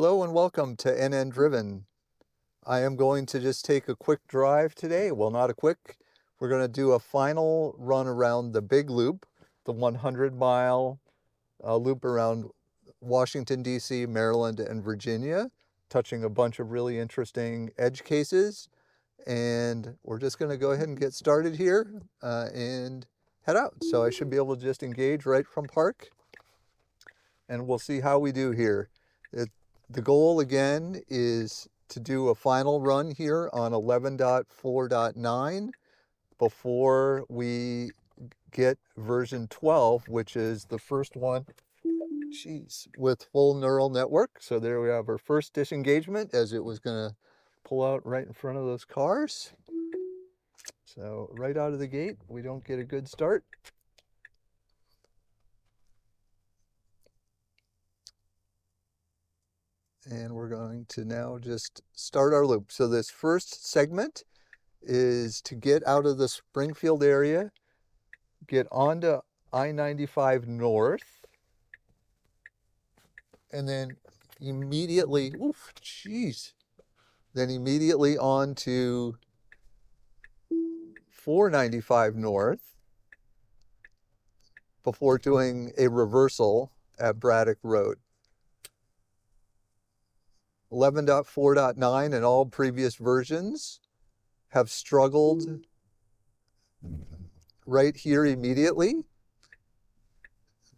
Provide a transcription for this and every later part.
Hello and welcome to NN Driven. I am going to just take a quick drive today. Well, not a quick. We're going to do a final run around the big loop, the 100-mile loop around Washington, D.C., Maryland, and Virginia, touching a bunch of really interesting edge cases. And we're just going to go ahead and get started here and head out. So I should be able to just engage right from park, and we'll see how we do here. The goal again is to do a final run here on 11.4.9 before we get version 12, which is the first one, with full neural network. So there we have our first disengagement as it was going to pull out right in front of those cars. So right out of the gate, we don't get a good start. And we're going to now just start our loop. So this first segment is to get out of the Springfield area, get onto I-95 North, and then immediately, then immediately on to 495 North before doing a reversal at Braddock Road. 11.4.9 and all previous versions have struggled right here immediately.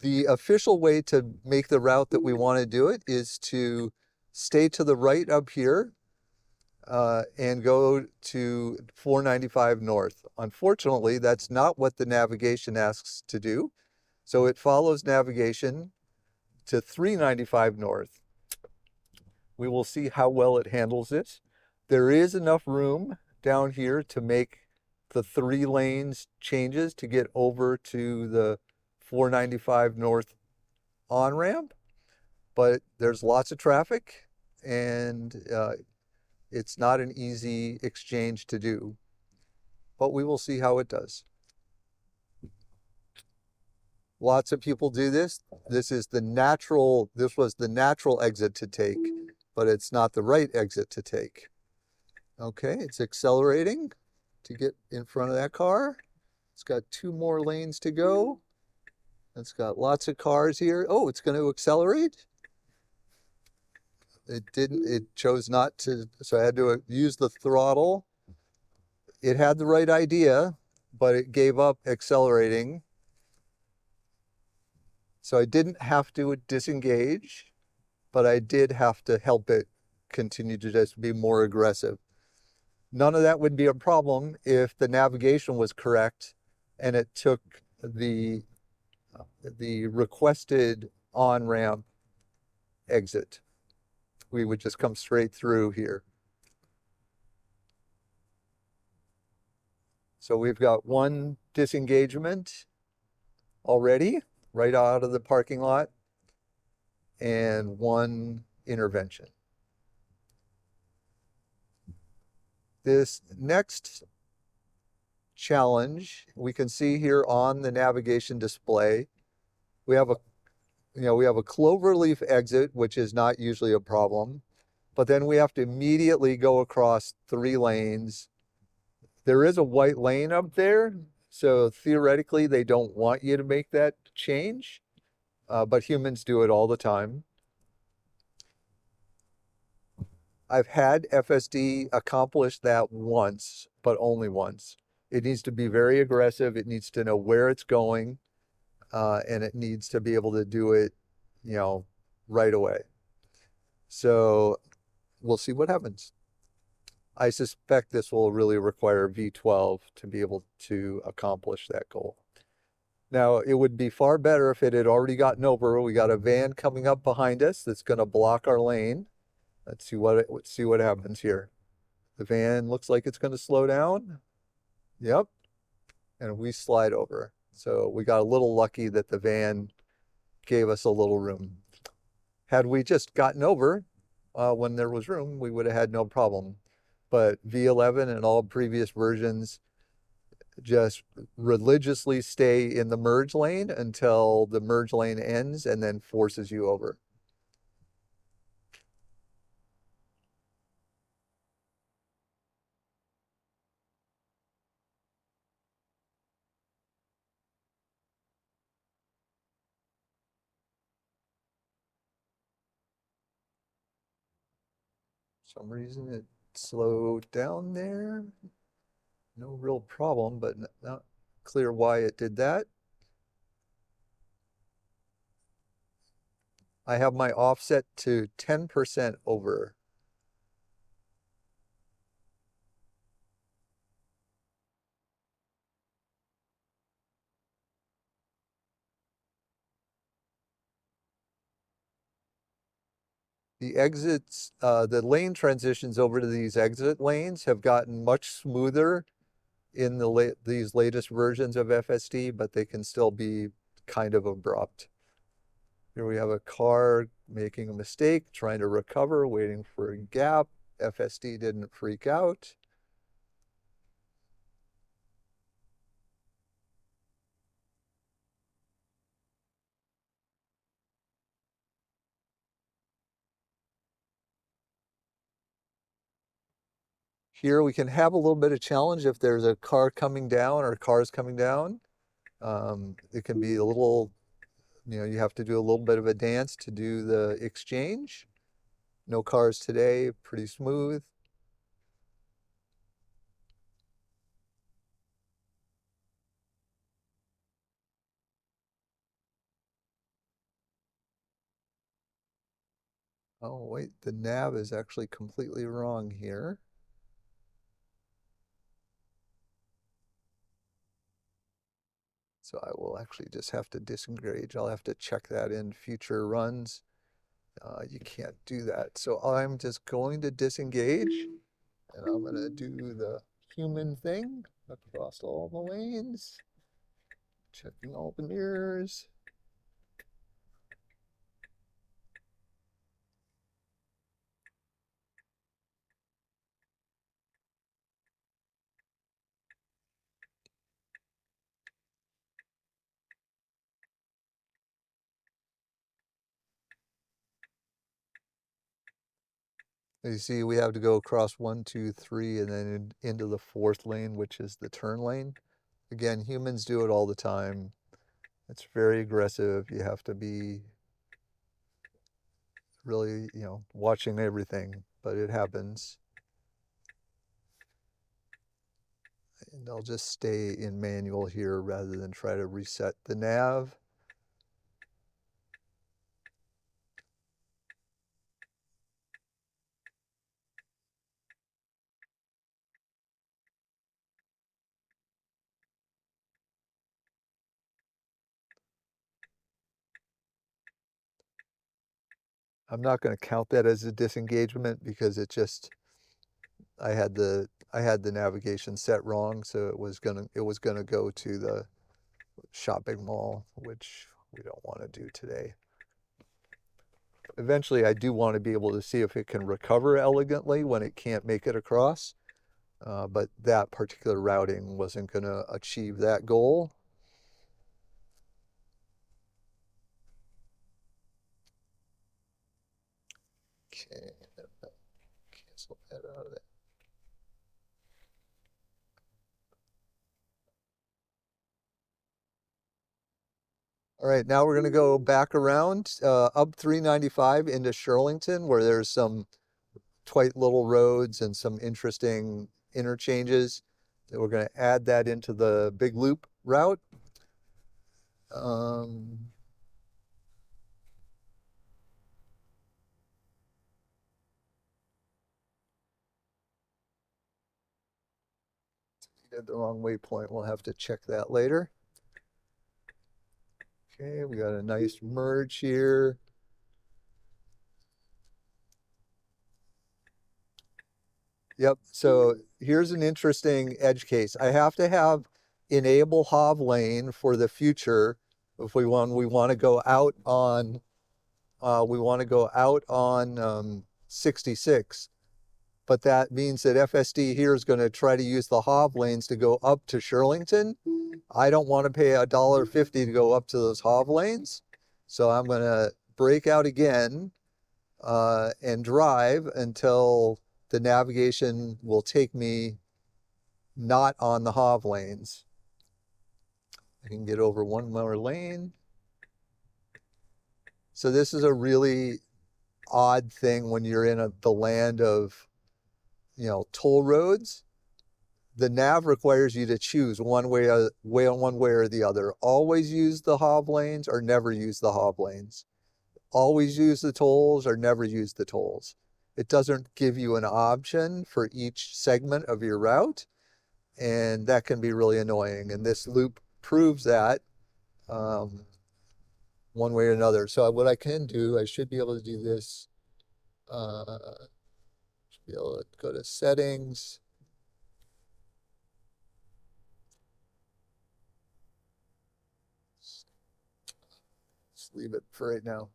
The official way to make the route that we want to do it is to stay to the right up here and go to 495 North. Unfortunately, that's not what the navigation asks to do. So it follows navigation to 395 North. We will see how well it handles this. There is enough room down here to make the 3 lanes changes to get over to the 495 North on-ramp, but there's lots of traffic and it's not an easy exchange to do, but we will see how it does. Lots of people do this. This was the natural exit to take, but it's not the right exit to take. Okay, it's accelerating to get in front of that car. It's got 2 more lanes to go. It's got lots of cars here. Oh, it's going to accelerate. It didn't, it chose not to, so I had to use the throttle. It had the right idea, but it gave up accelerating. So I didn't have to disengage, but I did have to help it continue to just be more aggressive. None of that would be a problem if the navigation was correct and it took the requested on-ramp exit. We would just come straight through here. So we've got 1 disengagement already right out of the parking lot and 1 intervention. This next challenge we can see here on the navigation display. We have a cloverleaf exit, which is not usually a problem, but then we have to immediately go across 3 lanes. There is a white lane up there, so theoretically they don't want you to make that change, but humans do it all the time. I've had FSD accomplish that once, but only once. It needs to be very aggressive. It needs to know where it's going, and it needs to be able to do it, right away. So we'll see what happens. I suspect this will really require V12 to be able to accomplish that goal. Now, it would be far better if it had already gotten over. We got a van coming up behind us that's going to block our lane. Let's see what happens here. The van looks like it's going to slow down. Yep. And we slide over. So we got a little lucky that the van gave us a little room. Had we just gotten over when there was room, we would have had no problem. But V11 and all previous versions just religiously stay in the merge lane until the merge lane ends and then forces you over. For some reason it slowed down there. No real problem, but not clear why it did that. I have my offset to 10% over. The exits, the lane transitions over to these exit lanes have gotten much smoother in these latest versions of FSD, but they can still be kind of abrupt. Here we have a car making a mistake, trying to recover, waiting for a gap. FSD didn't freak out. Here we can have a little bit of challenge if there's a car coming down or cars coming down. It can be a little, you have to do a little bit of a dance to do the exchange. No cars today, pretty smooth. Oh, wait, the nav is actually completely wrong here. So I will actually just have to disengage. I'll have to check that in future runs. You can't do that. So I'm just going to disengage and I'm going to do the human thing across all the lanes, checking all the mirrors. You see, we have to go across 1, 2, 3, and then into the fourth lane, which is the turn lane. Again, humans do it all the time. It's very aggressive. You have to be really, watching everything, but it happens. And I'll just stay in manual here rather than try to reset the nav. I'm not going to count that as a disengagement because I had the navigation set wrong, so it was gonna go to the shopping mall, which we don't want to do today. Eventually, I do want to be able to see if it can recover elegantly when it can't make it across, but that particular routing wasn't going to achieve that goal. Okay, cancel that out of that. All right, now we're going to go back around up 395 into Shirlington, where there's some tight little roads and some interesting interchanges. We're going to add that into the big loop route. Did the wrong waypoint. We'll have to check that later. Okay, we got a nice merge here. Yep, so here's an interesting edge case. I have to have enable HOV lane for the future if we want to go out on 66. But that means that FSD here is going to try to use the HOV lanes to go up to Shirlington. I don't want to pay $1.50 to go up to those HOV lanes. So I'm going to break out again and drive until the navigation will take me not on the HOV lanes. I can get over one more lane. So this is a really odd thing when you're in the land of, toll roads. The nav requires you to choose one way or the other. Always use the hov lanes or never use the hov lanes. Always use the tolls or never use the tolls. It doesn't give you an option for each segment of your route, and that can be really annoying. And this loop proves that um, one way or another. So what I can do, I should be able to do this. Should be able to go to settings. Just leave it for right now.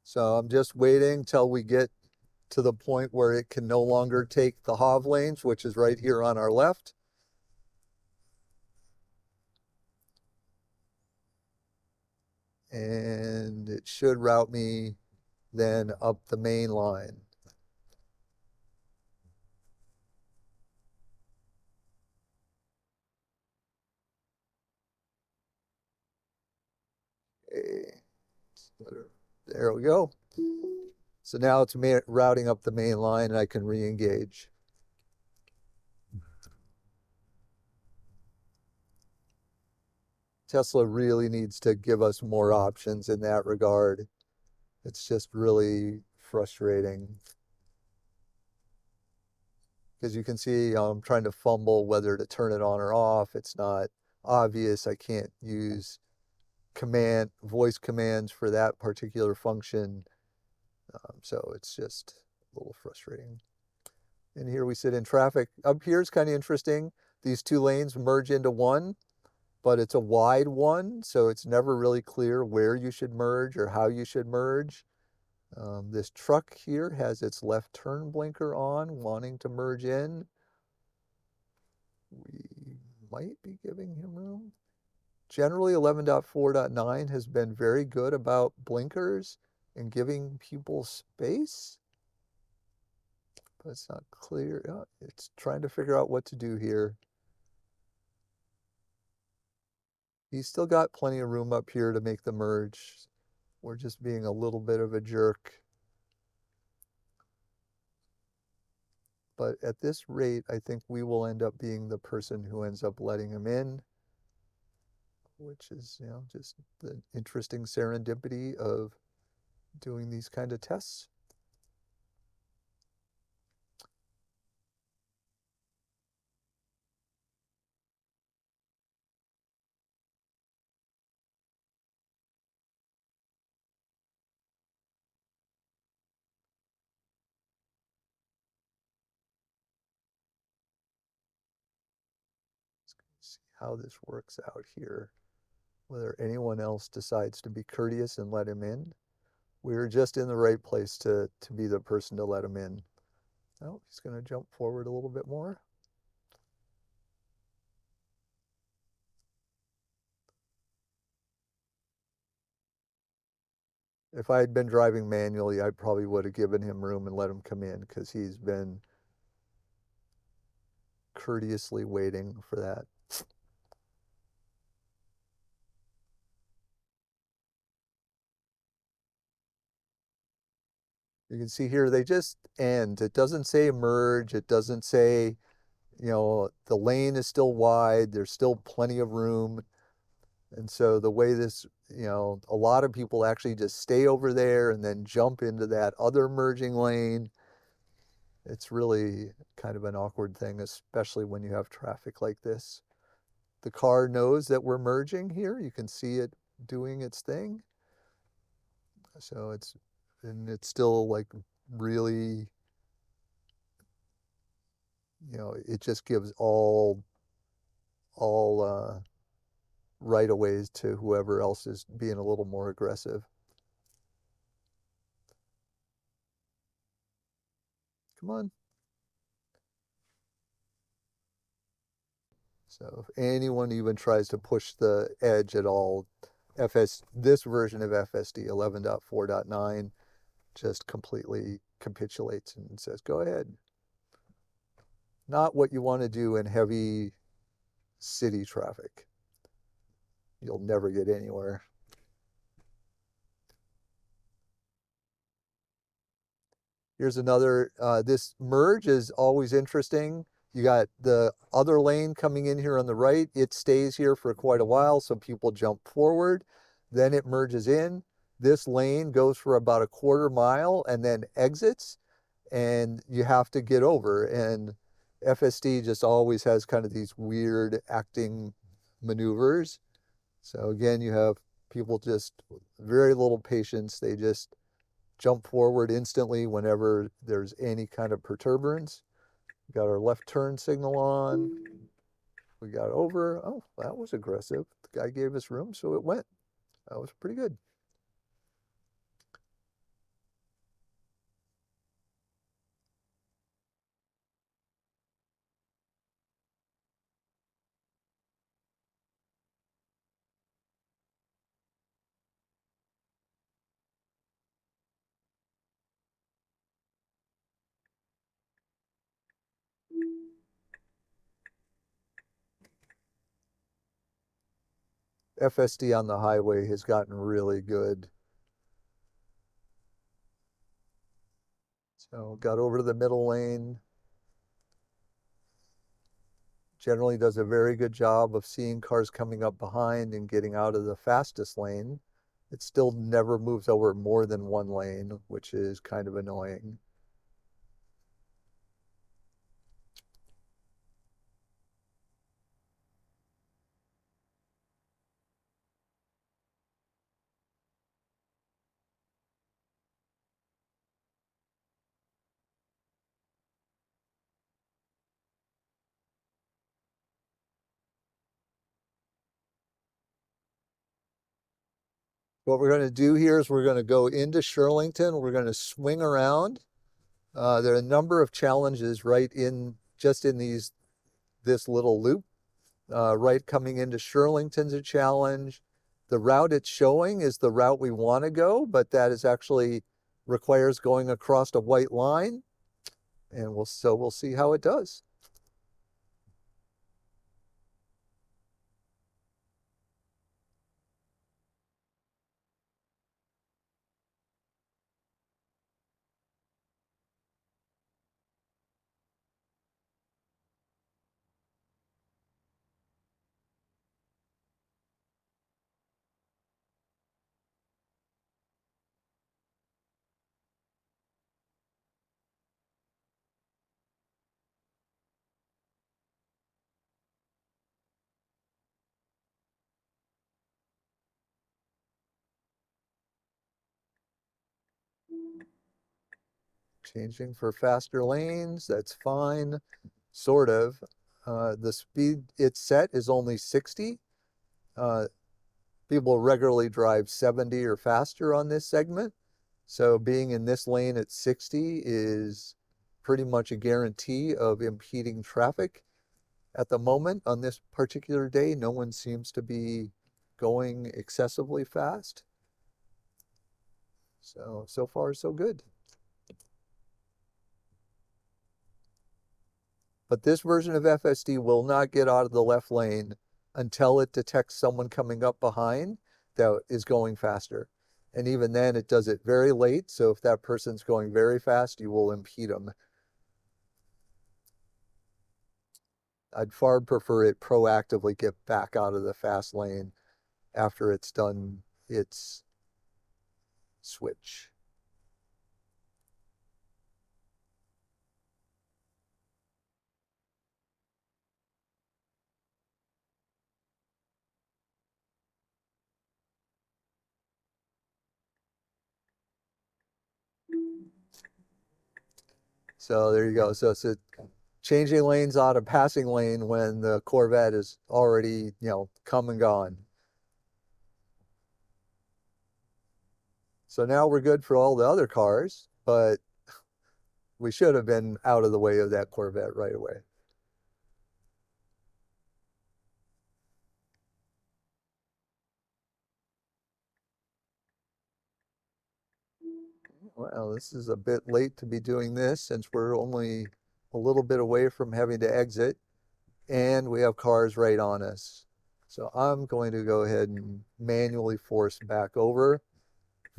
So I'm just waiting till we get to the point where it can no longer take the hov lanes, which is right here on our left. And it should route me then up the main line. Okay. There we go. So now it's routing up the main line and I can re-engage. Tesla really needs to give us more options in that regard. It's just really frustrating. Because you can see I'm trying to fumble whether to turn it on or off. It's not obvious. I can't use voice commands for that particular function. So it's just a little frustrating. And here we sit in traffic. Up here is kind of interesting. These two lanes merge into one, but it's a wide one, so it's never really clear where you should merge or how you should merge. This truck here has its left turn blinker on, wanting to merge in. We might be giving him room. Generally, 11.4.9 has been very good about blinkers and giving people space, but it's not clear. It's trying to figure out what to do here. He's still got plenty of room up here to make the merge. We're just being a little bit of a jerk. But at this rate, I think we will end up being the person who ends up letting him in, which is, just the interesting serendipity of doing these kind of tests. See how this works out here. Whether anyone else decides to be courteous and let him in. We're just in the right place to be the person to let him in. Oh, he's going to jump forward a little bit more. If I had been driving manually, I probably would have given him room and let him come in because he's been courteously waiting for that. You can see here, they just end. It doesn't say merge. It doesn't say, the lane is still wide. There's still plenty of room. And so the way this, a lot of people actually just stay over there and then jump into that other merging lane. It's really kind of an awkward thing, especially when you have traffic like this. The car knows that we're merging here. You can see it doing its thing. So it's still like really, it just gives all right-of-ways to whoever else is being a little more aggressive. Come on. So if anyone even tries to push the edge at all, this version of FSD 11.4.9 just completely capitulates and says, go ahead. Not what you want to do in heavy city traffic. you'll never get anywhere. Here's another, this merge is always interesting. You got the other lane coming in here on the right. It stays here for quite a while, so people jump forward. Then it merges in. This lane goes for about a quarter mile and then exits, and you have to get over. And FSD just always has kind of these weird acting maneuvers. So again, you have people just very little patience. They just jump forward instantly whenever there's any kind of perturbance. We got our left turn signal on. We got over. Oh, that was aggressive. The guy gave us room, so it went. That was pretty good. FSD on the highway has gotten really good. So got over to the middle lane. Generally does a very good job of seeing cars coming up behind and getting out of the fastest lane. It still never moves over more than one lane, which is kind of annoying. What we're going to do here is we're going to go into Shirlington. We're going to swing around. There are a number of challenges right in just in this little loop. Right coming into Shirlington's a challenge. The route it's showing is the route we want to go, but that is actually requires going across a white line, and we'll see how it does. Changing for faster lanes, that's fine, sort of. The speed it's set is only 60. Uh, People regularly drive 70 or faster on this segment. So being in this lane at 60 is pretty much a guarantee of impeding traffic. At the moment, on this particular day, no one seems to be going excessively fast. So far, so good. But this version of FSD will not get out of the left lane until it detects someone coming up behind that is going faster. And even then, it does it very late. So if that person's going very fast, you will impede them. I'd far prefer it proactively get back out of the fast lane after it's done its switch. So there you go. So it's changing lanes out of passing lane when the Corvette is already, come and gone. So now we're good for all the other cars, but we should have been out of the way of that Corvette right away. Well, this is a bit late to be doing this since we're only a little bit away from having to exit and we have cars right on us. So I'm going to go ahead and manually force back over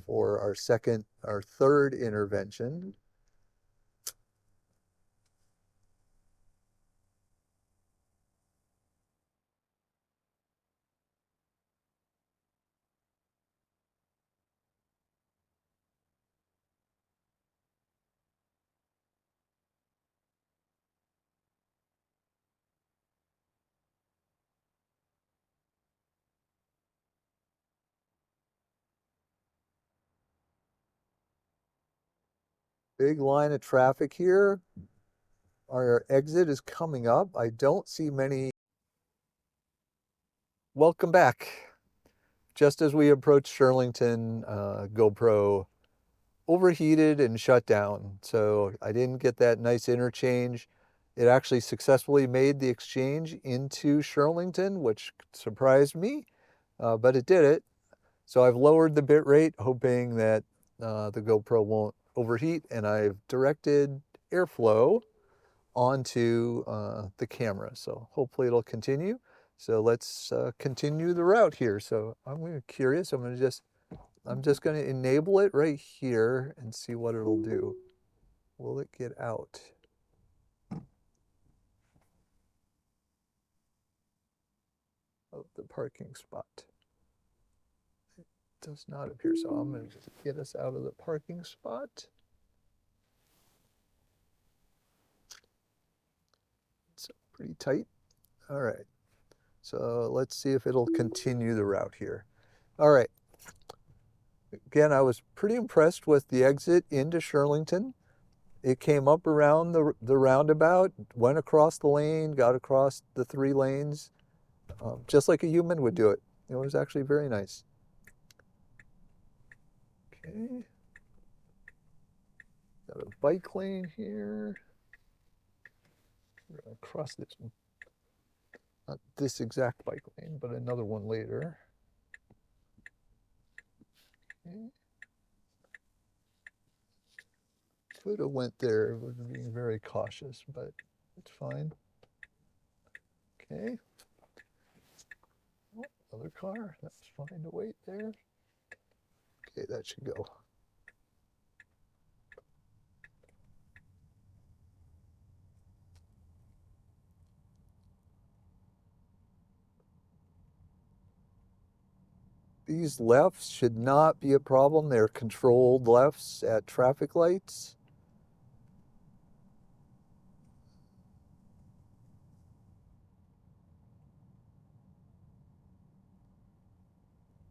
for our third intervention. Big line of traffic here. Our exit is coming up. I don't see many. Welcome back. Just as we approached Shirlington, GoPro overheated and shut down. So I didn't get that nice interchange. It actually successfully made the exchange into Shirlington, which surprised me, but it did it. So I've lowered the bit rate, hoping that the GoPro won't overheat, and I've directed airflow onto the camera. So hopefully it'll continue. So let's continue the route here. So I'm curious. I'm just going to enable it right here and see what it'll do. Will it get out? Of the parking spot? It does not appear so. I'm going to get us out of the parking spot. It's pretty tight. All right. So let's see if it'll continue the route here. All right. Again, I was pretty impressed with the exit into Shirlington. It came up around the roundabout, went across the lane, got across the 3 lanes, just like a human would do it. It was actually very nice. Okay. Got a bike lane here. We're gonna cross this, not this exact bike lane, but another one later. Okay. Could have went there, was being very cautious, but it's fine. Okay. Oh, another car, that's fine to wait there. Okay, that should go. These lefts should not be a problem. They're controlled lefts at traffic lights.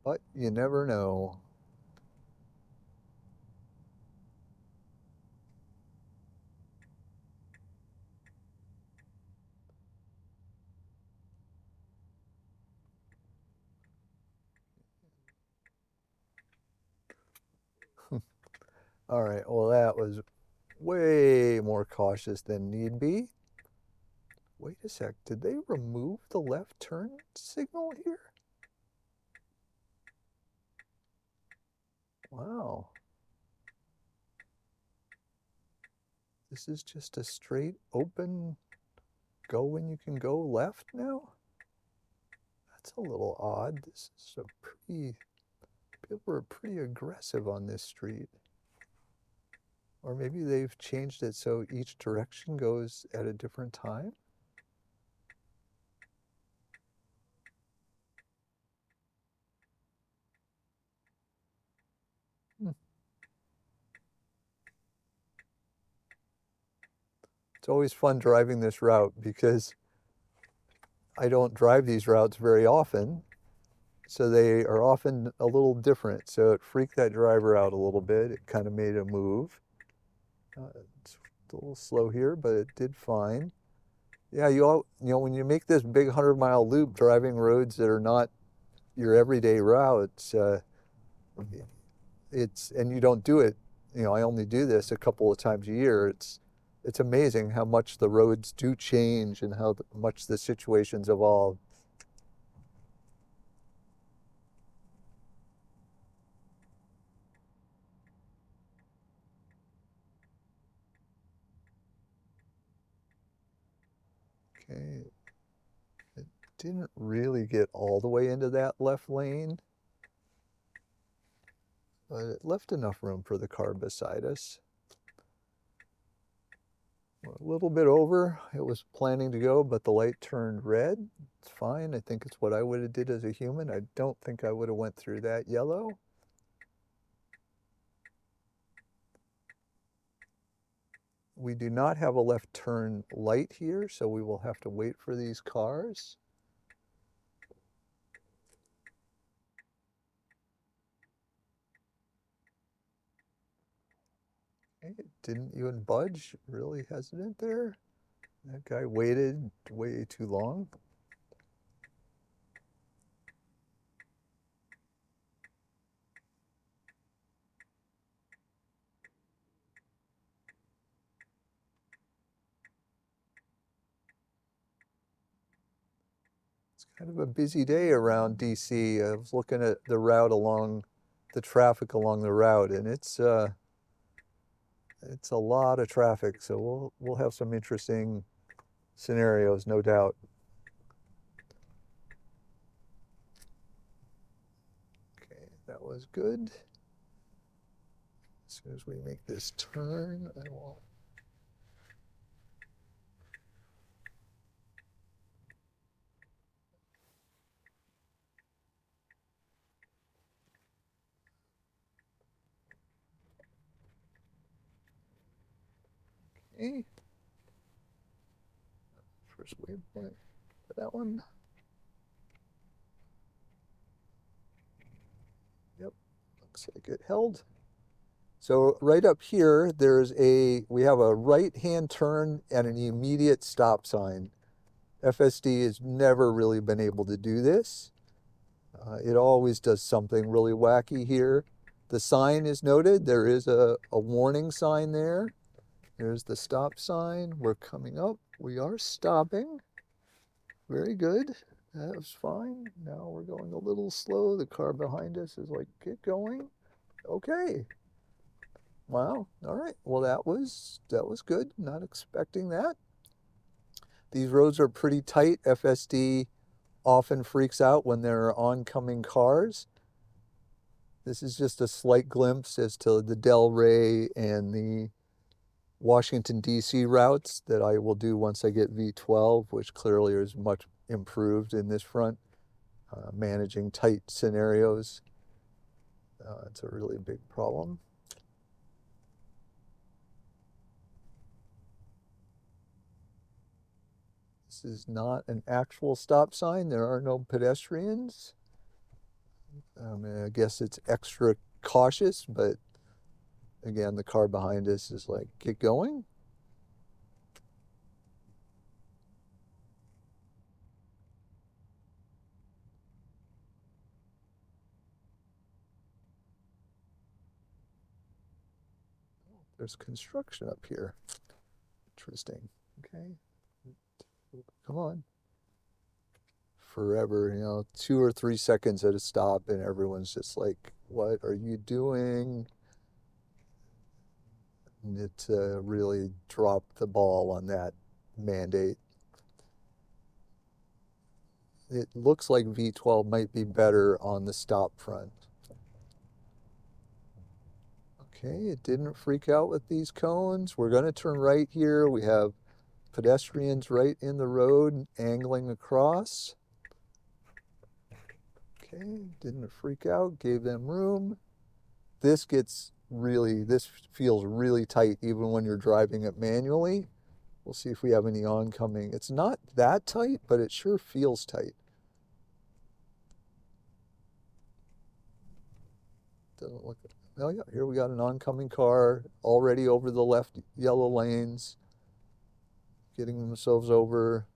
But you never know. All right, well, that was way more cautious than need be. Wait a sec, did they remove the left turn signal here? Wow. This is just a straight open go when you can go left now? That's a little odd. This is a pretty, people are pretty aggressive on this street. Or maybe they've changed it so each direction goes at a different time. It's always fun driving this route because I don't drive these routes very often. So they are often a little different. So it freaked that driver out a little bit. It kind of made a move. It's a little slow here, but it did fine. Yeah, you know, when you make this big 100-mile loop driving roads that are not your everyday routes, and you don't do it, you know, I only do this a couple of times a year. It's amazing how much the roads do change and how much the situations evolve. Okay, it didn't really get all the way into that left lane, but it left enough room for the car beside us. We're a little bit over. It was planning to go, but the light turned red. It's fine. I think it's what I would have did as a human. I don't think I would have went through that yellow. We do not have a left turn light here, so we will have to wait for these cars. Okay, it didn't even budge, really hesitant there. That guy waited way too long. It's kind of a busy day around DC. I was looking at the route along, the traffic along the route, and it's a lot of traffic. So we'll have some interesting scenarios, no doubt. Okay, that was good. As soon as we make this turn, I will. Okay. First waypoint for that one. Yep, looks like it held. So right up here, we have a right-hand turn and an immediate stop sign. FSD has never really been able to do this. It always does something really wacky here. The sign is noted. There is a warning sign there. There's the stop sign. We're coming up. We are stopping. Very good. That was fine. Now we're going a little slow. The car behind us is like, get going. Okay. Wow. All right. Well, that was good. Not expecting that. These roads are pretty tight. FSD often freaks out when there are oncoming cars. This is just a slight glimpse as to the Delray and the Washington, D.C. routes that I will do once I get V12, which clearly is much improved in this front. Managing tight scenarios, it's a really big problem. This is not an actual stop sign. There are no pedestrians. I guess it's extra cautious, but again, the car behind us is like, get going. There's construction up here. Interesting. Okay. Come on. Forever, 2 or 3 seconds at a stop, and everyone's just like, what are you doing? And it really dropped the ball on that mandate. It looks like V12 might be better on the stop front. Okay, it didn't freak out with these cones. We're going to turn right here. We have pedestrians right in the road angling across. Okay, didn't freak out, gave them room. This feels really tight even when you're driving it manually. We'll see if we have any oncoming. It's not that tight, but it sure feels tight. Doesn't look. Oh yeah, here we got an oncoming car already over the left yellow lanes, getting themselves over.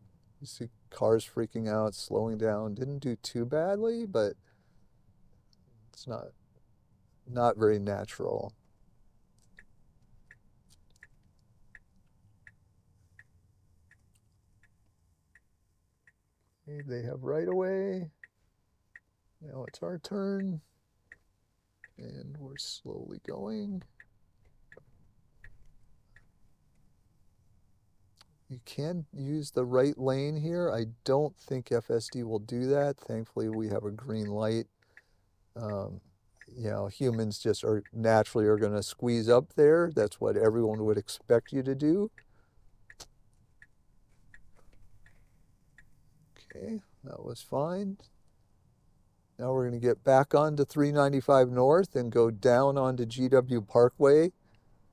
You see cars freaking out, slowing down. Didn't do too badly, but it's not very natural. Okay, they have right away. Now it's our turn, and we're slowly going. You can use the right lane here. I don't think FSD will do that. Thankfully, we have a green light. Um, you know, humans just are naturally are going to squeeze up there. That's what everyone would expect you to do. Okay, that was fine. Now we're going to get back onto 395 North and go down onto GW Parkway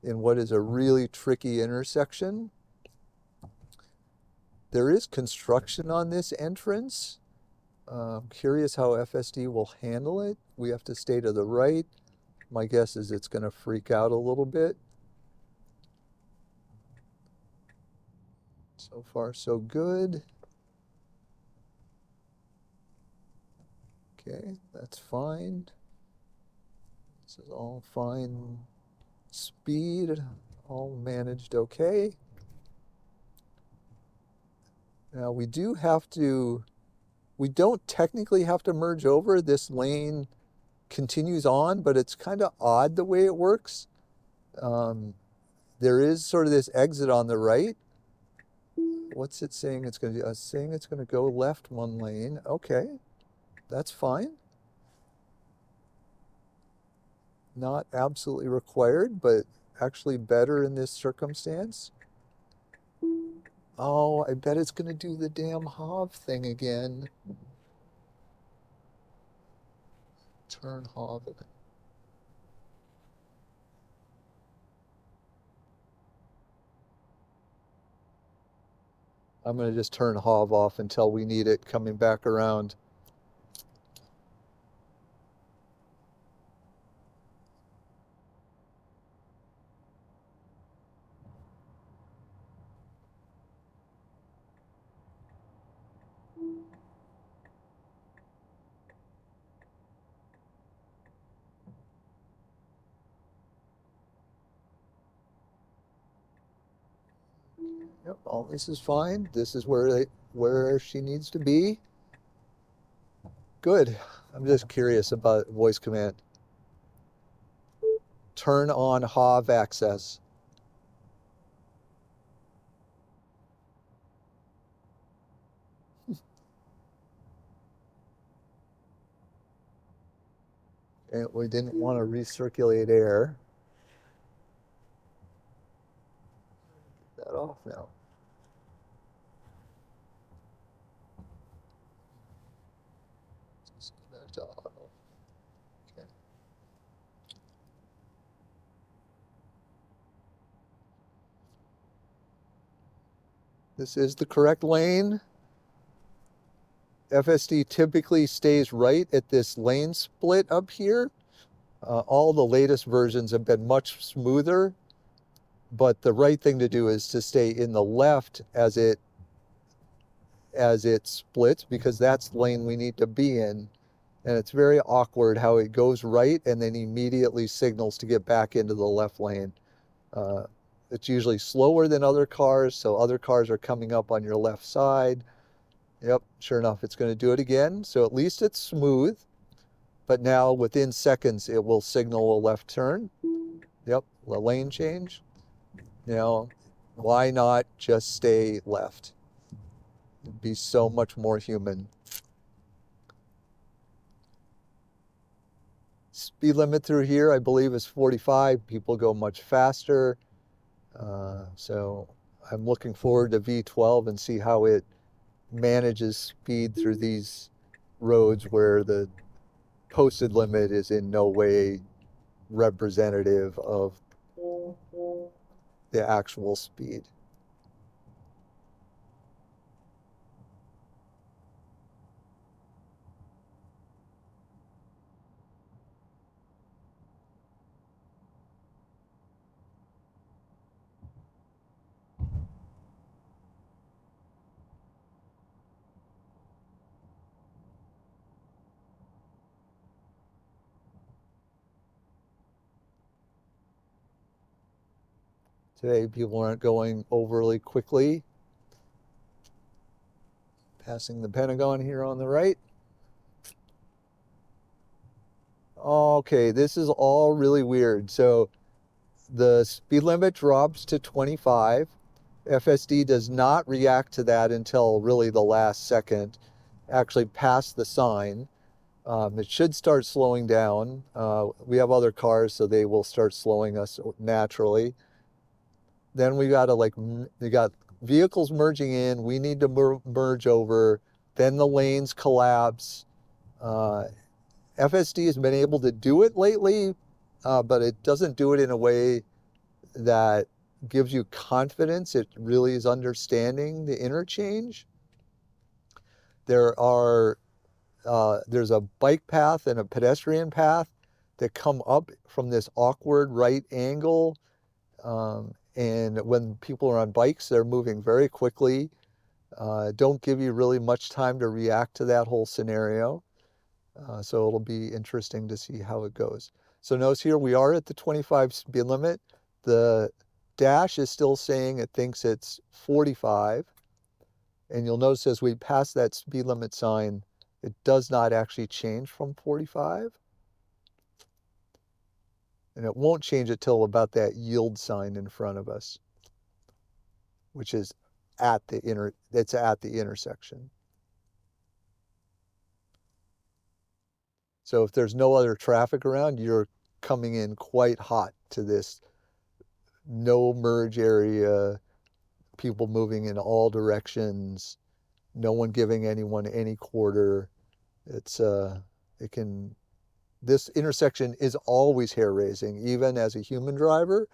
in what is a really tricky intersection. There is construction on this entrance. I'm curious how FSD will handle it. We have to stay to the right. My guess is it's going to freak out a little bit. So far, so good. Okay, that's fine. This is all fine. Speed, all managed okay. Now we don't technically have to merge over. This lane continues on, but it's kind of odd the way it works. There is sort of this exit on the right. What's it saying it's going to do? It's saying it's going to go left one lane. Okay, that's fine. Not absolutely required, but actually better in this circumstance. Oh, I bet it's going to do the damn Hov thing again. Turn Hov. I'm going to just turn Hov off until we need it coming back around. Yep, all this is fine. This is where she needs to be. Good. I'm just curious about voice command. Turn on Hov access. And we didn't want to recirculate air. Get that off now. That's off. Okay. This is the correct lane. FSD typically stays right at this lane split up here. All the latest versions have been much smoother, but the right thing to do is to stay in the left as it splits, because that's the lane we need to be in. And it's very awkward how it goes right and then immediately signals to get back into the left lane. It's usually slower than other cars, so other cars are coming up on your left side. Yep, sure enough, it's going to do it again. So at least it's smooth, but now within seconds it will signal a left turn. Yep, the lane change. Now, why not just stay left? It'd be so much more human. Speed limit through here, I believe, is 45. People go much faster. So I'm looking forward to V12 and see how it manages speed through these roads where the posted limit is in no way representative of the actual speed. Today, people aren't going overly quickly. Passing the Pentagon here on the right. Okay, this is all really weird. So the speed limit drops to 25. FSD does not react to that until really the last second, actually past the sign. It should start slowing down. We have other cars, so they will start slowing us naturally. Then we got to we got vehicles merging in. We need to merge over. Then the lanes collapse. FSD has been able to do it lately, but it doesn't do it in a way that gives you confidence. It really is understanding the interchange. There's a bike path and a pedestrian path that come up from this awkward right angle. And when people are on bikes, they're moving very quickly. Don't give you really much time to react to that whole scenario. So it'll be interesting to see how it goes. So notice here we are at the 25 speed limit. The dash is still saying it thinks it's 45. And you'll notice as we pass that speed limit sign, it does not actually change from 45. And it won't change it till about that yield sign in front of us, which is it's at the intersection. So if there's no other traffic around, you're coming in quite hot to this no merge area, people moving in all directions, no one giving anyone any quarter. It's this intersection is always hair raising, even as a human driver.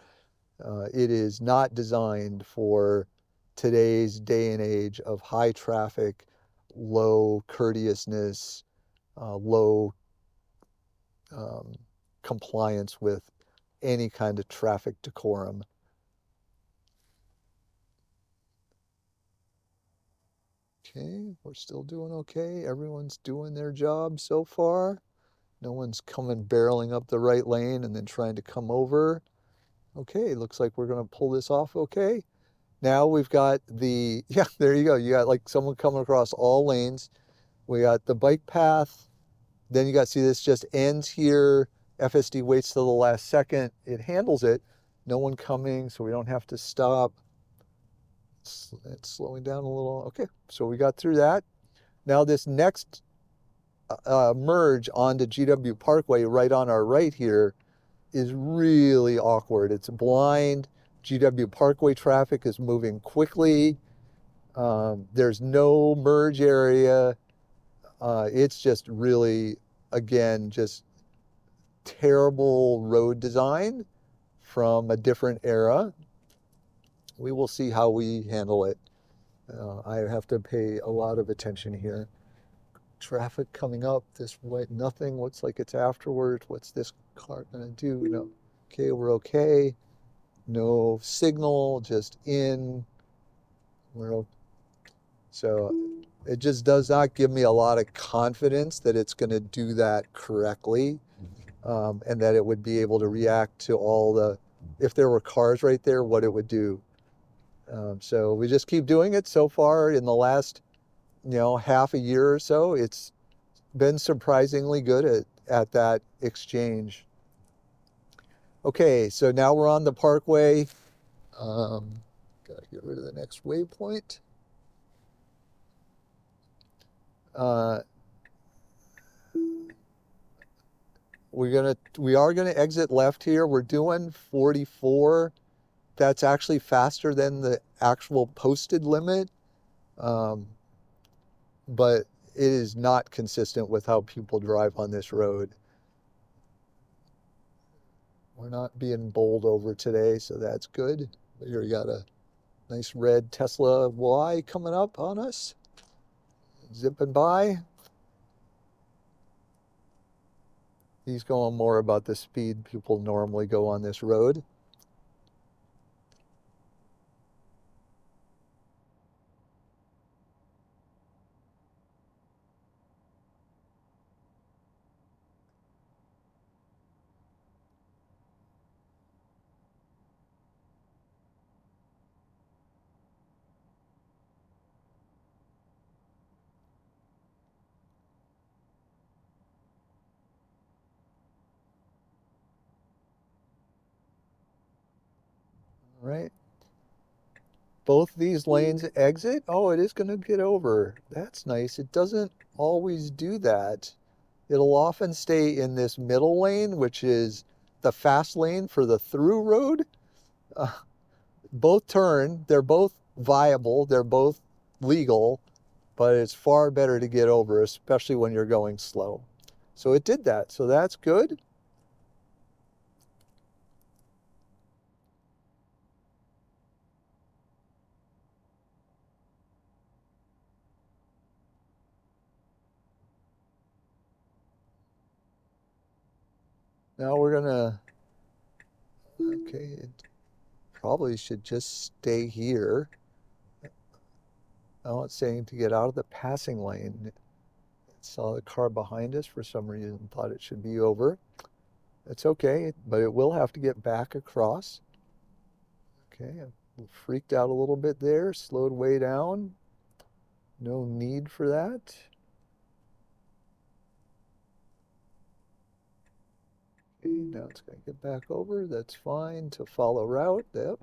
It is not designed for today's day and age of high traffic, low courteousness, low compliance with any kind of traffic decorum. Okay, we're still doing okay. Everyone's doing their job so far. No one's coming barreling up the right lane and then trying to come over. Okay, looks like we're going to pull this off okay. Now we've got yeah, there you go. You got like someone coming across all lanes. We got the bike path. Then you got, see, this just ends here. FSD waits till the last second. It handles it. No one coming, so we don't have to stop. It's slowing down a little. Okay, so we got through that. Now this next merge onto GW Parkway right on our right here is really awkward. It's blind. GW Parkway traffic is moving quickly. There's no merge area. It's just really, again, just terrible road design from a different era. We will see how we handle it. I have to pay a lot of attention here. Traffic coming up this way, nothing looks like it's afterwards. What's this car gonna do? No. Okay, we're okay. No signal, just in. So it just does not give me a lot of confidence that it's going to do that correctly, and that it would be able to react to if there were cars right there, what it would do. So we just keep doing it. So far in the last, half a year or so, it's been surprisingly good at that exchange. Okay, so now we're on the parkway. Gotta get rid of the next waypoint. We are gonna exit left here. We're doing 44. That's actually faster than the actual posted limit, but it is not consistent with how people drive on this road. We're not being bowled over today, so that's good. Here we got a nice red Tesla Y coming up on us, zipping by. He's going more about the speed people normally go on this road. All right. both these lanes exit. Oh, it is going to get over. That's nice. It doesn't always do that. It'll often stay in this middle lane, which is the fast lane for the through road. Uh, both turn. They're both viable. They're both legal, but it's far better to get over, especially when you're going slow. So it did that. So that's good. Now we're gonna, okay, it probably should just stay here. Oh, it's saying to get out of the passing lane. It saw the car behind us for some reason, thought it should be over. It's okay, but it will have to get back across. Okay, I freaked out a little bit there, slowed way down. No need for that. Okay, now it's going to get back over. That's fine to follow route. Yep.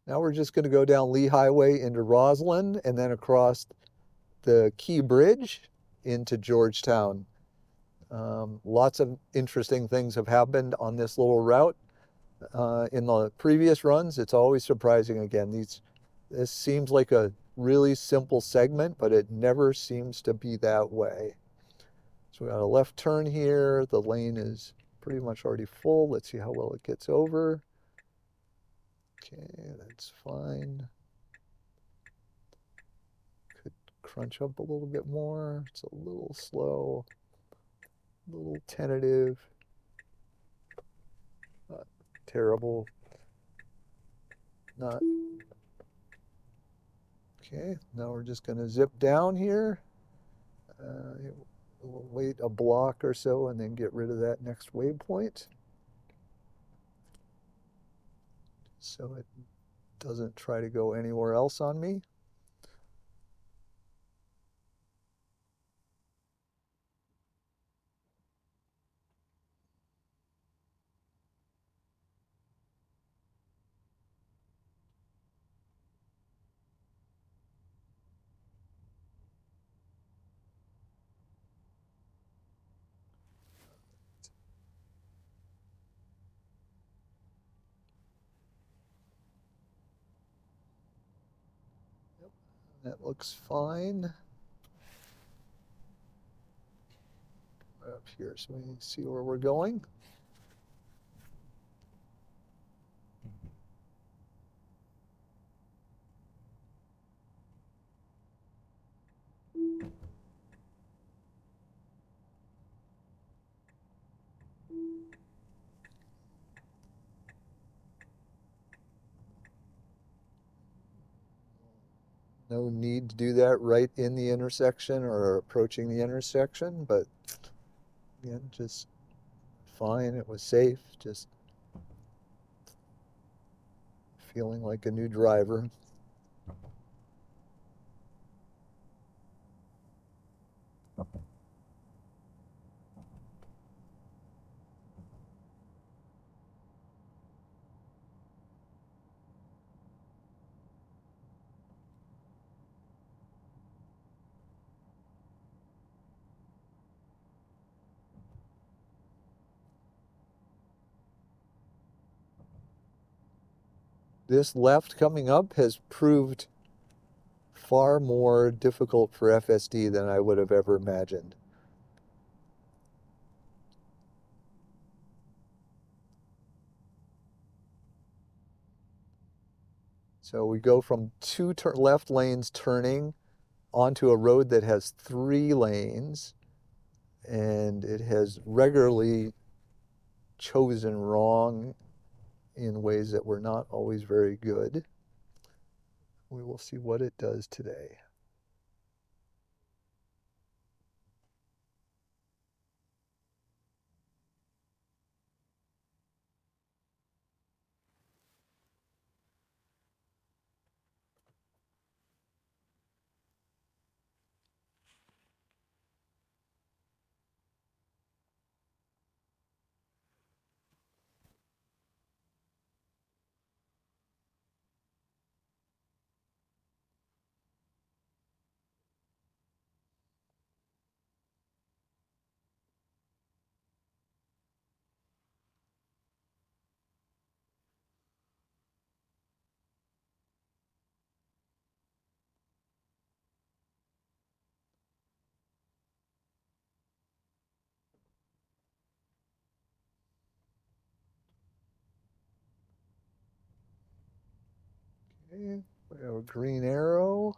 Now we're just going to go down Lee Highway into Roslyn and then across the Key Bridge into Georgetown. Lots of interesting things have happened on this little route. In the previous runs, it's always surprising again. This seems like a really simple segment, but it never seems to be that way. So we got a left turn here. The lane is pretty much already full. Let's see how well it gets over. Okay, that's fine. Could crunch up a little bit more. It's a little slow, a little tentative. Not terrible. Not. Okay, now we're just going to zip down here. We'll wait a block or so and then get rid of that next waypoint so it doesn't try to go anywhere else on me. Yep, that looks fine. Up here so we can see where we're going. No need to do that right in the intersection or approaching the intersection, but again, just fine. It was safe, just feeling like a new driver. This left coming up has proved far more difficult for FSD than I would have ever imagined. So we go from two left lanes turning onto a road that has 3 lanes, and it has regularly chosen wrong in ways that were not always very good. We will see what it does today. Okay, we have a green arrow.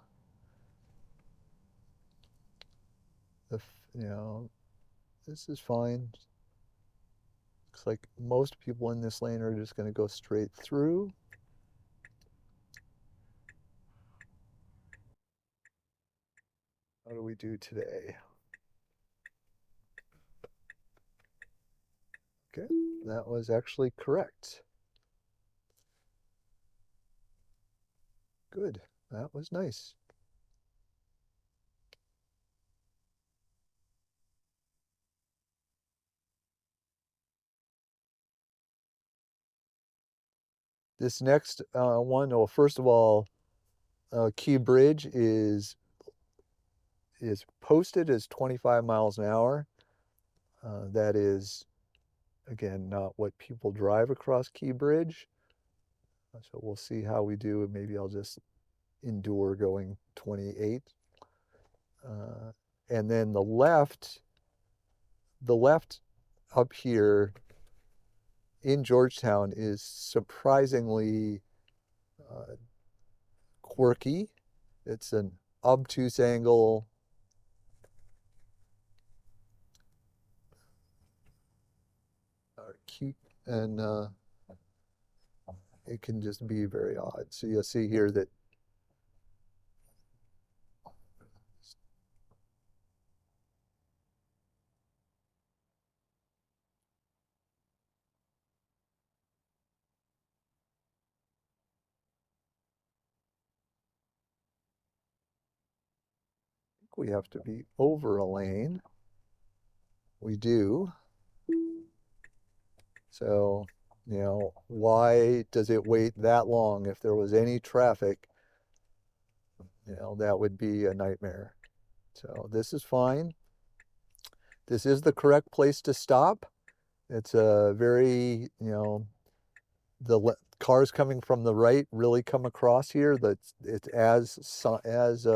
You know, this is fine. Looks like most people in this lane are just going to go straight through. How do we do today? Okay, that was actually correct. Good, that was nice. This next one, well, first of all, Key Bridge is posted as 25 miles an hour. That is, again, not what people drive across Key Bridge. So we'll see how we do. Maybe I'll just endure going 28. And then the left up here in Georgetown is surprisingly quirky. It's an obtuse angle. Cute, and it can just be very odd. So you'll see here that we have to be over a lane. We do. So, you know, why does it wait that long? If there was any traffic, you know, that would be a nightmare. So this is fine. This is the correct place to stop. It's a very, you know, the cars coming from the right really come across here. That it's as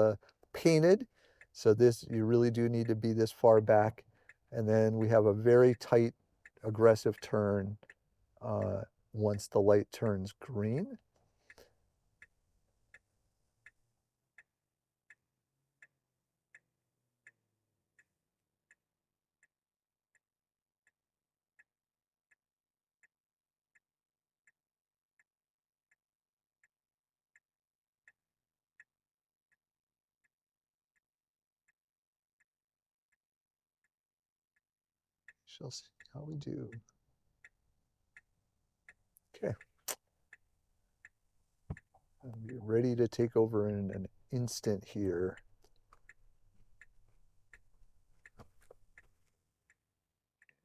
painted. So this, you really do need to be this far back. And then we have a very tight, aggressive turn once the light turns green. Shall see how we do. Okay. I'll be ready to take over in an instant here.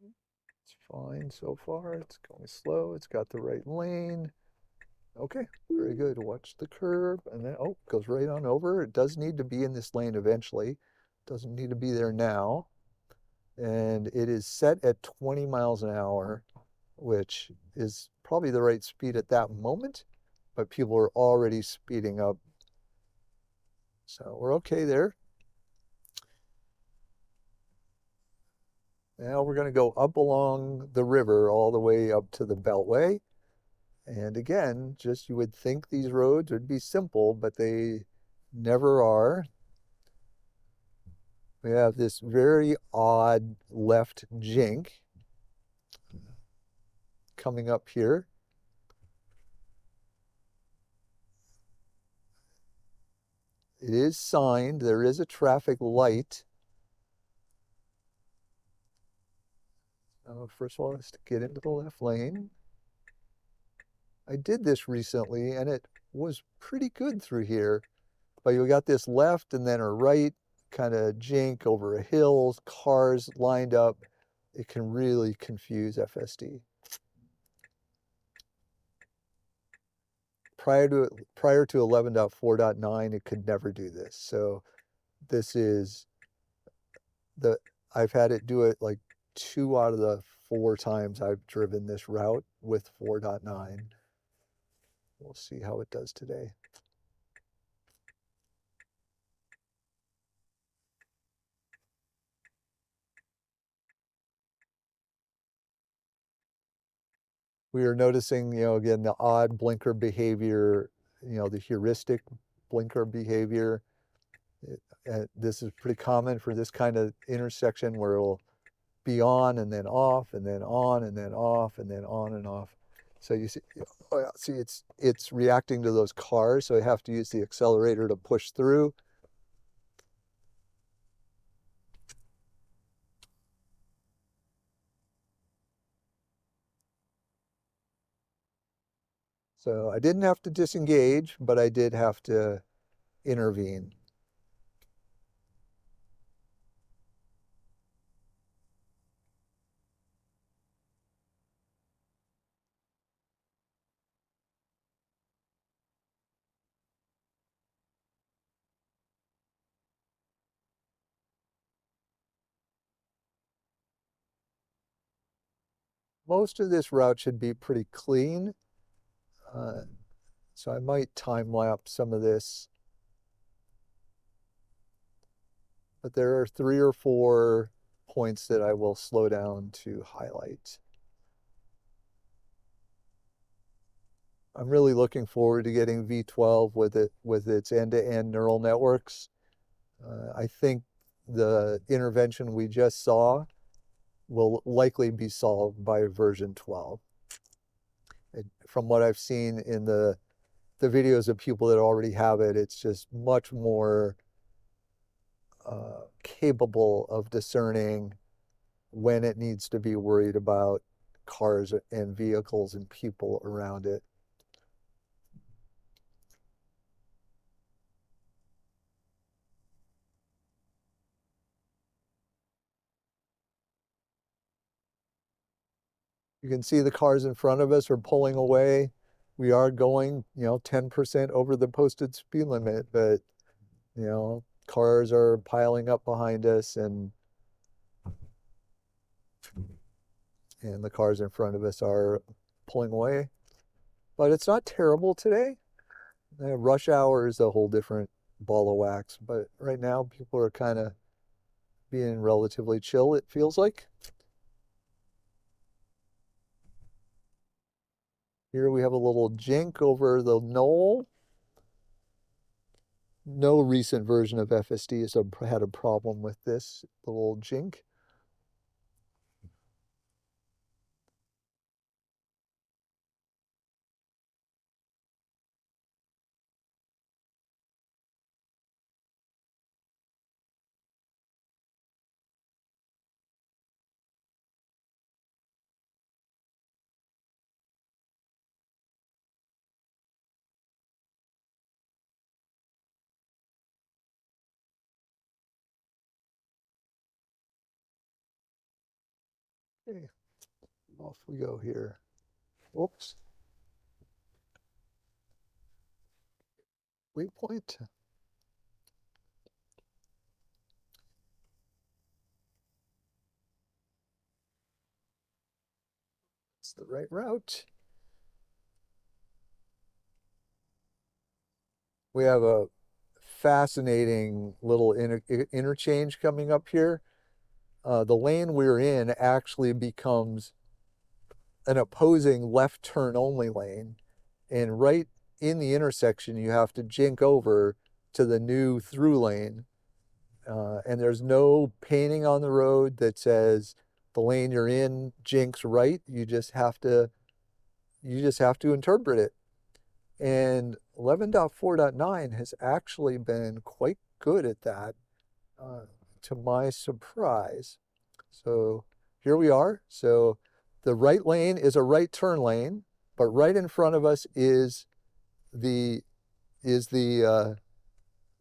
It's fine so far. It's going slow. It's got the right lane. Okay, very good. Watch the curve, and then, oh, goes right on over. It does need to be in this lane eventually. Doesn't need to be there now. And it is set at 20 miles an hour, which is probably the right speed at that moment, but people are already speeding up. So we're okay there. Now we're going to go up along the river all the way up to the Beltway. And again, just you would think these roads would be simple, but they never are. We have this very odd left jink coming up here. It is signed. There is a traffic light. First of all, let's get into the left lane. I did this recently and it was pretty good through here. But you got this left and then a right kind of jink over a hill, cars lined up. It can really confuse FSD. Prior to 11.4.9, it could never do this. So this is I've had it do it like 2 out of the 4 times I've driven this route with 4.9. We'll see how it does today. We are noticing, again, the odd blinker behavior, the heuristic blinker behavior. This is pretty common for this kind of intersection where it'll be on and then off and then on and then off and then on and off. So you see, it's reacting to those cars, so you have to use the accelerator to push through. So I didn't have to disengage, but I did have to intervene. Most of this route should be pretty clean. So I might time lapse some of this. But there are 3 or 4 points that I will slow down to highlight. I'm really looking forward to getting V12 with its end-to-end neural networks. I think the intervention we just saw will likely be solved by version 12. From what I've seen in the videos of people that already have it, it's just much more capable of discerning when it needs to be worried about cars and vehicles and people around it. You can see the cars in front of us are pulling away. We are going, 10% over the posted speed limit, but, cars are piling up behind us and the cars in front of us are pulling away. But it's not terrible today. Rush hour is a whole different ball of wax, but right now people are kind of being relatively chill, it feels like. Here we have a little jink over the knoll. No recent version of FSD has had a problem with this little jink. Okay, off we go here. Whoops. Waypoint. It's the right route. We have a fascinating little interchange coming up here. The lane we're in actually becomes an opposing left turn only lane. And right in the intersection, you have to jink over to the new through lane. And there's no painting on the road that says the lane you're in jinks right. You just have to interpret it. And 11.4.9 has actually been quite good at that, uh, to my surprise. So here we are. So the right lane is a right turn lane, but right in front of us the is the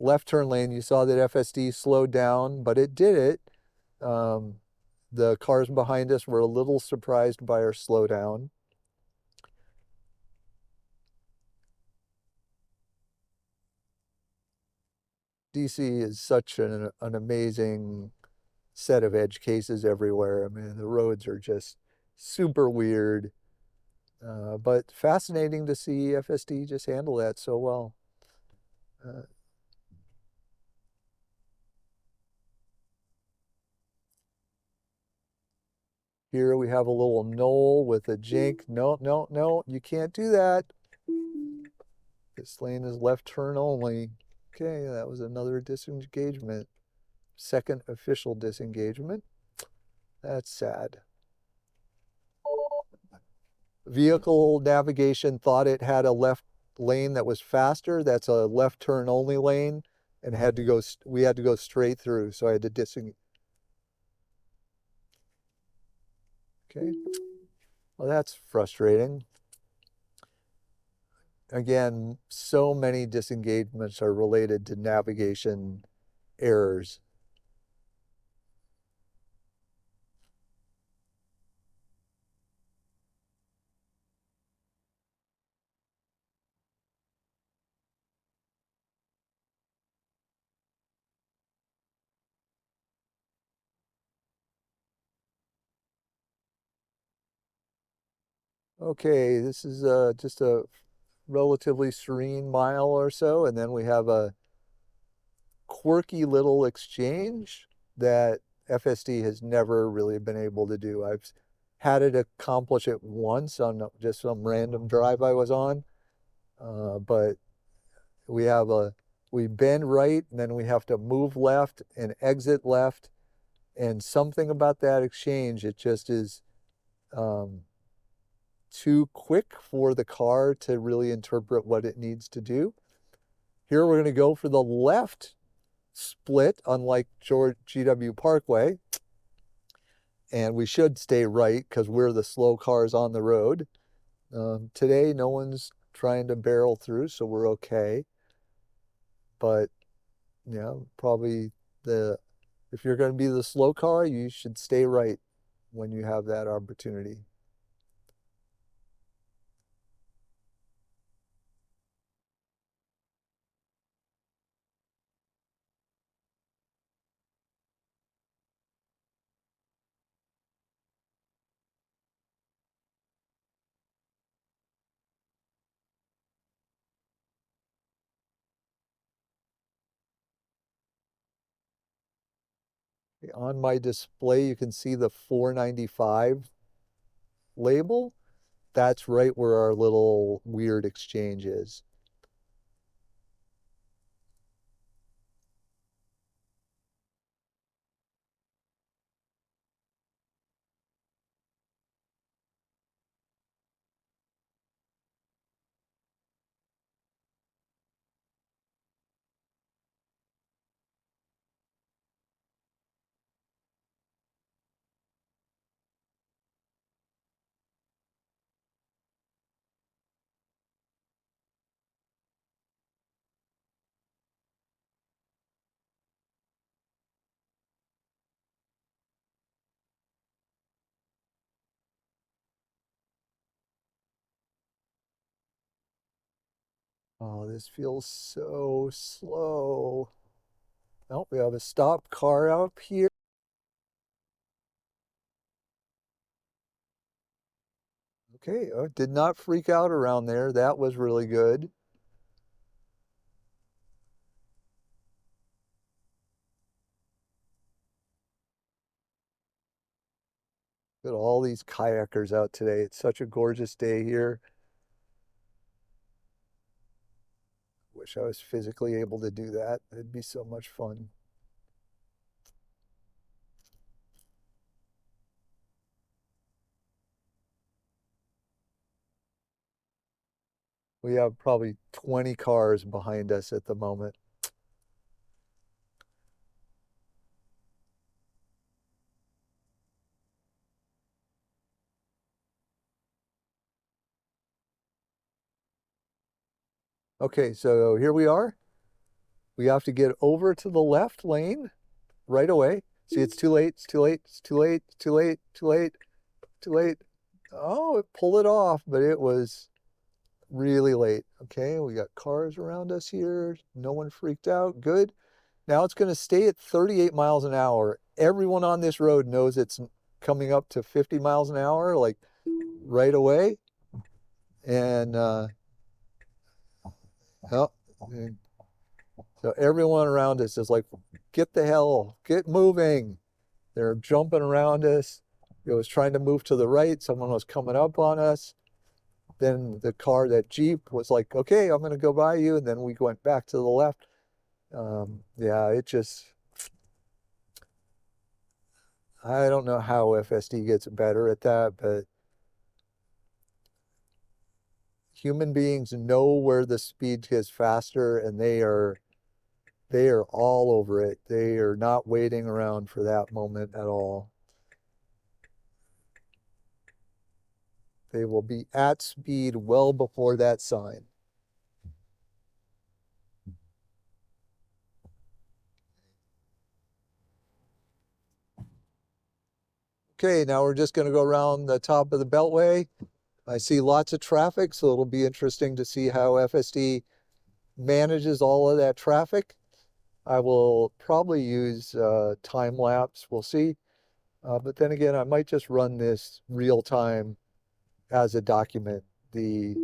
left turn lane. You saw that FSD slowed down, but it did it. Um, the cars behind us were a little surprised by our slowdown. DC is such an amazing set of edge cases everywhere. I mean, the roads are just super weird, but fascinating to see FSD just handle that so well. Uh, Here we have a little knoll with a jink. No, no, no, you can't do that. This lane is left turn only. Okay, that was another disengagement. Second official disengagement. That's sad. Vehicle navigation thought it had a left lane that was faster. That's a left turn only lane, and we had to go straight through, so I had to disengage. Okay, well, that's frustrating. Again, so many disengagements are related to navigation errors. Okay, this is just a relatively serene mile or so, and then we have a quirky little exchange that FSD has never really been able to do. I've had it accomplish it once on just some random drive I was on, but we have we bend right and then we have to move left and exit left, and something about that exchange, it just is um, too quick for the car to really interpret what it needs to do. Here we're going to go for the left split, unlike George GW Parkway, and we should stay right because we're the slow cars on the road. Today, no one's trying to barrel through, so we're okay. But probably the if you're going to be the slow car, you should stay right when you have that opportunity. On my display, you can see the 495 label. That's right where our little weird exchange is. Oh, this feels so slow. Oh, we have a stop car up here. Okay, did not freak out around there. That was really good. Look at all these kayakers out today. It's such a gorgeous day here. Wish I was physically able to do that. It'd be so much fun. We have probably 20 cars behind us at the moment. Okay, so here we are. We have to get over to the left lane right away. See, it's too late, it's too late, it's too late, it's too late, too late, too late. Oh, it pulled it off, but it was really late. Okay, we got cars around us here. No one freaked out. Good. Now it's going to stay at 38 miles an hour. Everyone on this road knows it's coming up to 50 miles an hour, like right away. And oh, so everyone around us is like, get the hell, get moving. They're jumping around us. It was trying to move to the right. Someone was coming up on us. Then the car, that Jeep, was like, okay, I'm going to go by you. And then we went back to the left. Yeah, it just, I don't know how FSD gets better at that, but human beings know where the speed is faster, and they are all over it. They are not waiting around for that moment at all. They will be at speed well before that sign. Okay, now we're just going to go around the top of the Beltway. I see lots of traffic, so it'll be interesting to see how FSD manages all of that traffic. I will probably use time lapse. We'll see. But then again, I might just run this real time as a document. Because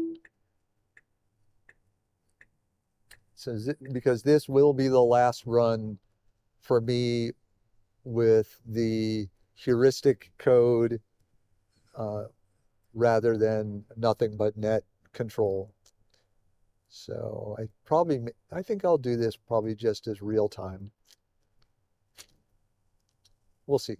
this will be the last run for me with the heuristic code uh, rather than nothing but net control. So I think I'll do this probably just as real time. We'll see.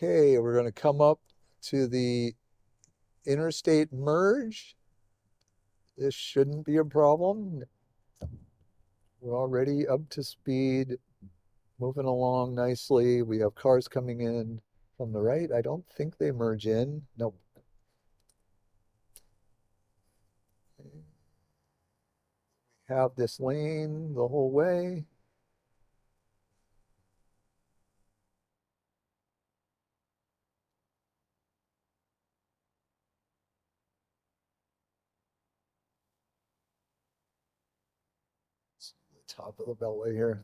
Okay, we're going to come up to the interstate merge. This shouldn't be a problem. We're already up to speed, moving along nicely. We have cars coming in from the right. I don't think they merge in. Nope. Have this lane the whole way. The top of the beltway here.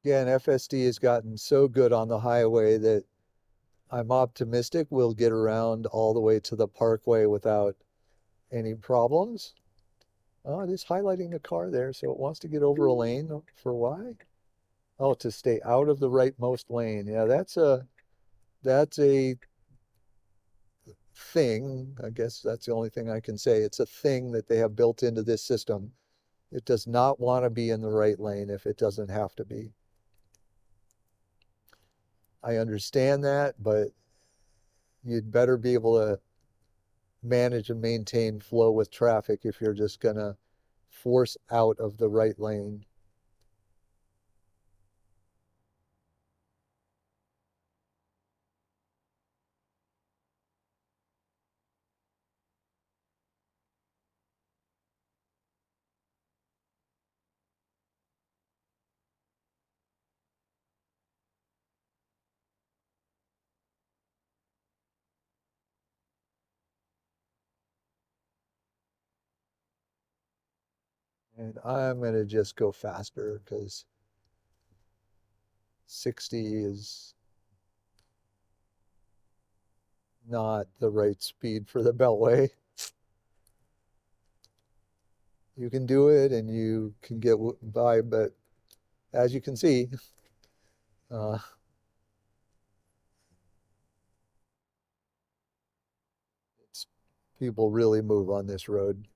Again, FSD has gotten so good on the highway that I'm optimistic we'll get around all the way to the parkway without any problems. Oh, it is highlighting a car there, so it wants to get over a lane. For why? Oh, to stay out of the rightmost lane. Yeah, that's a thing. I guess that's the only thing I can say. It's a thing that they have built into this system. It does not want to be in the right lane if it doesn't have to be. I understand that, but you'd better be able to manage and maintain flow with traffic if you're just going to force out of the right lane. And I'm going to just go faster because 60 is not the right speed for the Beltway. You can do it and you can get by, but as you can see, uh, it's, people really move on this road.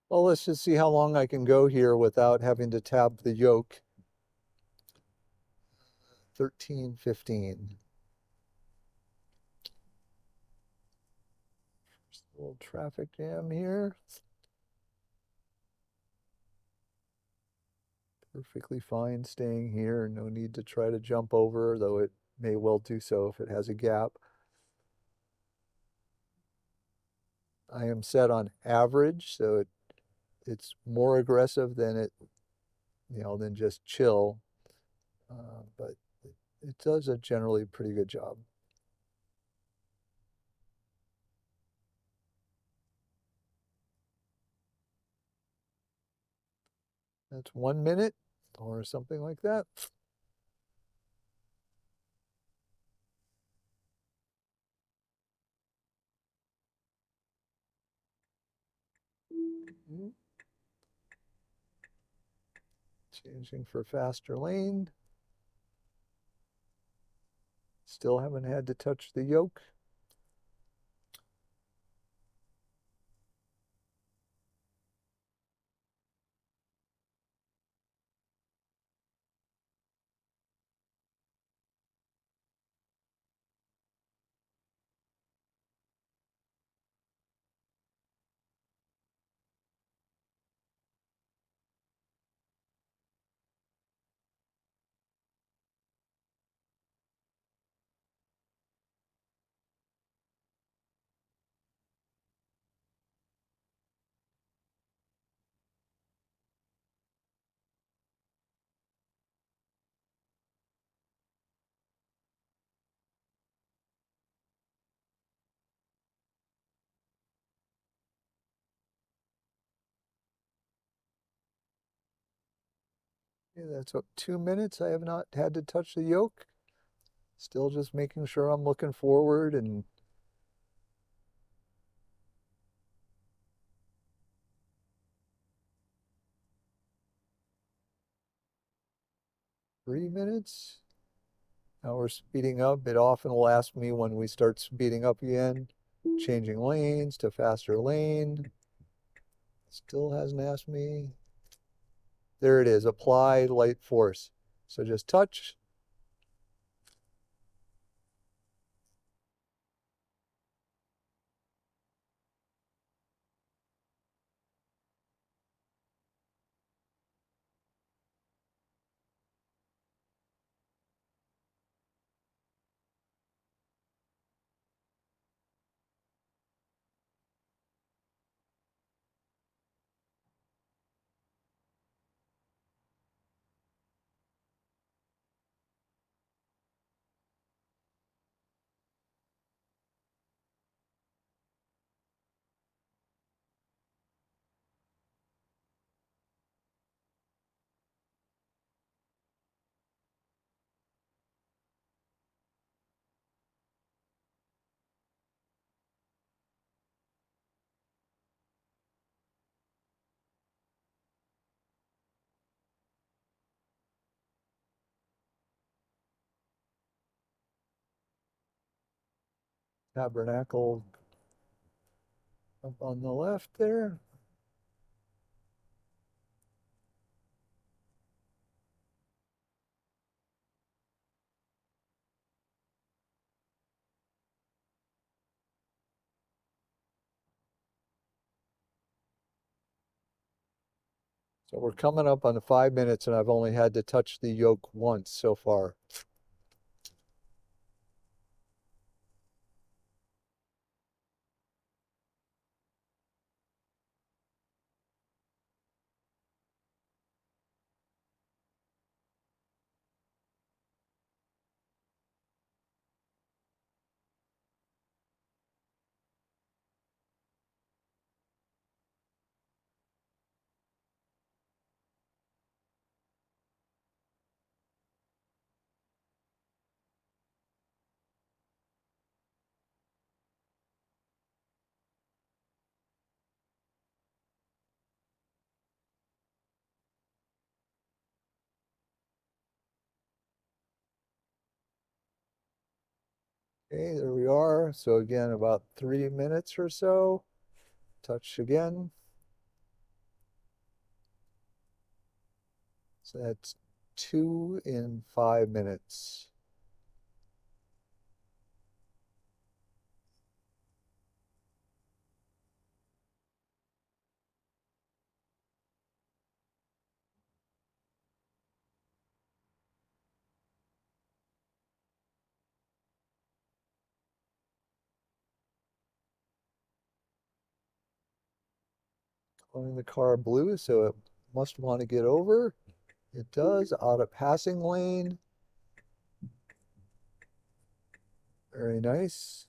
Well, let's just see how long I can go here without having to tab the yoke. 13:15. Just a little traffic jam here. Perfectly fine staying here. No need to try to jump over, though it may well do so if it has a gap. I am set on average, so it's more aggressive than than just chill. But it does a generally pretty good job. That's 1 minute or something like that. Changing for faster lane. Still haven't had to touch the yoke. Yeah, that's what, 2 minutes. I have not had to touch the yoke. Still just making sure I'm looking forward and 3 minutes. Now we're speeding up. It often will ask me when we start speeding up again, changing lanes to faster lane. Still hasn't asked me. There it is, apply light force. So just touch. Tabernacle up on the left there. So we're coming up on the 5 minutes and I've only had to touch the yoke once so far. Okay, there we are. So again, about 3 minutes or so. Touch again. So that's 2 in 5 minutes. Coloring the car blue, so it must want to get over. It does, out of passing lane. Very nice.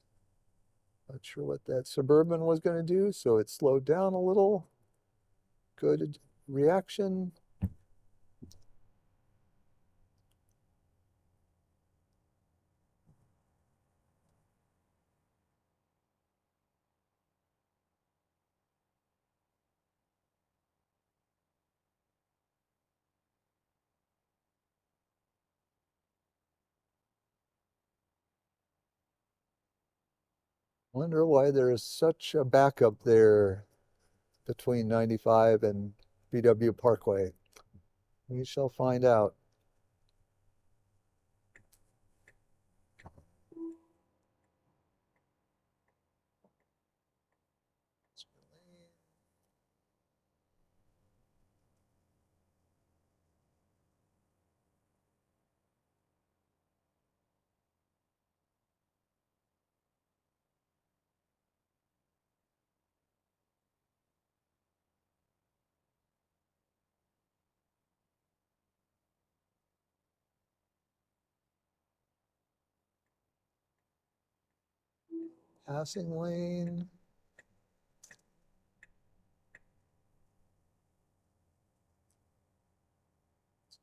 Not sure what that Suburban was going to do, so it slowed down a little. Good reaction. Wonder why there's such a backup there between 95 and BW Parkway. We shall find out. Passing lane.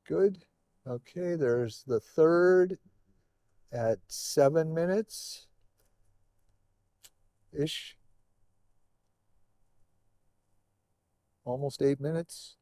Good. Okay, there's the third at 7 minutes-ish. Almost 8 minutes.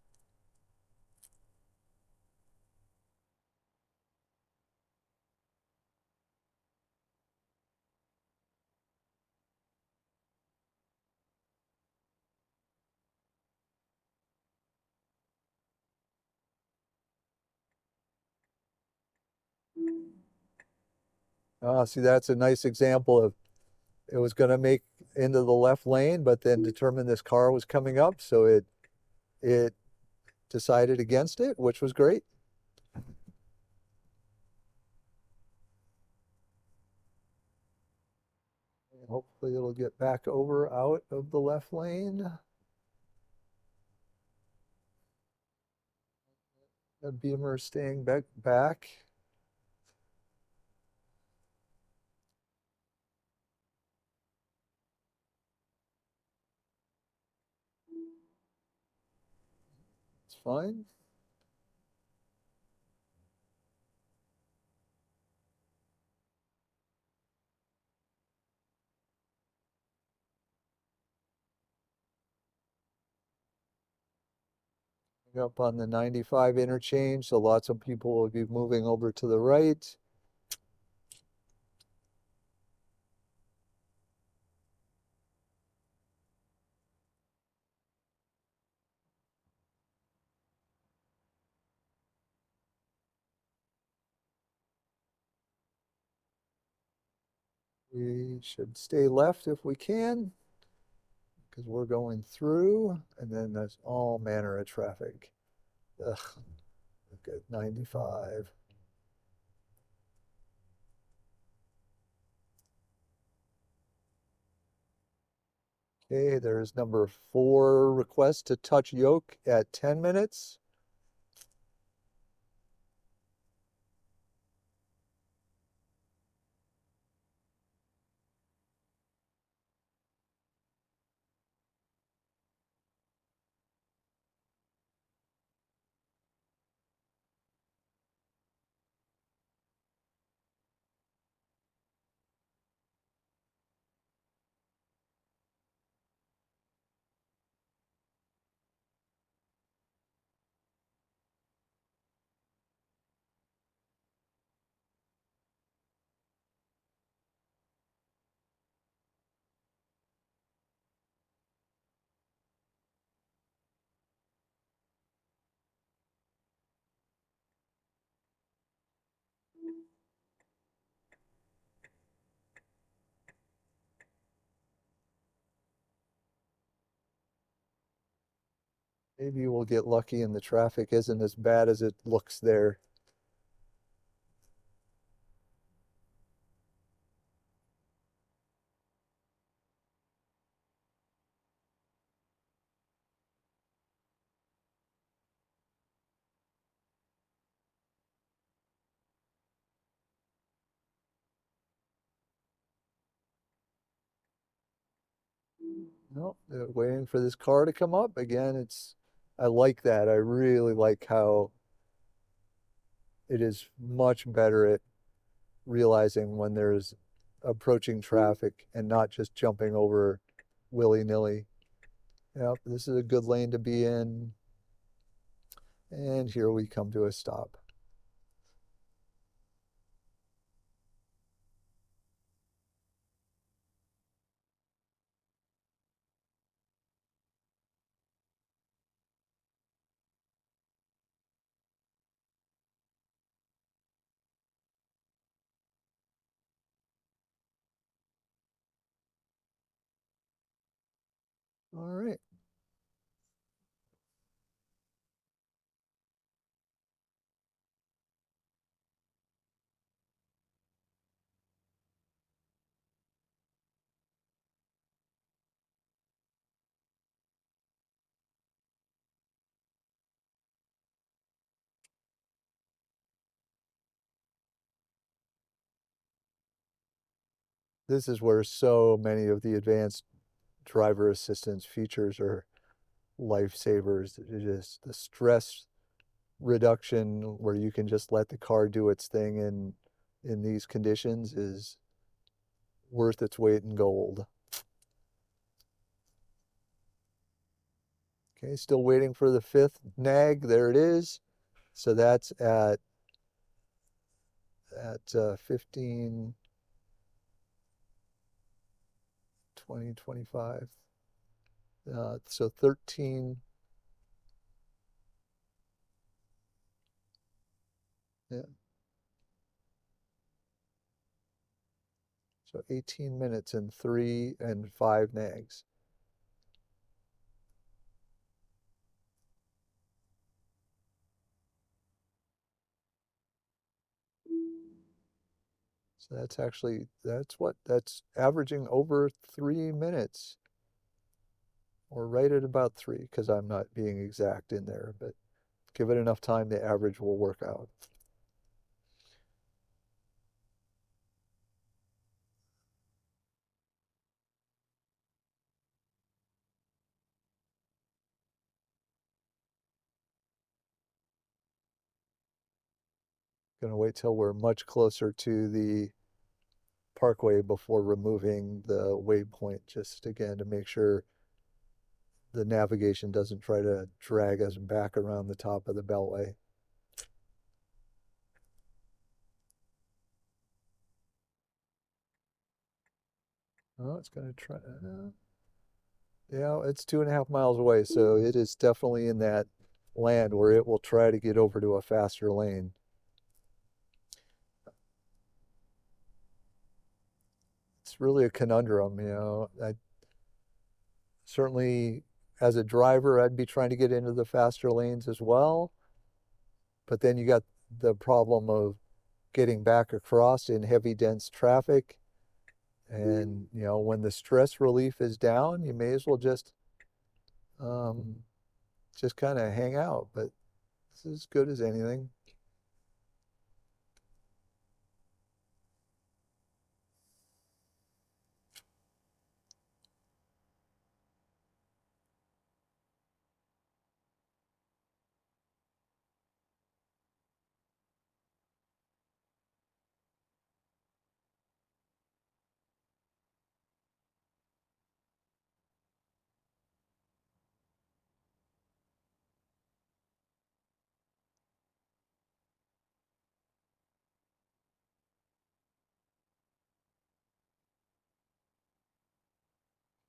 See, that's a nice example of it was going to make into the left lane, but then determined this car was coming up, so it decided against it, which was great. Hopefully it'll get back over out of the left lane. The Beamer staying back. It's fine. Up on the 95 interchange, so lots of people will be moving over to the right. We should stay left if we can, because we're going through, and then there's all manner of traffic. Ugh, look at 95. Okay, there's number 4 request to touch yoke at 10 minutes. Maybe we'll get lucky and the traffic isn't as bad as it looks there. No, they're waiting for this car to come up. Again, I like that. I really like how it is much better at realizing when there's approaching traffic and not just jumping over willy-nilly. Yep, this is a good lane to be in. And here we come to a stop. All right. This is where so many of the advanced driver assistance features are lifesavers. It is the stress reduction where you can just let the car do its thing in these conditions is worth its weight in gold. Okay, still waiting for the 5th nag. There it is. So that's at 15, 20, 25. So 13. Yeah. So 18 minutes and 3 and 5 nags. So that's actually, that's averaging over 3 minutes, or right at about 3, because I'm not being exact in there, but give it enough time, the average will work out. Gonna wait till we're much closer to the parkway before removing the waypoint, just again to make sure the navigation doesn't try to drag us back around the top of the beltway. Oh, it's gonna try. Yeah, it's 2.5 miles away, so it is definitely in that land where it will try to get over to a faster lane. It's really a conundrum, you know. I certainly, as a driver, I'd be trying to get into the faster lanes as well, but then you got the problem of getting back across in heavy, dense traffic. And, you know, when the stress relief is down, you may as well um, just kind of hang out. But it's as good as anything.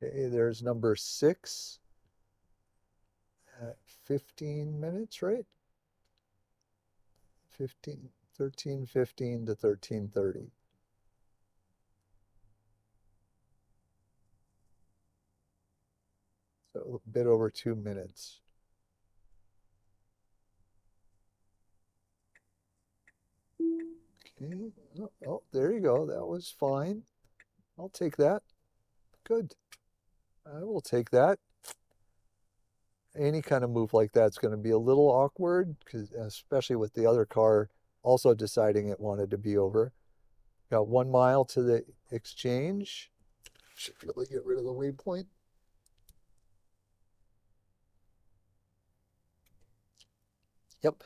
Okay, there's number 6 at 15 minutes, right? 15, 13:15 to 13:30. So a bit over 2 minutes. Okay. Oh, there you go. That was fine. I'll take that. Good. I will take that. Any kind of move like that's going to be a little awkward, because especially with the other car also deciding it wanted to be over. Got 1 mile to the exchange. Should really get rid of the waypoint. Yep.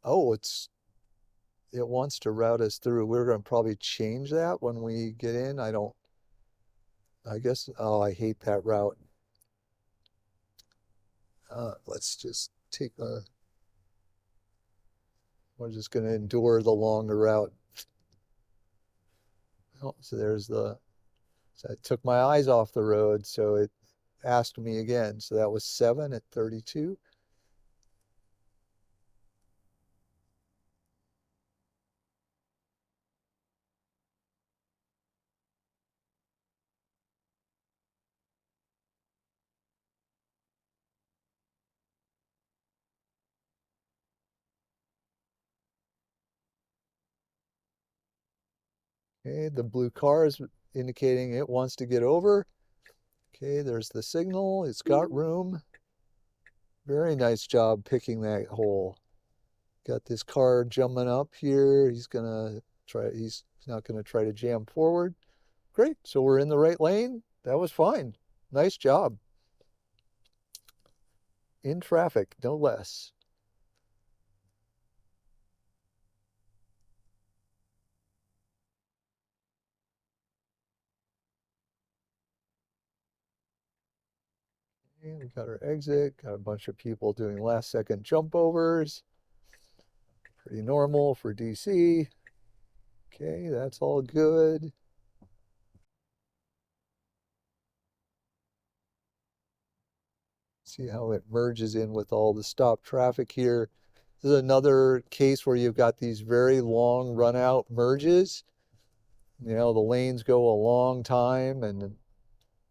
Oh, it wants to route us through. We're going to probably change that when we get in. I guess, oh, I hate that route. Let's just we're just going to endure the longer route. Oh, so I took my eyes off the road, so it asked me again. So that was 7 at 32. Okay, the blue car is indicating it wants to get over. Okay, there's the signal. It's got room. Very nice job picking that hole. Got this car jumping up here. He's not gonna try to jam forward. Great, so we're in the right lane. That was fine. Nice job. In traffic, no less. And we got our exit, got a bunch of people doing last second jump overs. Pretty normal for DC. Okay, that's all good. See how it merges in with all the stop traffic here. This is another case where you've got these very long run out merges. You know, the lanes go a long time and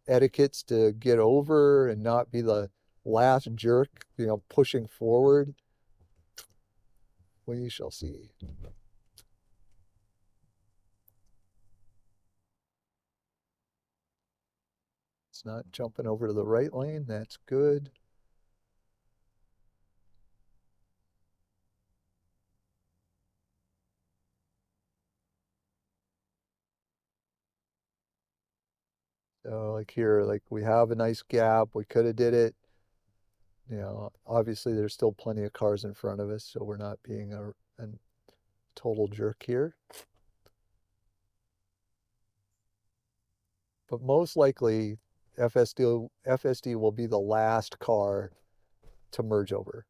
etiquettes to get over and not be the last jerk, you know, pushing forward. We shall see. It's not jumping over to the right lane. That's good. So like here, like we have a nice gap. We could have did it. You know, obviously there's still plenty of cars in front of us, so we're not being a total jerk here. But most likely FSD will be the last car to merge over.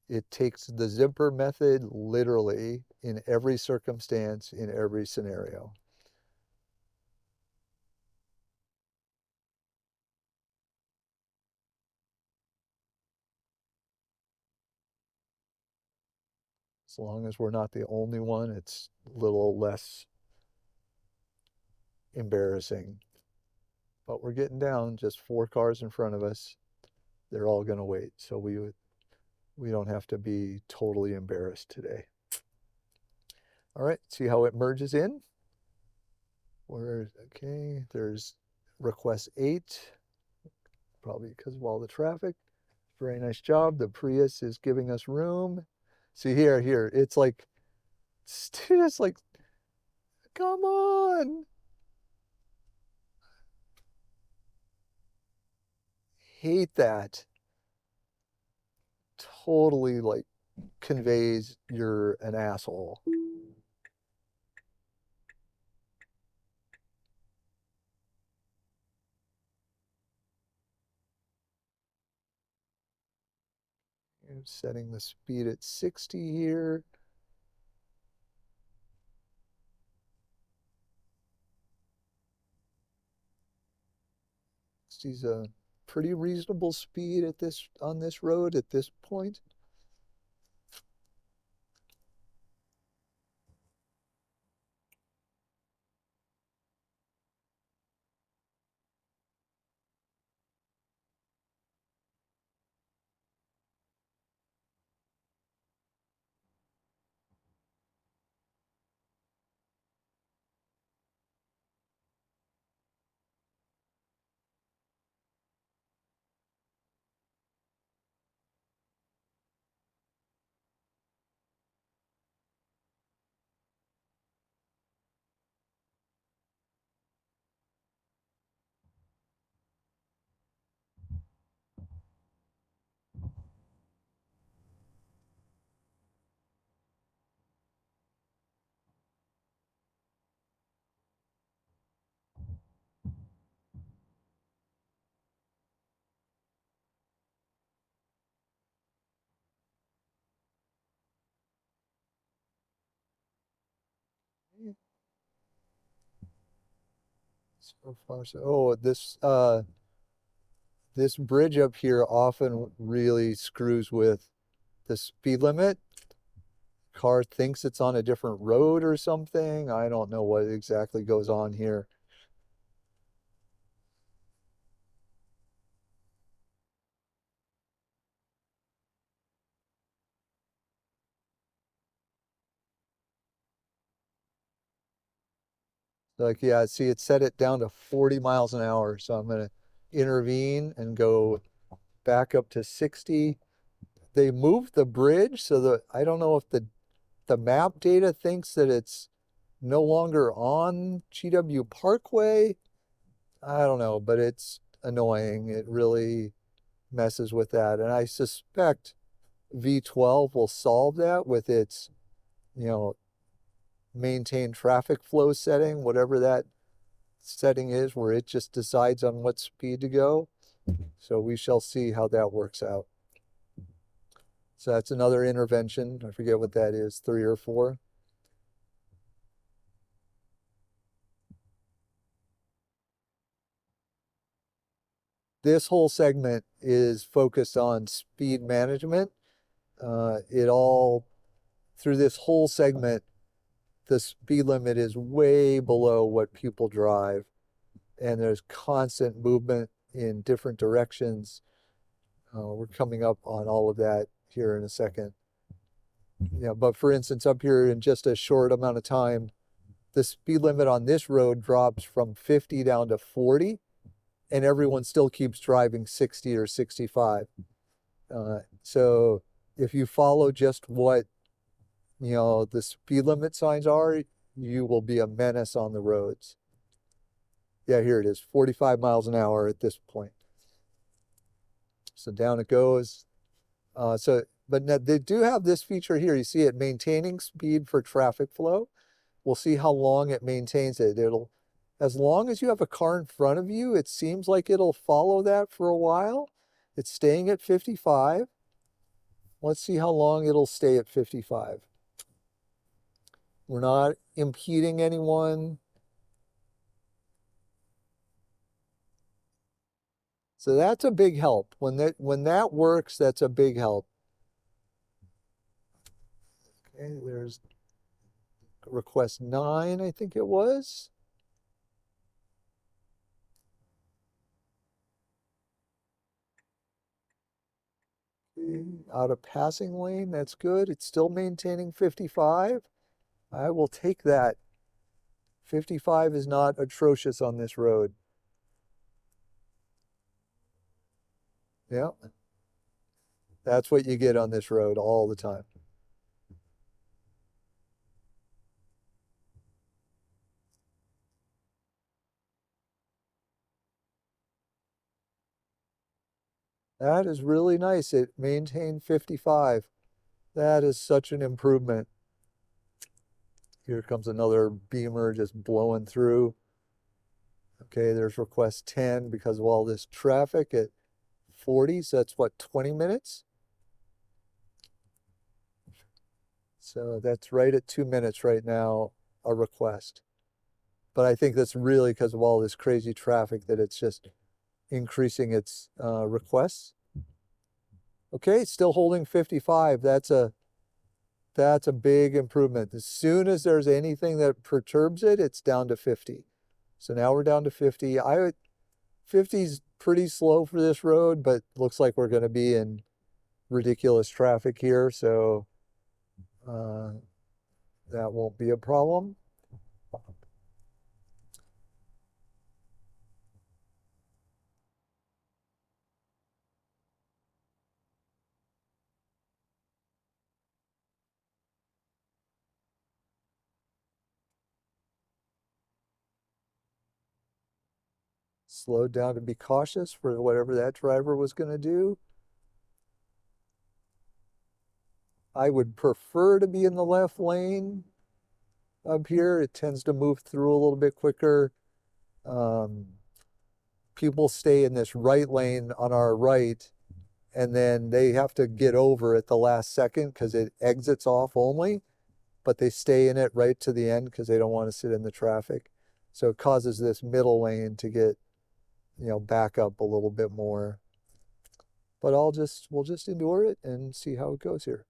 It takes the zipper method literally in every circumstance, in every scenario. As long as we're not the only one, it's a little less embarrassing. But we're getting down, just 4 cars in front of us. They're all going to wait. So we don't have to be totally embarrassed today. All right, see how it merges in? Okay, there's request 8, probably because of all the traffic. Very nice job. The Prius is giving us room. See here, it's like, it's like, come on. Hate that. Totally like conveys you're an asshole. I'm setting the speed at 60 here. 60's a pretty reasonable speed at this on this road at this point. So far, so this bridge up here often really screws with the speed limit. Car thinks it's on a different road or something. I don't know what exactly goes on here. Like, yeah, see, it set it down to 40 miles an hour. So I'm going to intervene and go back up to 60. They moved the bridge so that I don't know if the map data thinks that it's no longer on GW Parkway. I don't know, but it's annoying. It really messes with that. And I suspect V12 will solve that with its, you know, maintain traffic flow setting, whatever that setting is, where it just decides on what speed to go. So we shall see how that works out. So that's another intervention. I forget what that is, 3 or 4. This whole segment is focused on speed management. It all, through this whole segment, the speed limit is way below what people drive, and there's constant movement in different directions. We're coming up on all of that here in a second. Yeah, but for instance, up here in just a short amount of time, the speed limit on this road drops from 50 down to 40, and everyone still keeps driving 60 or 65. So if you follow just what, the speed limit signs are, you will be a menace on the roads. Yeah, here it is, 45 miles an hour at this point. So down it goes. But now they do have this feature here. You see it, maintaining speed for traffic flow. We'll see how long it maintains it. As long as you have a car in front of you, it seems like it'll follow that for a while. It's staying at 55. Let's see how long it'll stay at 55. We're not impeding anyone. So that's a big help. When that works, that's a big help. Okay, there's request 9, I think it was. Out of passing lane, that's good. It's still maintaining 55. I will take that. 55 is not atrocious on this road. Yeah, that's what you get on this road all the time. That is really nice. It maintained 55. That is such an improvement. Here comes another Beamer just blowing through. Okay, there's request 10 because of all this traffic at 40. So that's what, 20 minutes? So that's right at 2 minutes right now, a request. But I think that's really because of all this crazy traffic that it's just increasing its requests. Okay, still holding 55. That's a big improvement. As soon as there's anything that perturbs it, it's down to 50. So now we're down to 50. 50's pretty slow for this road, but looks like we're going to be in ridiculous traffic here, so that won't be a problem. Slowed down to be cautious for whatever that driver was going to do. I would prefer to be in the left lane up here. It tends to move through a little bit quicker. People stay in this right lane on our right, and then they have to get over at the last second because it exits off only, but they stay in it right to the end because they don't want to sit in the traffic. So it causes this middle lane to get, back up a little bit more. But we'll just endure it and see how it goes here.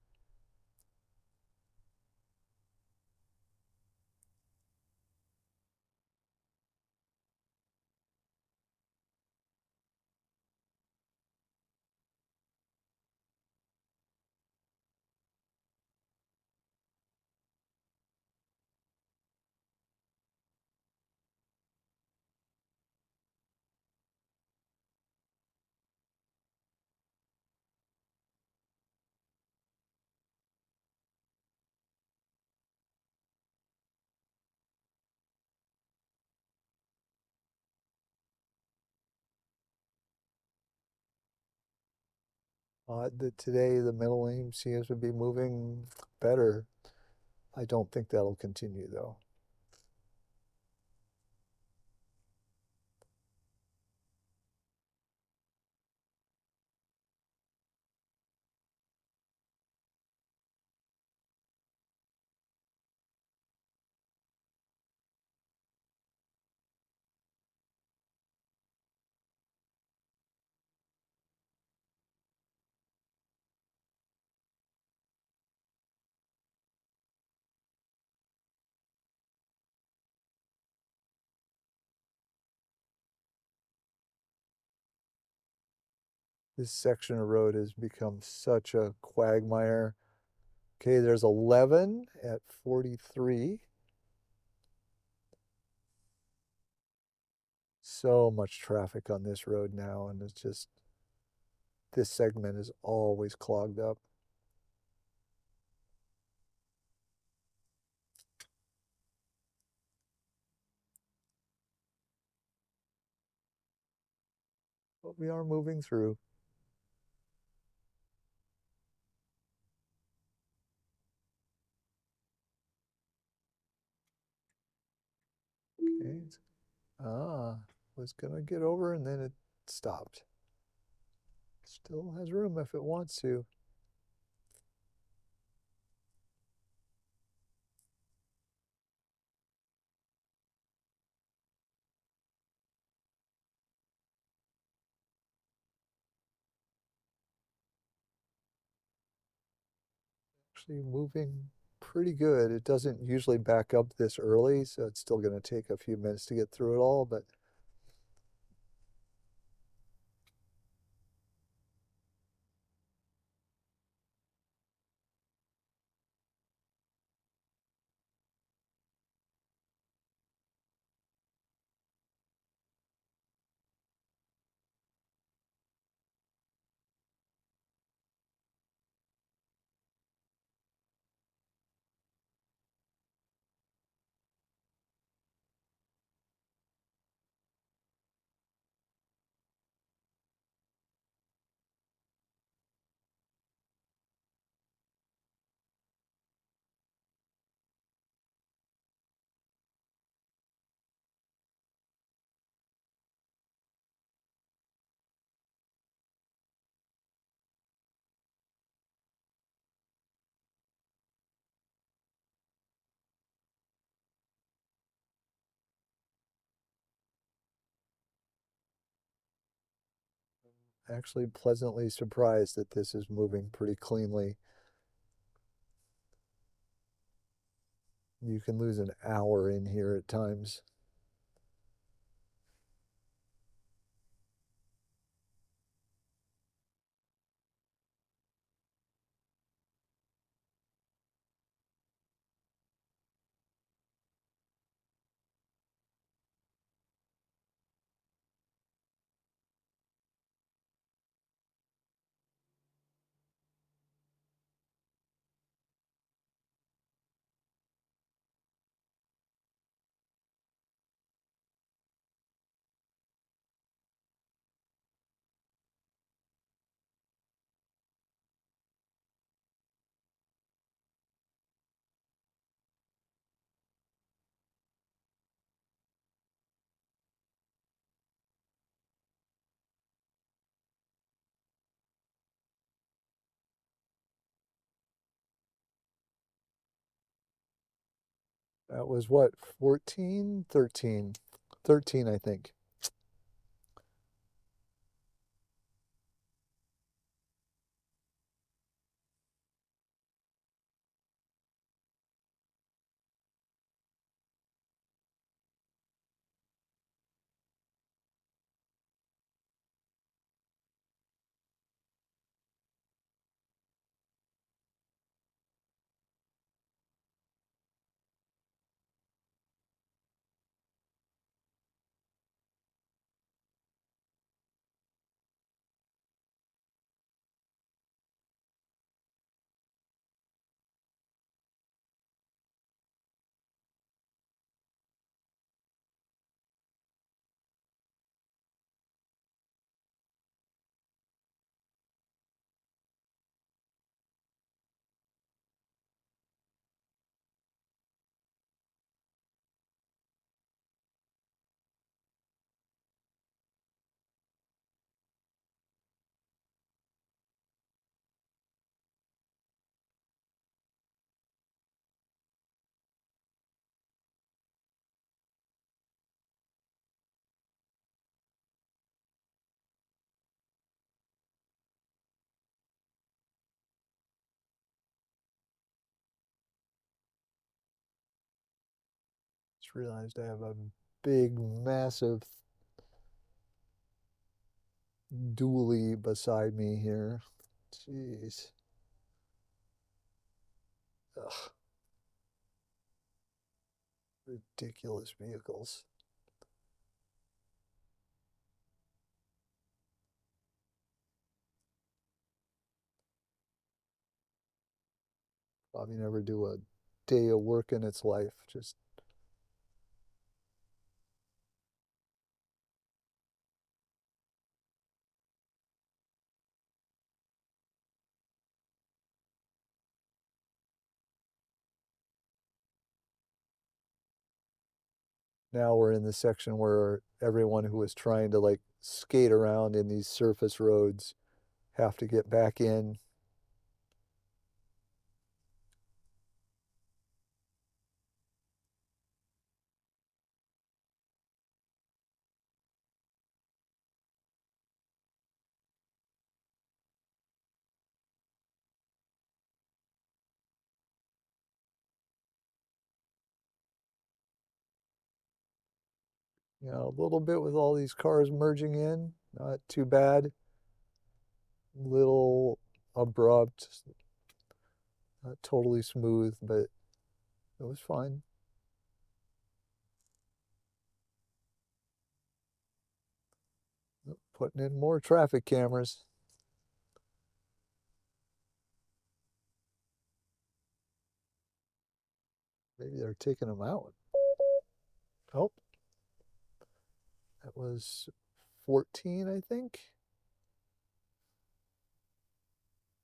Today, the middle lane seems to be moving better. I don't think that'll continue though. This section of road has become such a quagmire. Okay, there's 11 at 43. So much traffic on this road now, and it's just, this segment is always clogged up. But we are moving through. Okay. Was gonna get over and then it stopped. Still has room if it wants to. Actually moving pretty good. It doesn't usually back up this early, so it's still gonna take a few minutes to get through it all, but actually pleasantly surprised that this is moving pretty cleanly. You can lose an hour in here at times. That was what, 14? 13. 13, I think. Just realized I have a big, massive dually beside me here. Jeez. Ugh, ridiculous vehicles. Probably never do a day of work in its life. Just now we're in the section where everyone who is trying to like skate around in these surface roads have to get back in. You know, a little bit with all these cars merging in, not too bad. Little abrupt, not totally smooth, but it was fine. Putting in more traffic cameras. Maybe they're taking them out. Oh, that was 14, I think.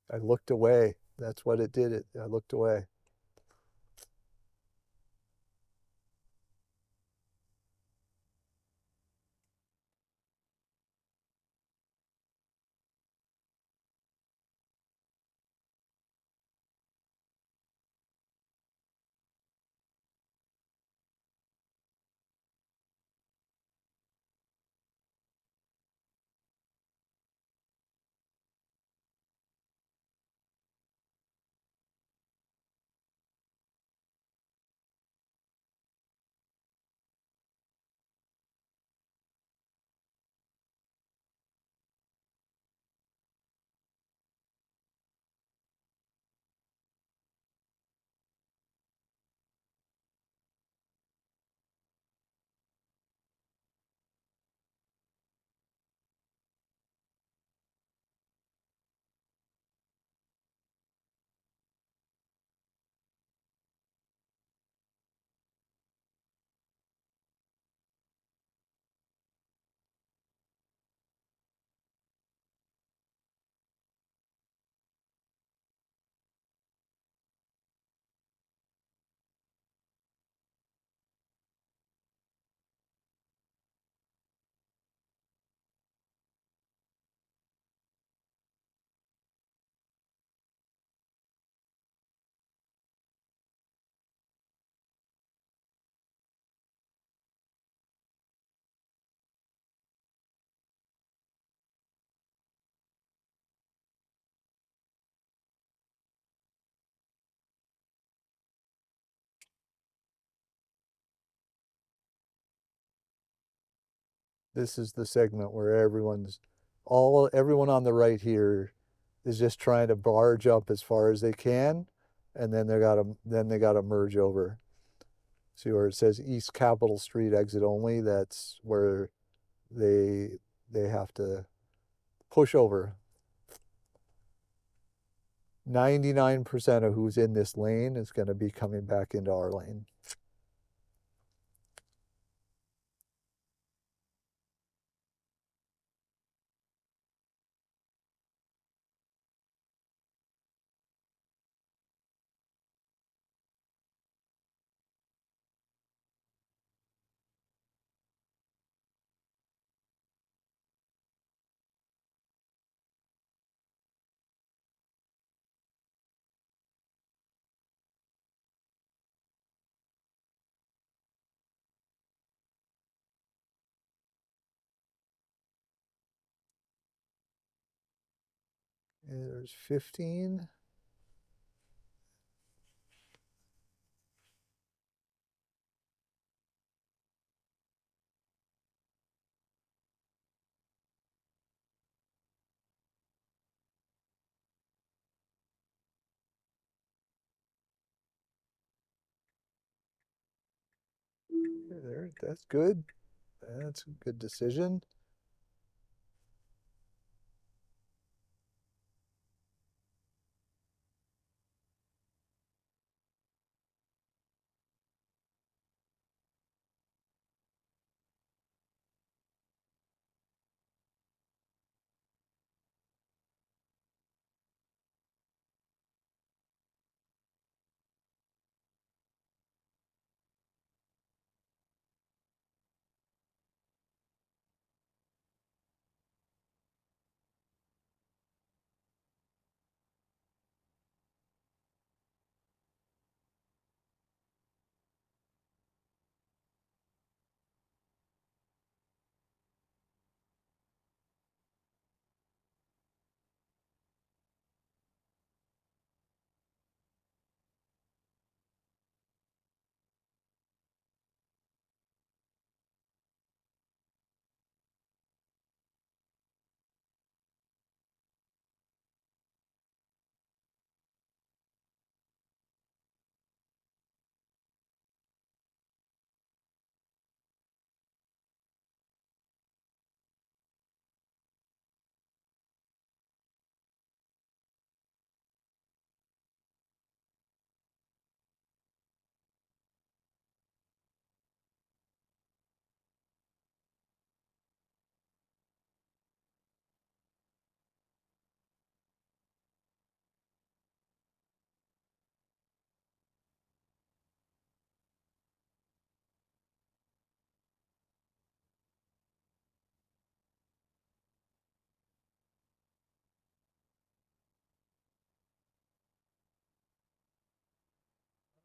I looked away. That's what it did. I looked away. This is the segment where everyone on the right here is just trying to barge up as far as they can, and then they gotta merge over. See where it says East Capitol Street exit only? That's where they they have to push over. 99% of who's in this lane is going to be coming back into our lane. And there's 15. right, that's good. That's a good decision.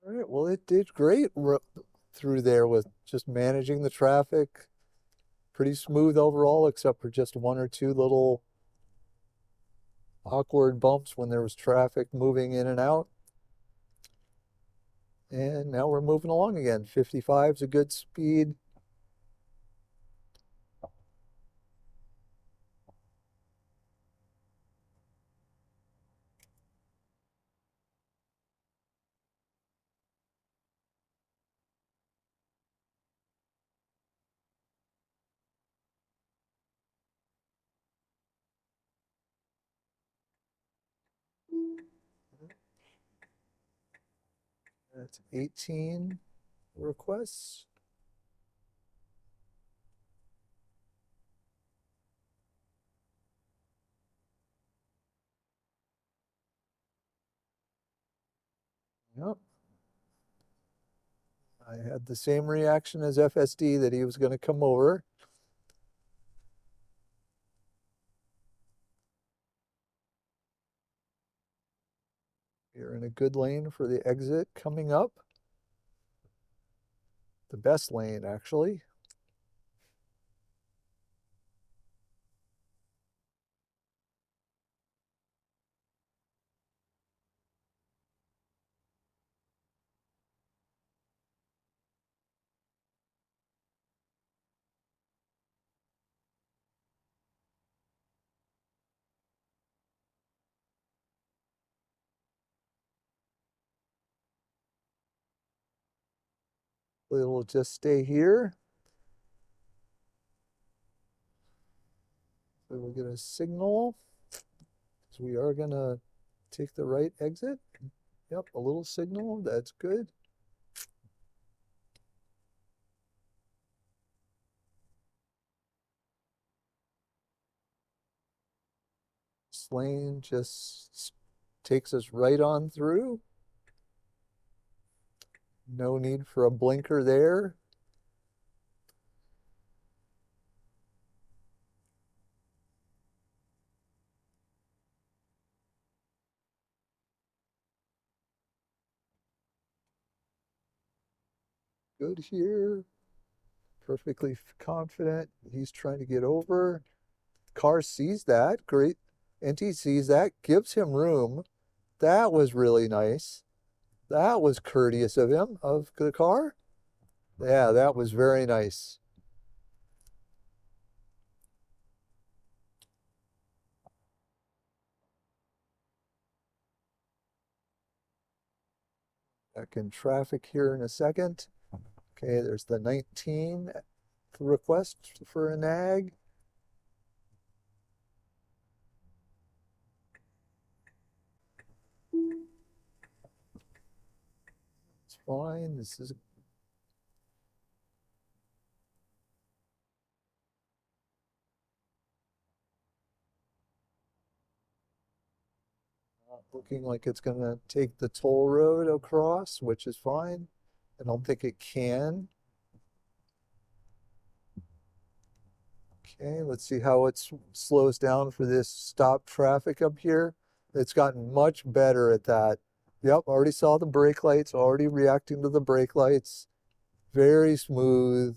All right, well, it did great through there with just managing the traffic. Pretty smooth overall, except for just one or two little awkward bumps when there was traffic moving in and out. And now we're moving along again. 55 is a good speed. That's 18 requests. Yep. I had the same reaction as FSD that he was going to come over. You're in a good lane for the exit coming up. The best lane, actually. We'll just stay here. So we'll get a signal. So we are going to take the right exit. Yep, a little signal. That's good. This lane just takes us right on through. No need for a blinker there. Good here. Perfectly confident. He's trying to get over. Car sees that. Great. NT sees that. Gives him room. That was really nice. That was courteous of him, of the car. Yeah, that was very nice. Back in traffic here in a second. Okay, there's the 19 request for a nag. It's fine. This is not looking like it's going to take the toll road across, which is fine. I don't think it can. Okay, let's see how it slows down for this stop traffic up here. It's gotten much better at that. Yep, already saw the brake lights, already reacting to the brake lights. Very smooth,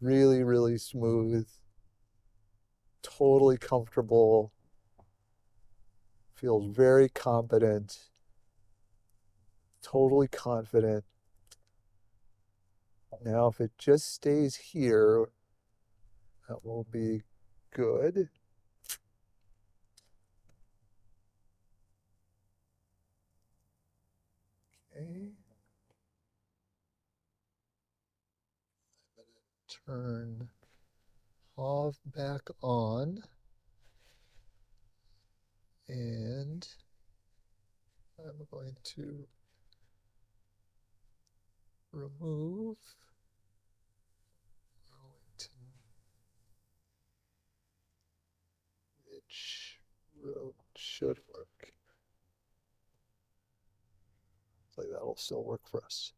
really, really smooth. Totally comfortable. Feels very competent. Totally confident. Now, if it just stays here, that will be good. Okay. Turn off back on. And I'm going to remove Arlington, which road should work. Like that'll still work for us.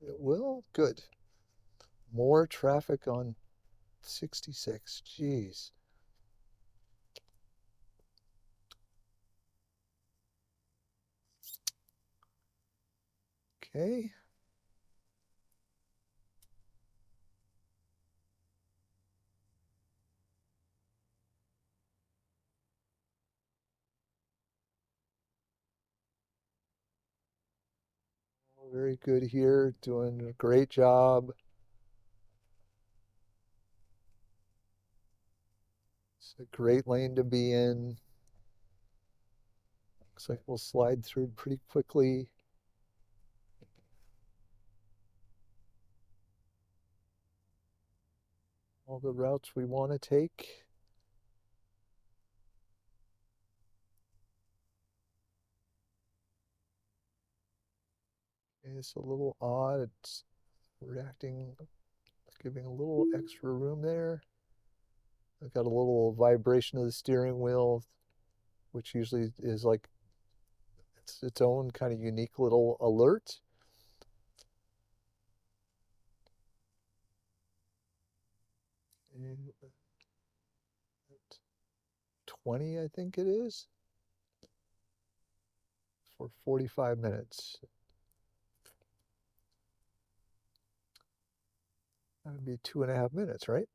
It will? Good. More traffic on 66. Jeez. Okay. Very good here. Doing a great job. It's a great lane to be in. Looks like we'll slide through pretty quickly. All the routes we want to take. It's a little odd. It's reacting, giving a little extra room there. I've got a little vibration of the steering wheel, which usually is like its own kind of unique little alert. And 20, I think it is, for 45 minutes. That would be 2.5 minutes, right?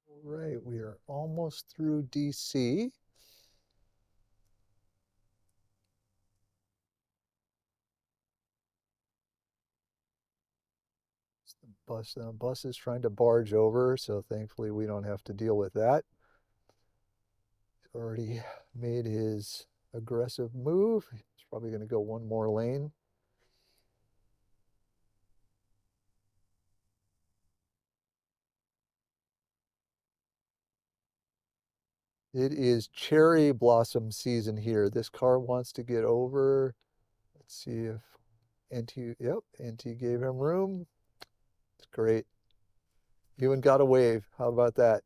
All right, we are almost through DC. The bus is trying to barge over, so thankfully we don't have to deal with that. He's already made his aggressive move. He's probably going to go one more lane. It is cherry blossom season here. This car wants to get over Let's see if NT, yep, NT gave him room. It's great. Even got a wave. How about that?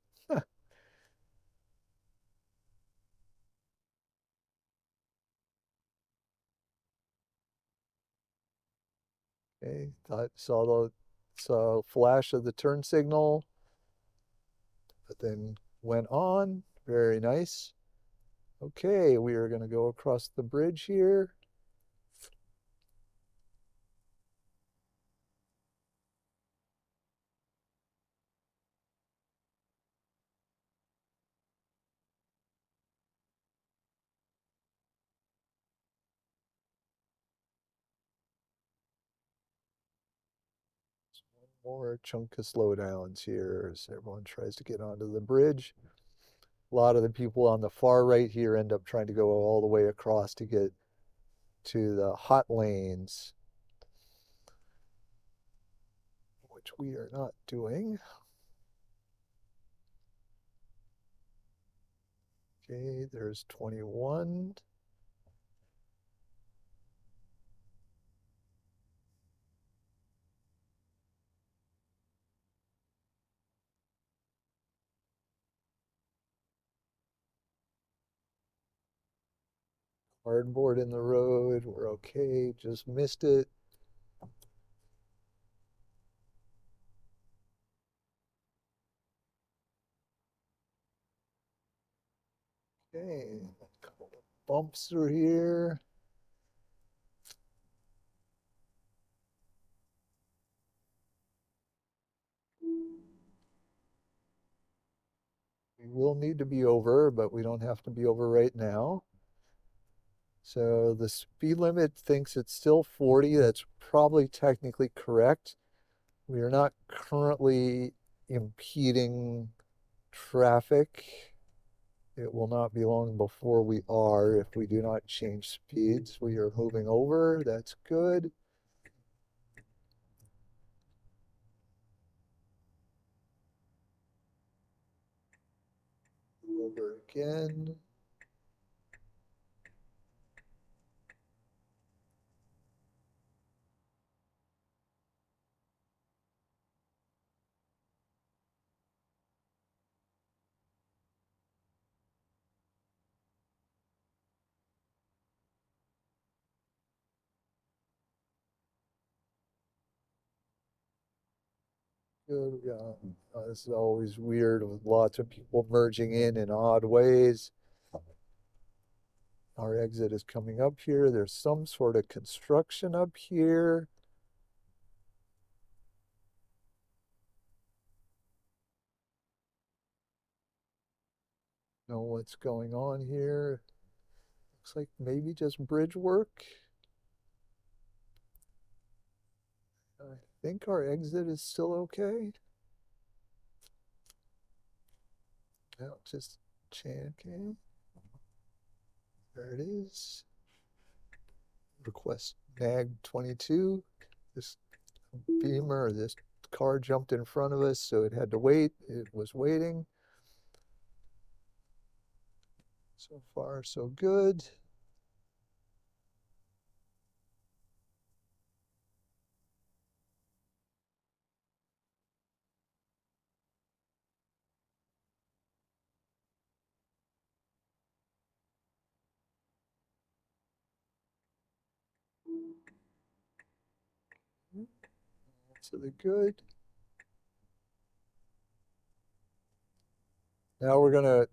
Okay, saw a flash of the turn signal, but then went on. Very nice. Okay, we are going to go across the bridge here. More chunk of slowdowns here as everyone tries to get onto the bridge. A lot of the people on the far right here end up trying to go all the way across to get to the hot lanes, which we are not doing. Okay, there's 21. Cardboard in the road. We're okay. Just missed it. Okay, a couple of bumps through here. We will need to be over, but we don't have to be over right now. So the speed limit thinks it's still 40. That's probably technically correct. We are not currently impeding traffic. It will not be long before we are if we do not change speeds. We are moving over. That's good. Over again. Good. This is always weird with lots of people merging in odd ways. Our exit is coming up here. There's some sort of construction up here. Know what's going on here. Looks like maybe just bridge work. I think our exit is still okay. No, just okay. There it is. Request nag 22. This Beamer, this car jumped in front of us, so it had to wait. It was waiting. So far, so good. So they're good. Now we're gonna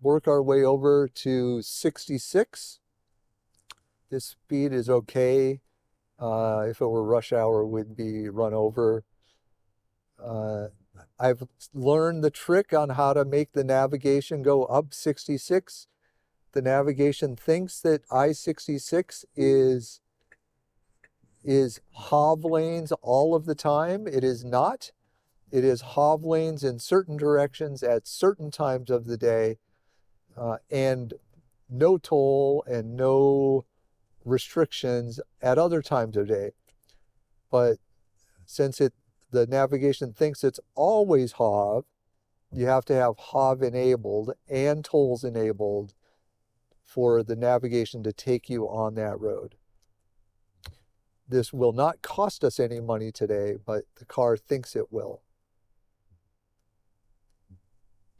work our way over to 66. This speed is okay. If it were rush hour, we'd be run over. I've learned the trick on how to make the navigation go up 66. The navigation thinks that I-66 is HOV lanes all of the time. It is not. It is HOV lanes in certain directions at certain times of the day, and no toll and no restrictions at other times of day. But since the navigation thinks it's always HOV, you have to have HOV enabled and tolls enabled for the navigation to take you on that road. this will not cost us any money today, but the car thinks it will.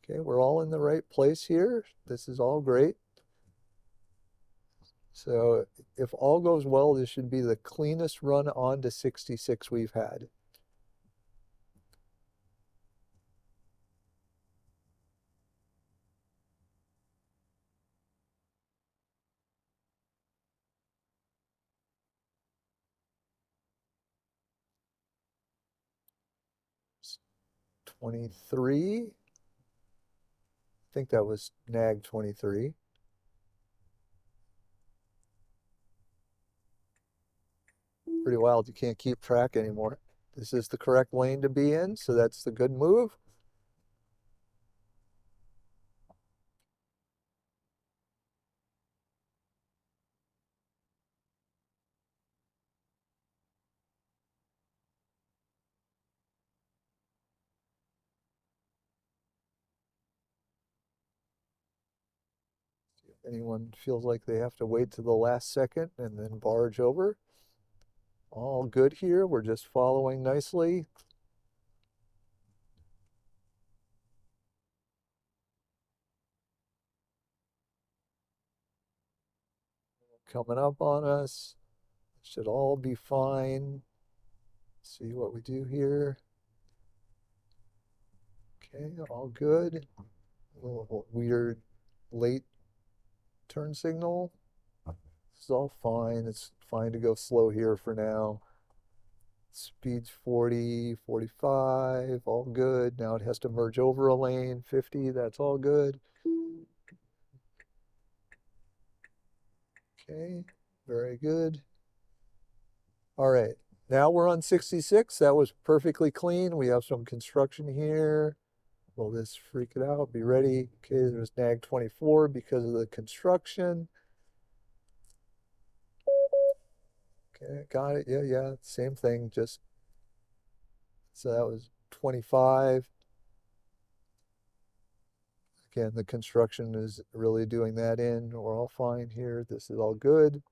Okay, we're all in the right place here. This is all great. So if all goes well, this should be the cleanest run on to 66 we've had. It's 23. I think that was nag 23. Pretty wild, you can't keep track anymore. This is the correct lane to be in, so that's the good move. If anyone feels like they have to wait to the last second and then barge over. All good here, we're just following nicely. Coming up on us. Should all be fine. See what we do here. Okay, all good. A little weird late turn signal. This is all fine. It's fine to go slow here for now. Speed's 40, 45, all good. Now it has to merge over a lane, 50, that's all good. Okay, very good. All right, now we're on 66. That was perfectly clean. We have some construction here. Will this freak it out? Be ready. Okay, there's nag 24 because of the construction. Okay, got it. Yeah, same thing. Just so that was 25. Again, the construction is really doing that in. We're all fine here. This is all good.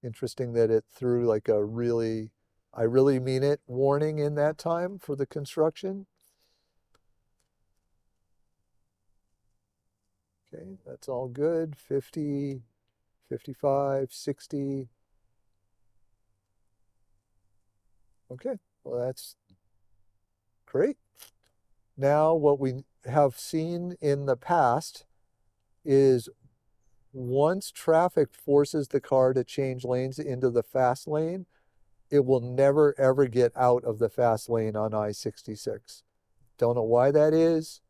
Interesting that it threw like a really, I really mean it warning in that time for the construction. Okay, that's all good. 50, 55, 60. Okay, well, that's great. Now, what we have seen in the past is once traffic forces the car to change lanes into the fast lane, it will never ever get out of the fast lane on I-66. Don't know why that is.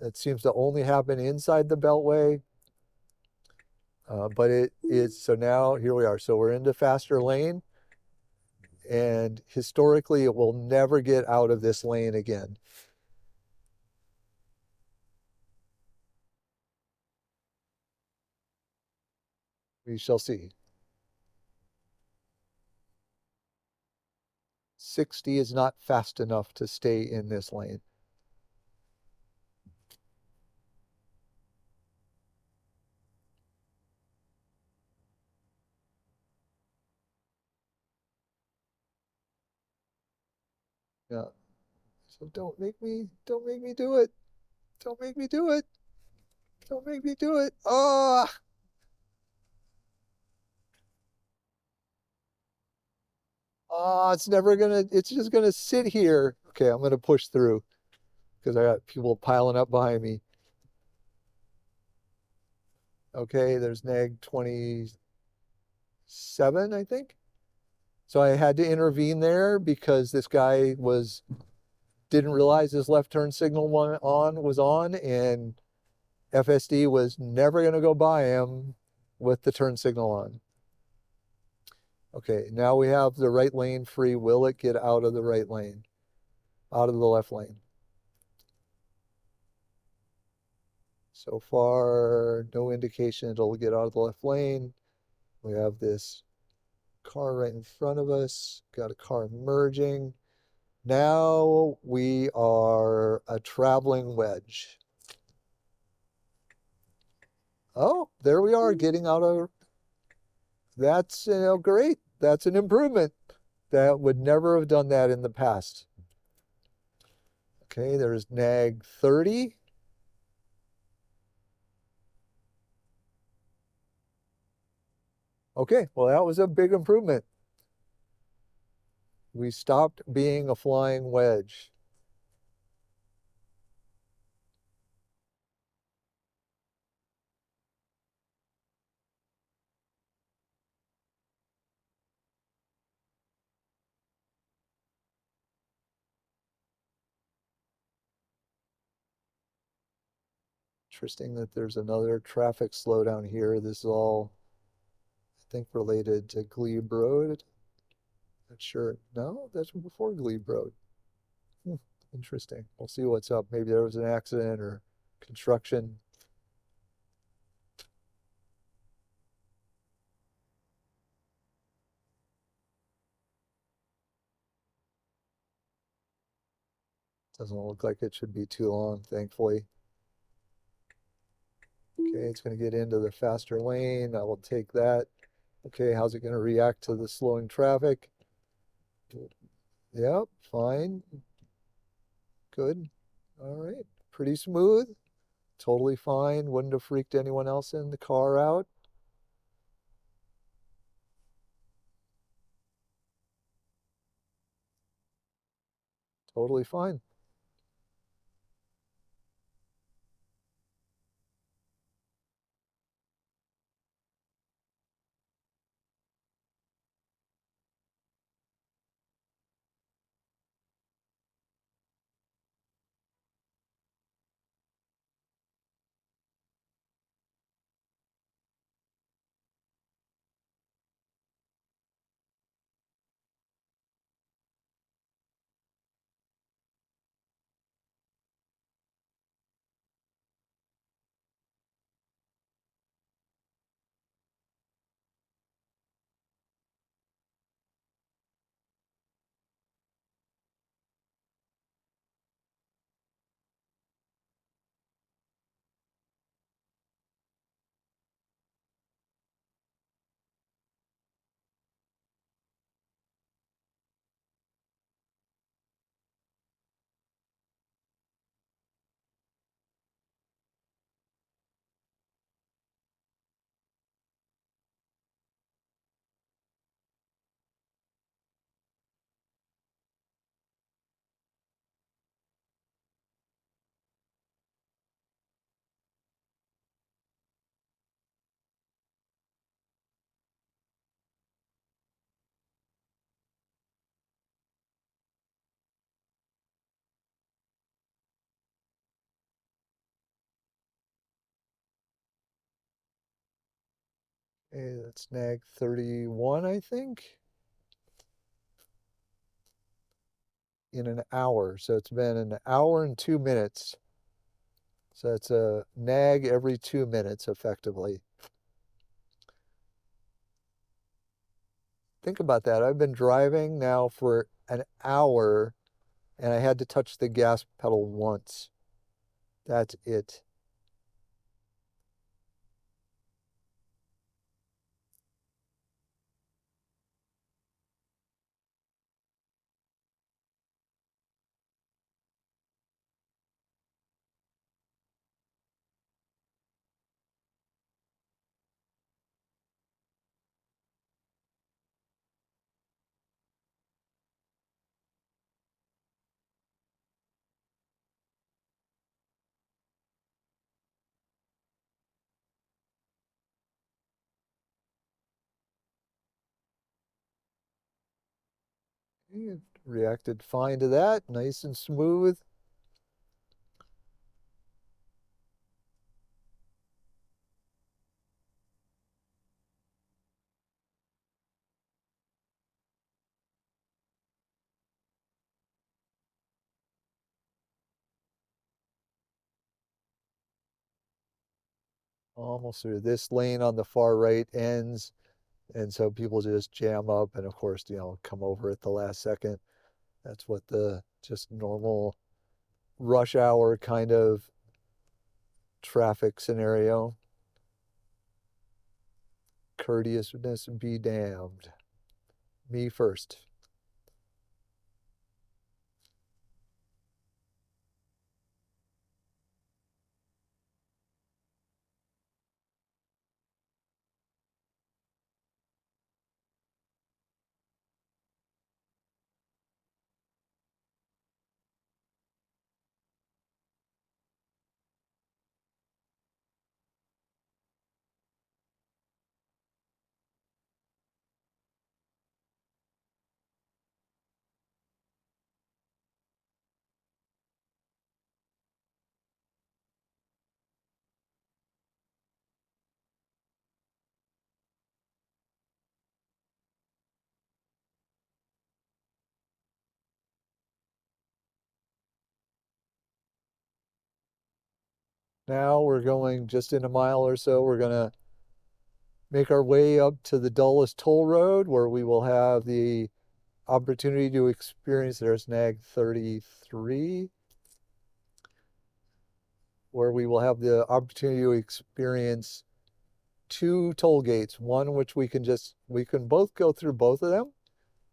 It seems to only happen inside the Beltway. But it is, so now here we are. So we're into faster lane. And historically, it will never get out of this lane again. We shall see. 60 is not fast enough to stay in this lane. Yeah. So don't make me do it. Don't make me do it. Don't make me do it. Oh, it's just gonna sit here. Okay, I'm gonna push through because I got people piling up behind me. Okay, there's neg 27, I think. So I had to intervene there because this guy didn't realize his left turn signal was on, and FSD was never going to go by him with the turn signal on. Okay, now we have the right lane free. Will it get out of the right lane? Out of the left lane? So far, no indication it'll get out of the left lane. We have this car right in front of us, got a car merging. Now we are a traveling wedge. Oh, there we are getting out of, that's, great. That's an improvement. That would never have done that in the past. Okay, there's nag 30. Okay, well, that was a big improvement. We stopped being a flying wedge. Interesting that there's another traffic slowdown here. This is all, I think, related to Glebe Road. Not sure. No, that's before Glebe Road. Hmm, interesting. We'll see what's up. Maybe there was an accident or construction. Doesn't look like it should be too long, thankfully. Okay, it's going to get into the faster lane. I will take that. Okay, how's it going to react to the slowing traffic? Yep, fine. Good. All right. Pretty smooth. Totally fine. Wouldn't have freaked anyone else in the car out. Totally fine. Okay, that's nag 31, I think, in an hour. So it's been an hour and 2 minutes. So it's a nag every 2 minutes, effectively. Think about that. I've been driving now for an hour and I had to touch the gas pedal once. That's it. It reacted fine to that. Nice and smooth. Almost through this lane on the far right ends. And so people just jam up and of course, come over at the last second. That's what the just normal rush hour kind of traffic scenario. Courteousness be damned. Me first. Now we're going just in a mile or so. We're going to make our way up to the Dulles Toll Road, where we will have the opportunity to experience, there's nag 33, where we will have the opportunity to experience two toll gates, one which we can both go through both of them.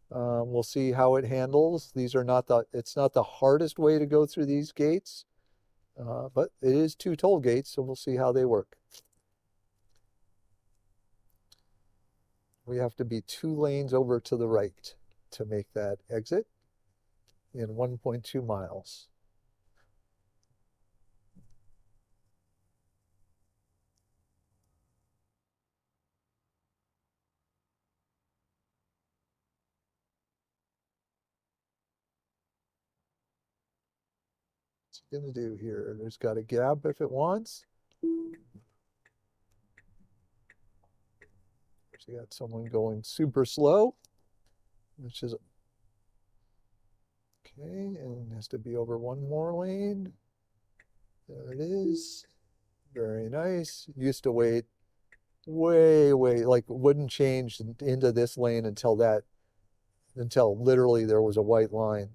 We'll see how it handles. It's not the hardest way to go through these gates, but it is two toll gates, so we'll see how they work. We have to be 2 lanes over to the right to make that exit in 1.2 miles. What's it gonna do here? There's got a gap if it wants. So you got someone going super slow, which is okay, and has to be over one more lane. There it is. Very nice. Used to wait way, like wouldn't change into this lane until literally there was a white line.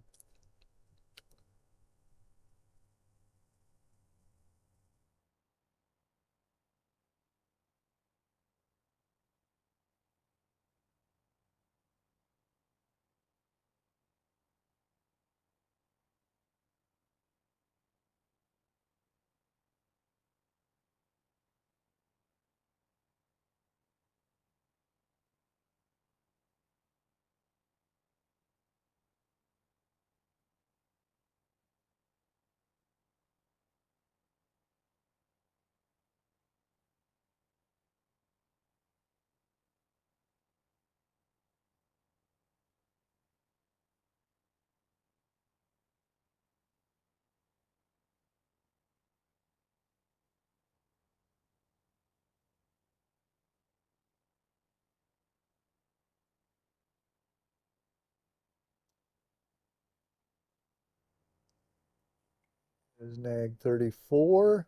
There's nag 34.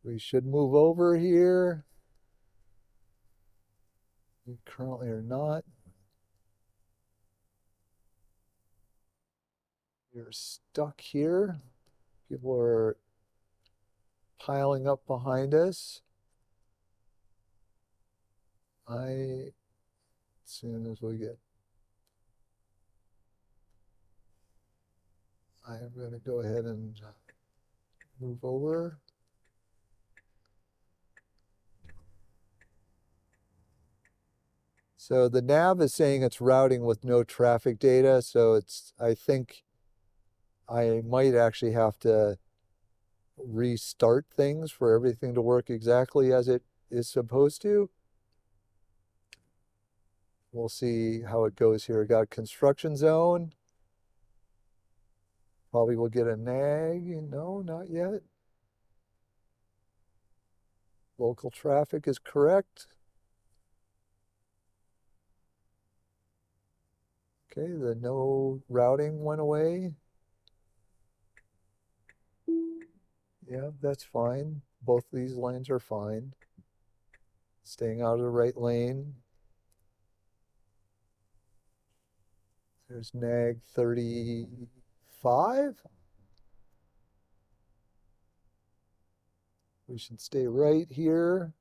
We should move over here. We currently are not. We're stuck here. People are piling up behind us. As soon as we get, I am going to go ahead and move over. So the nav is saying it's routing with no traffic data. So I think I might actually have to restart things for everything to work exactly as it is supposed to. We'll see how it goes here. Got construction zone. Probably will get a nag. No, not yet. Local traffic is correct. Okay, the no routing went away. Yeah, that's fine. Both these lanes are fine. Staying out of the right lane. There's nag 35. We should stay right here.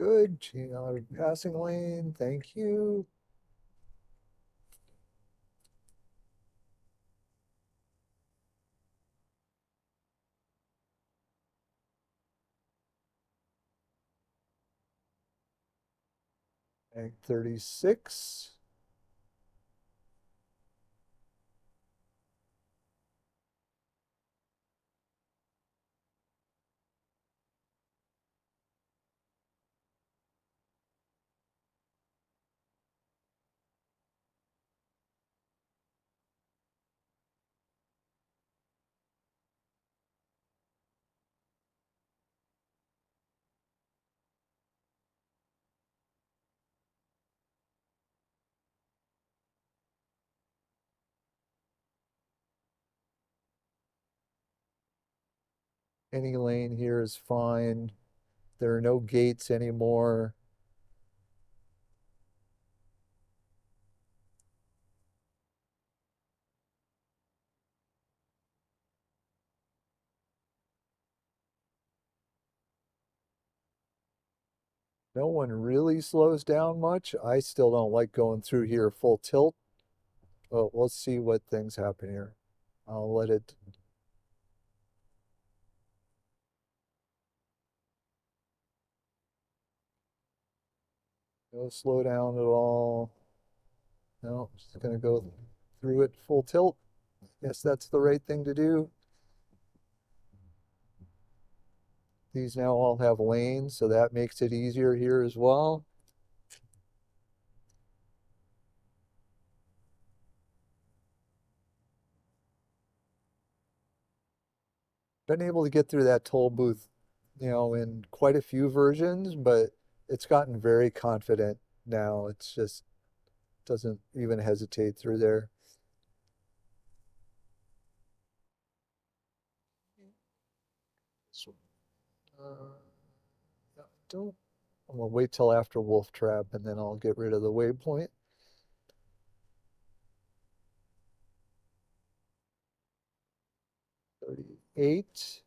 Good. Passing lane. Thank you. Ag 36. Any lane here is fine. There are no gates anymore. No one really slows down much. I still don't like going through here full tilt. But let's see what things happen here. I'll let it. No slow down at all. No, just gonna go through it full tilt. Yes, that's the right thing to do. These now all have lanes, so that makes it easier here as well. Been able to get through that toll booth, in quite a few versions, but it's gotten very confident now. It's just doesn't even hesitate through there. So, yeah, don't. I'm gonna wait till after Wolf Trap and then I'll get rid of the waypoint. 38.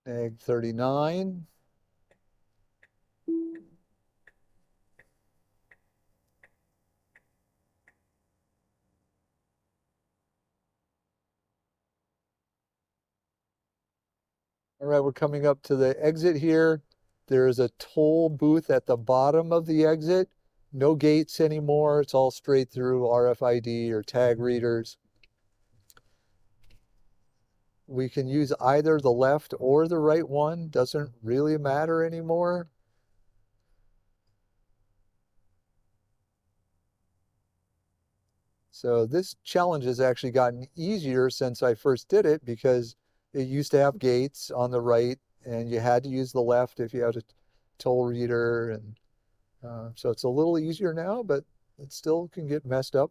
Egg 39. All right, we're coming up to the exit here. There is a toll booth at the bottom of the exit. No gates anymore. It's all straight through RFID or tag readers. we can use either the left or the right one, doesn't really matter anymore. So this challenge has actually gotten easier since I first did it because it used to have gates on the right and you had to use the left if you had a toll reader. And so it's a little easier now, but it still can get messed up.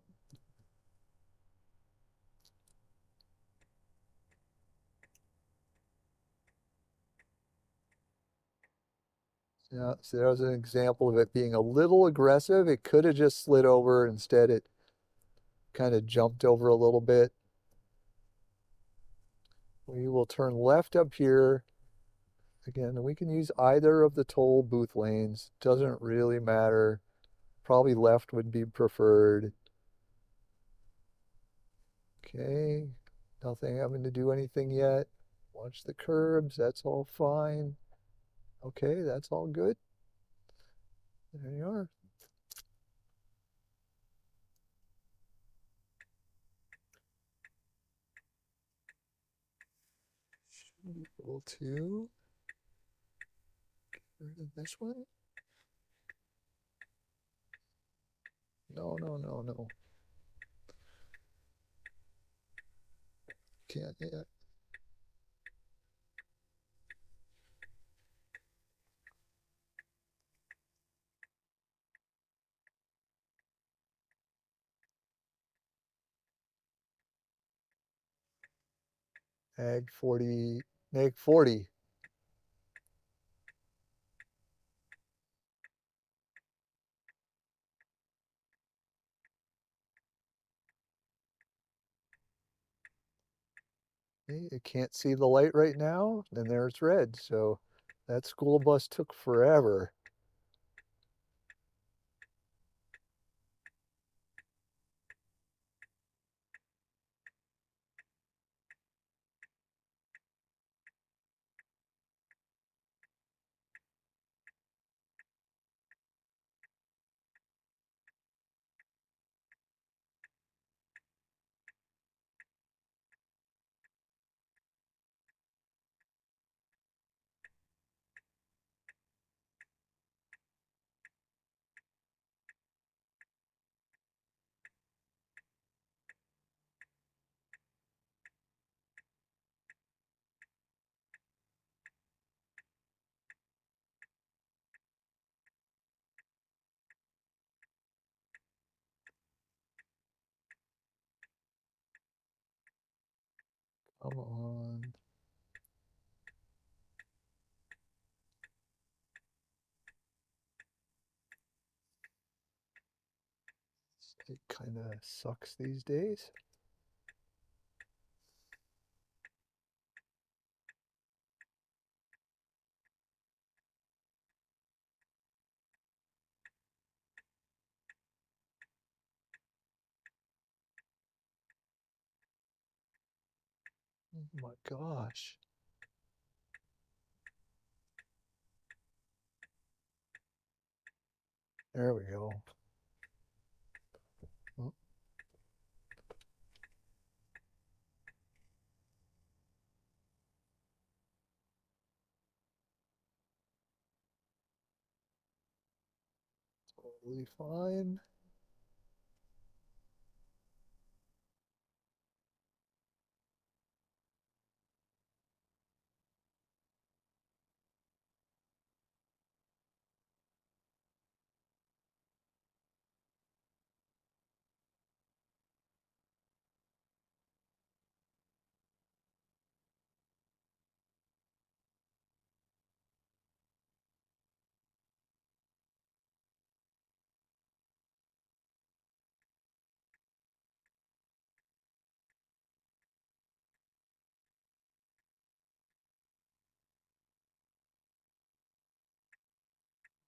Yeah, so that was an example of it being a little aggressive. It could have just slid over. Instead, it kind of jumped over a little bit. We will turn left up here. Again, we can use either of the toll booth lanes. Doesn't really matter. Probably left would be preferred. Okay, nothing having to do anything yet. Watch the curbs, that's all fine. Okay, that's all good. There you are. Should be able to get rid of this one. No, no, no, no. Can't yet. Ag 40, neg 40. Okay, it can't see the light right now, and there it's red. So that school bus took forever. Come on. It kind of sucks these days. Oh my gosh. There we go. Oh, totally fine.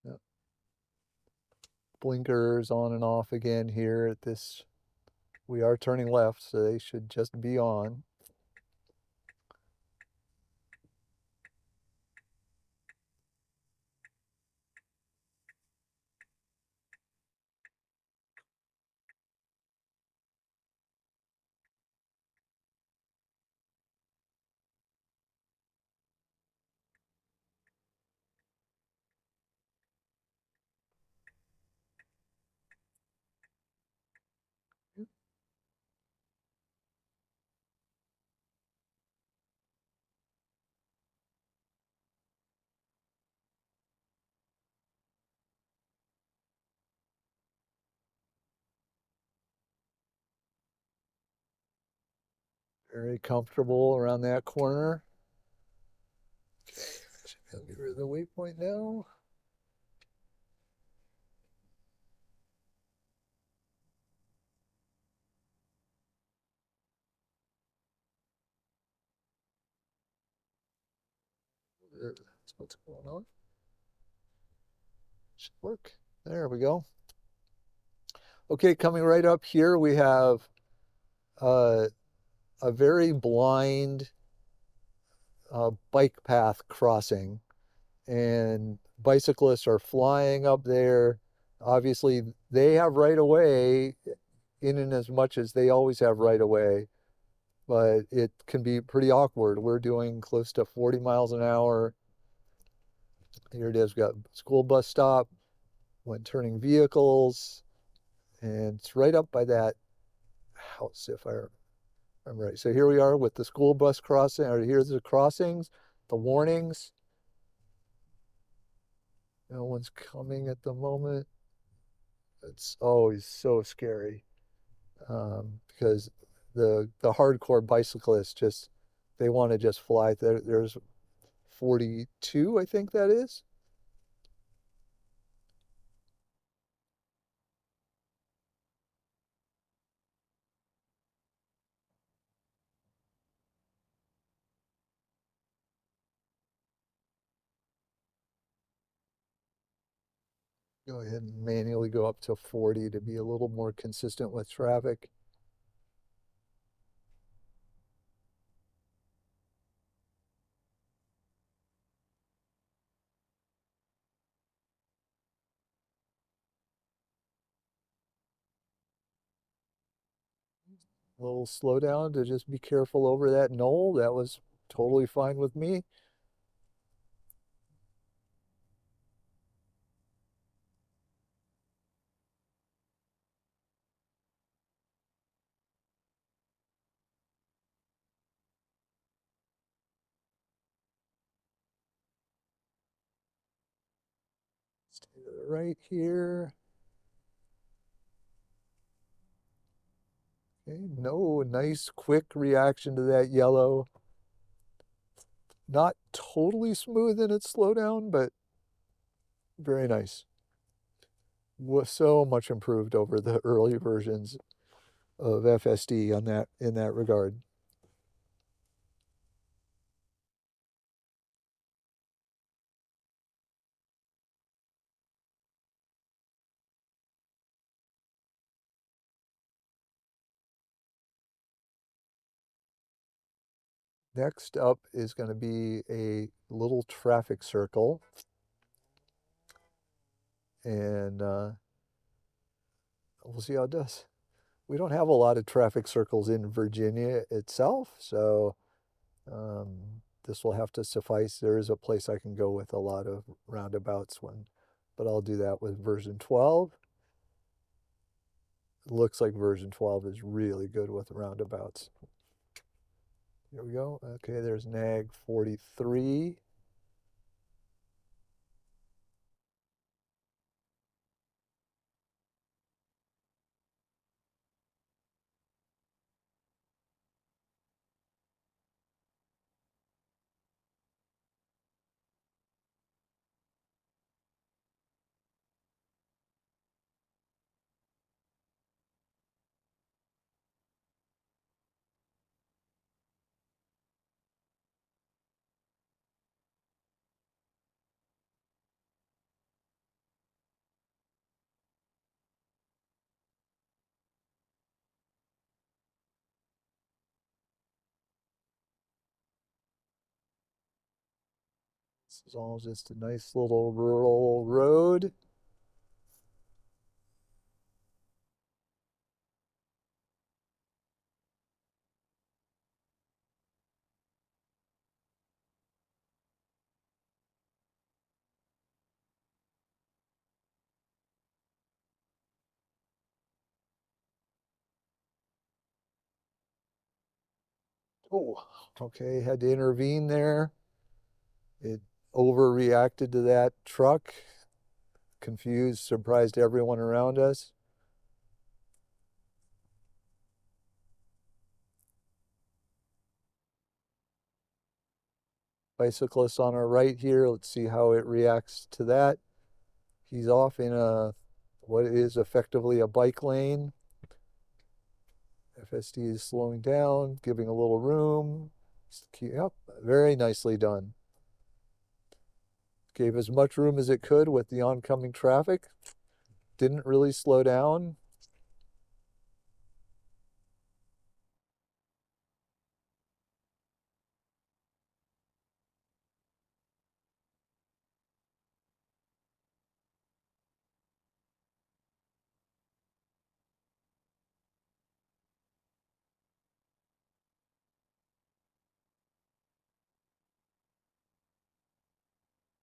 Yep. Blinkers on and off again here at this. We are turning left, so they should just be on. Very comfortable around that corner. Okay, I'll get rid of the waypoint now. That's what's going on. Should work. There we go. Okay, coming right up here, we have a very blind bike path crossing, and bicyclists are flying up there. Obviously, they have right of way in as much as they always have right of way, but it can be pretty awkward. We're doing close to 40 miles an hour. Here it is, we've got school bus stop when turning vehicles, and it's right up by that house, if I remember right. So here we are with the school bus crossing, or here's the crossings, the warnings. No one's coming at the moment. It's always so scary, because the hardcore bicyclists just, they want to just fly. There's 42, I think that is. Go ahead and manually go up to 40 to be a little more consistent with traffic. A little slowdown to just be careful over that knoll. That was totally fine with me. Stay to the right here. Okay, no, nice quick reaction to that yellow. Not totally smooth in its slowdown, but very nice. Was so much improved over the early versions of FSD on that, in that regard. Next up is going to be a little traffic circle, and we'll see how it does. We don't have a lot of traffic circles in Virginia itself, so this will have to suffice. There is a place I can go with a lot of roundabouts when, but I'll do that with version 12. It looks like version 12 is really good with roundabouts. Here we go. Okay, there's nag 43. This is all just a nice little rural road. Oh, okay, had to intervene there. It overreacted to that truck, confused, surprised everyone around us. Bicyclist on our right here. Let's see how it reacts to that. He's off in what is effectively a bike lane. FSD is slowing down, giving a little room. Yep, very nicely done. Gave as much room as it could with the oncoming traffic. Didn't really slow down.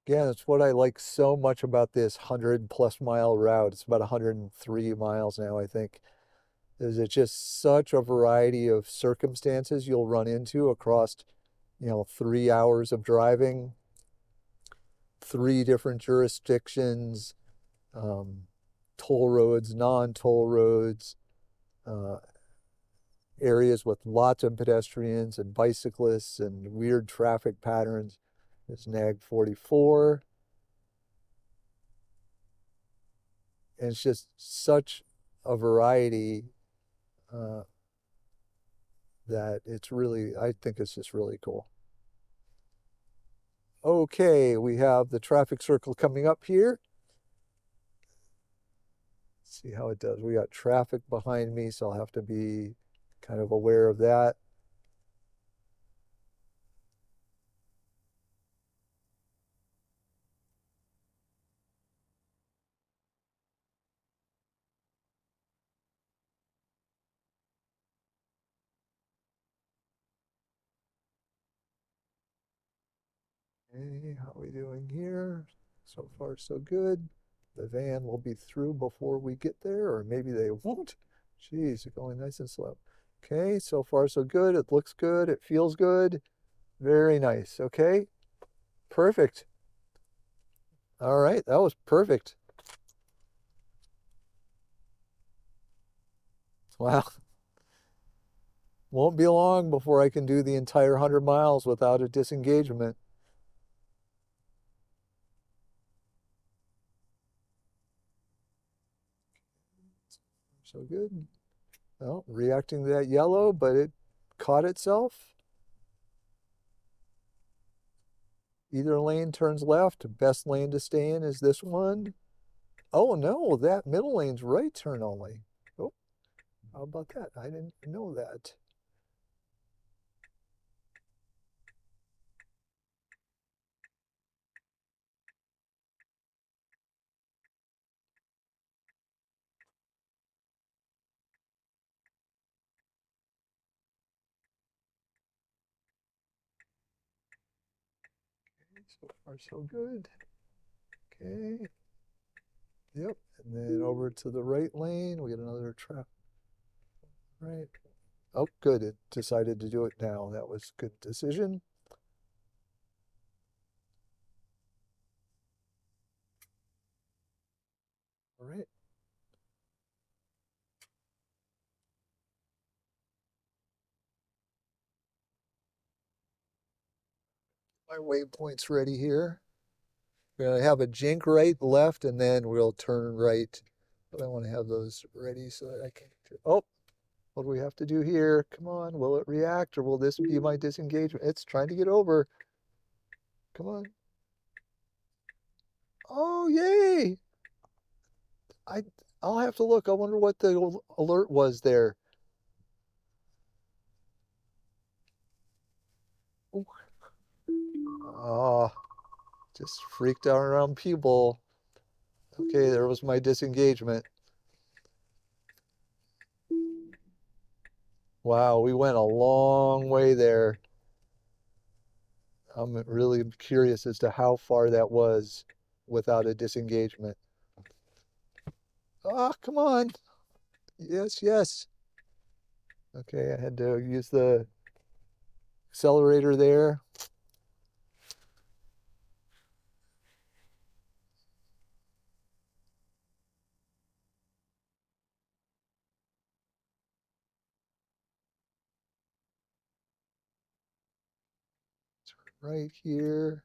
Yeah, that's what I like so much about this 100+ mile route. It's about 103 miles now, I think. Is it's just such a variety of circumstances you'll run into across, 3 hours of driving, 3 different jurisdictions, um, toll roads, non-toll roads, uh, areas with lots of pedestrians and bicyclists and weird traffic patterns. It's NAG 44. And it's just such a variety uh, that I think it's just really cool. Okay, we have the traffic circle coming up here. Let's see how it does. We got traffic behind me, so I'll have to be kind of aware of that. Okay, how are we doing here? So far, so good. The van will be through before we get there, or maybe they won't. Jeez, they're going nice and slow. Okay, so far, so good. It looks good. It feels good. Very nice. Okay, perfect. All right, that was perfect. Wow. Won't be long before I can do the entire 100 miles without a disengagement. So good. Well, reacting to that yellow, but it caught itself. Either lane turns left. Best lane to stay in is this one. Oh no, that middle lane's right turn only. Oh, how about that? I didn't know that. So far, so good. Okay. Yep. And then over to the right lane, we get another trap. Right. Oh, good. It decided to do it now. That was a good decision. All right. My waypoint's ready here. We're going to have a jink right, left, and then we'll turn right. But I want to have those ready so that I can. Oh, what do we have to do here? Come on. Will it react or will this be my disengagement? It's trying to get over. Come on. Oh, yay. I, I'll have to look. I wonder what the alert was there. Oh, just freaked out around people. Okay, there was my disengagement. Wow, we went a long way there. I'm really curious as to how far that was without a disengagement. Oh, come on. Yes, yes. Okay, I had to use the accelerator there. right here.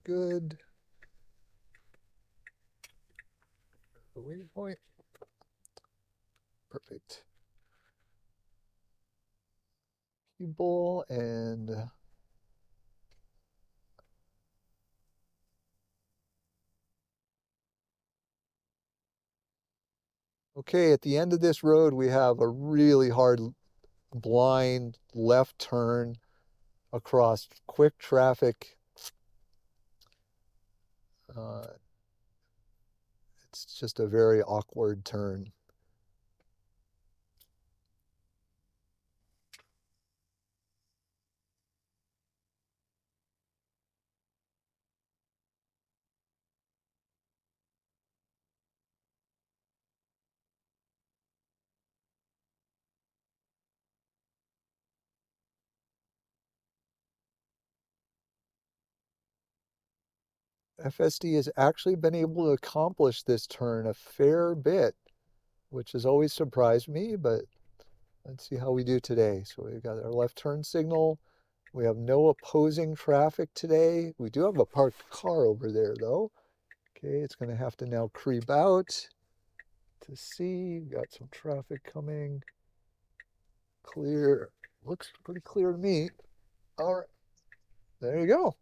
Good. The waypoint. Perfect. People and okay, at the end of this road, we have a really hard blind left turn across quick traffic. It's just a very awkward turn. FSD has actually been able to accomplish this turn a fair bit, which has always surprised me, but let's see how we do today. So we've got our left turn signal. We have no opposing traffic today. We do have a parked car over there though. Okay, it's gonna have to now creep out to see. We've got some traffic coming. Clear, looks pretty clear to me. All right, there you go.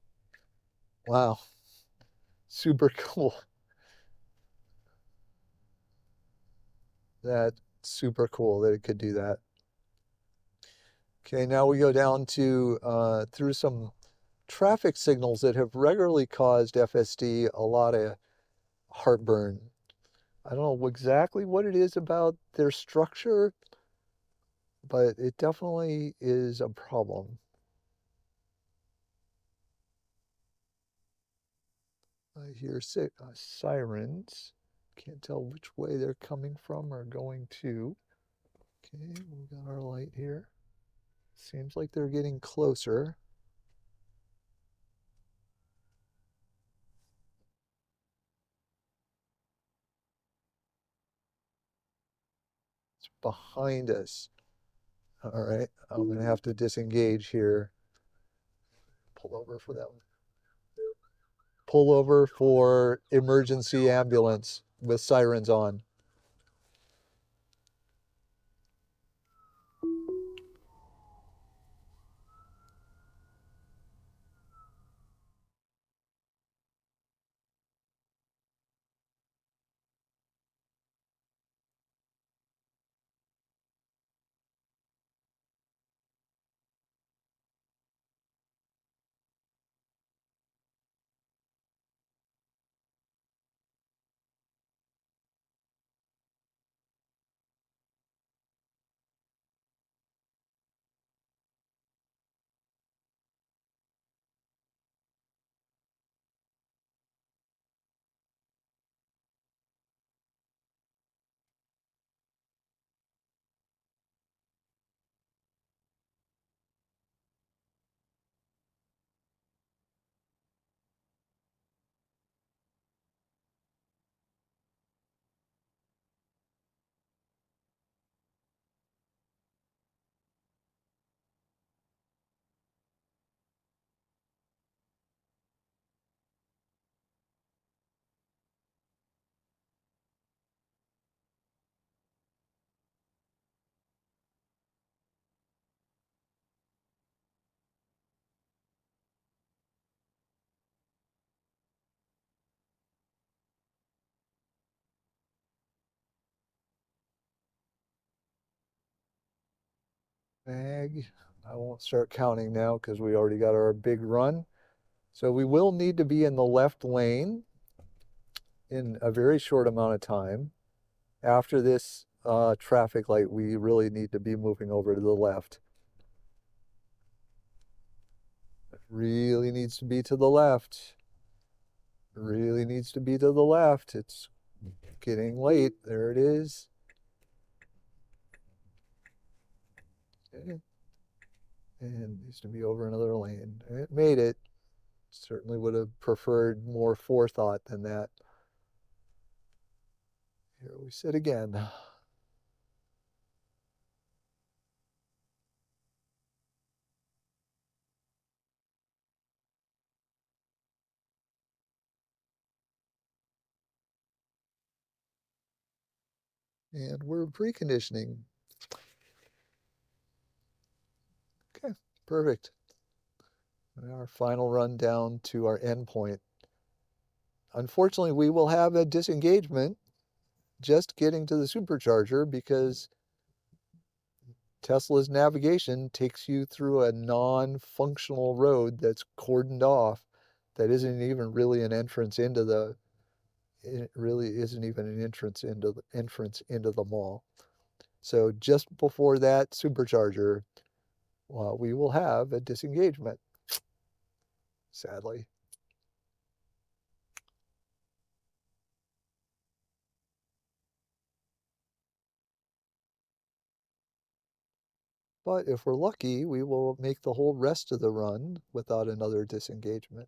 Wow, super cool. That's super cool that it could do that. Okay, now we go down to through some traffic signals that have regularly caused FSD a lot of heartburn. I don't know exactly what it is about their structure, but it definitely is a problem. I hear sirens. Can't tell which way they're coming from or going to. Okay, we got our light here. Seems like they're getting closer. It's behind us. All right, I'm gonna have to disengage here. Pull over for that one. Pull over for emergency ambulance with sirens on. Bag. I won't start counting now because we already got our big run. So we will need to be in the left lane in a very short amount of time. After this traffic light, we really need to be moving over to the left. It really needs to be to the left. It really needs to be to the left. It's getting late. There it is. Okay. And needs to be over another lane. It made it. Certainly would have preferred more forethought than that. Here we sit again. And we're preconditioning. Okay, perfect. And our final run down to our endpoint. Unfortunately, we will have a disengagement just getting to the supercharger because Tesla's navigation takes you through a non-functional road that's cordoned off that isn't even really an entrance into the it really isn't even an entrance into the mall. So just before that supercharger, well, we will have a disengagement, sadly. But if we're lucky, we will make the whole rest of the run without another disengagement.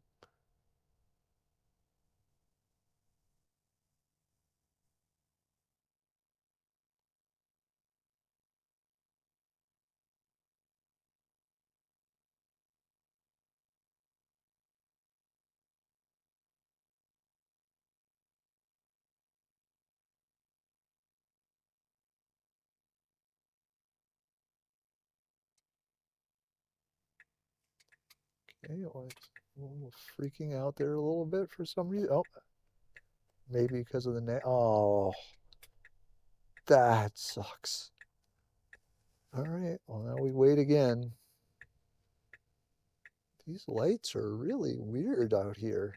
Okay, well, it's a little freaking out there a little bit for some reason. Oh, maybe because of the net. Oh, that sucks. All right, well, now we wait again. These lights are really weird out here.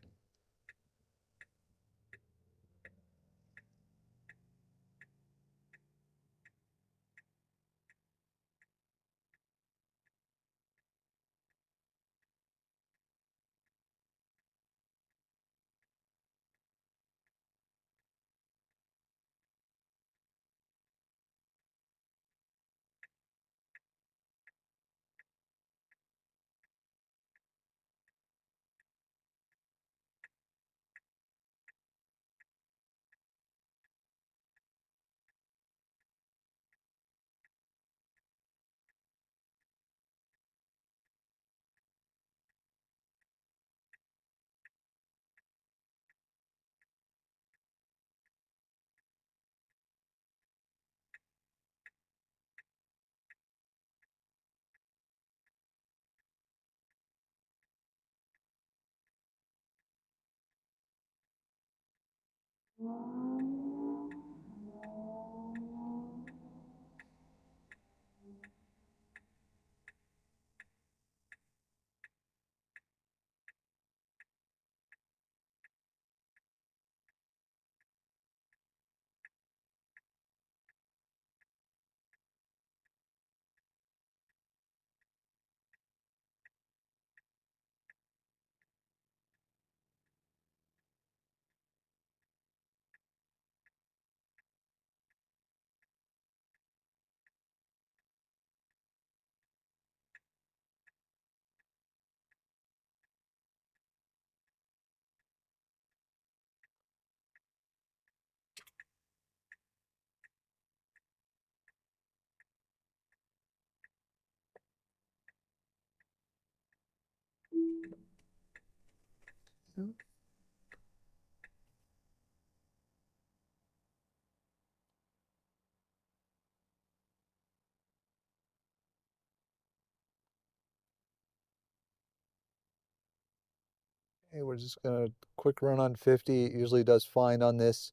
Hey, we're just gonna quick run on 50. It usually does fine on this.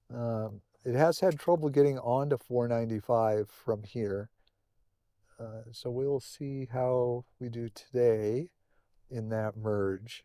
It has had trouble getting onto 495 from here. So we'll see how we do today in that merge.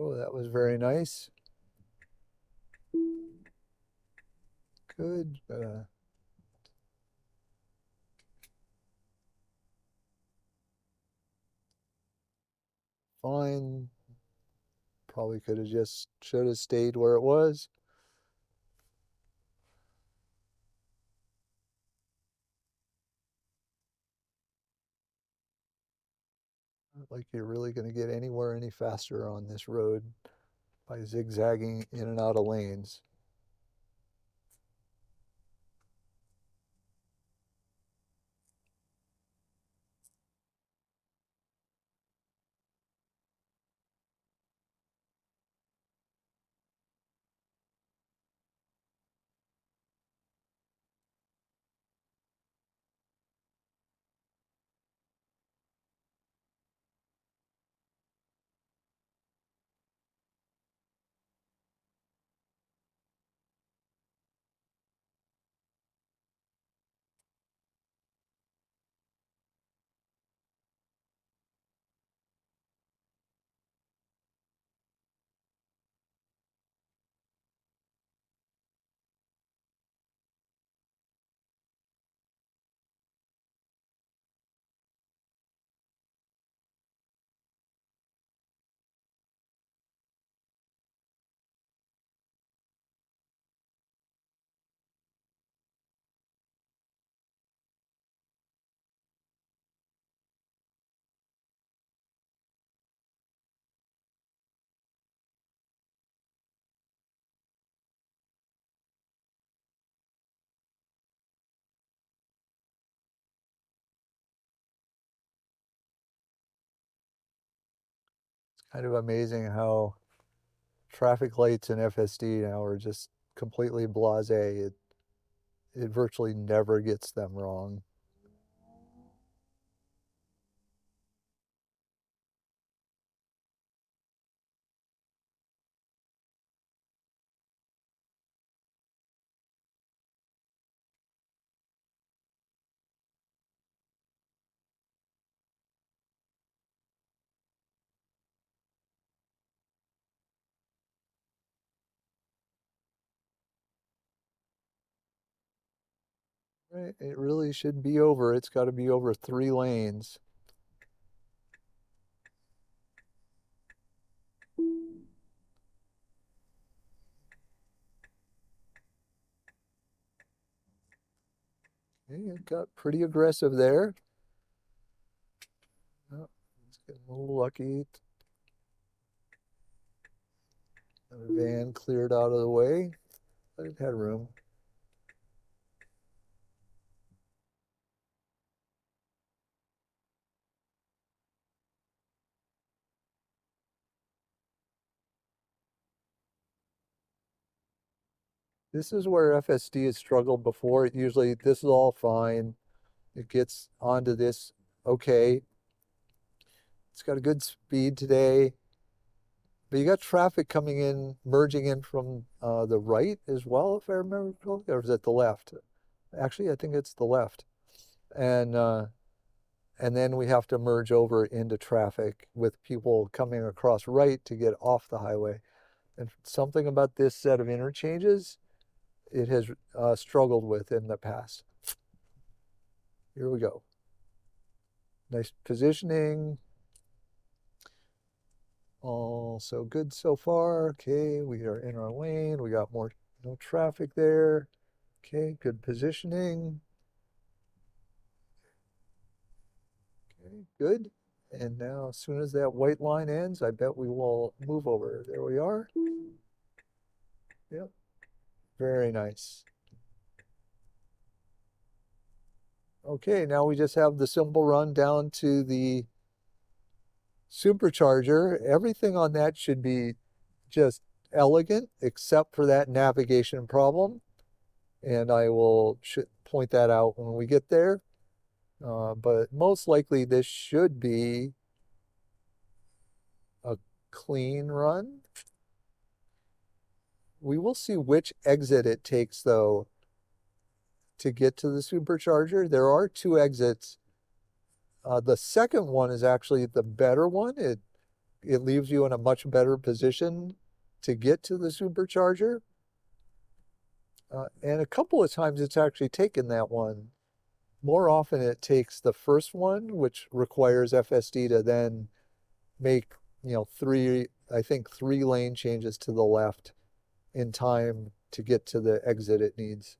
Oh, that was very nice. Good. Fine. Probably could have just should have stayed where it was. Not like you're really going to get anywhere any faster on this road by zigzagging in and out of lanes. It's kind of amazing how traffic lights in FSD now are just completely blasé. It virtually never gets them wrong. Right? It really should be over. It's got to be over 3 lanes. Okay, it got pretty aggressive there. Oh, it's getting a little lucky. The van cleared out of the way, but it had room. This is where FSD has struggled before. It usually, this is all fine. It gets onto this, okay. It's got a good speed today. But you got traffic coming in, merging in from the right as well, if I remember correctly, or is it the left? Actually, I think it's the left. And uh, and then we have to merge over into traffic with people coming across right to get off the highway. And something about this set of interchanges, it has struggled with in the past. Here we go. Nice positioning. All so good so far. Okay, we are in our lane. We got no traffic there. Okay, good positioning. Okay, good. And now as soon as that white line ends, I bet we will move over. There we are. Yep, very nice. Okay, now we just have the simple run down to the supercharger. Everything on that should be just elegant except for that navigation problem. And I will point that out when we get there. But most likely this should be a clean run. We will see which exit it takes though to get to the supercharger. There are 2 exits. The second one is actually the better one. it leaves you in a much better position to get to the supercharger. And a couple of times it's actually taken that one. More often it takes the first one, which requires FSD to then make, I think 3 lane changes to the left in time to get to the exit it needs.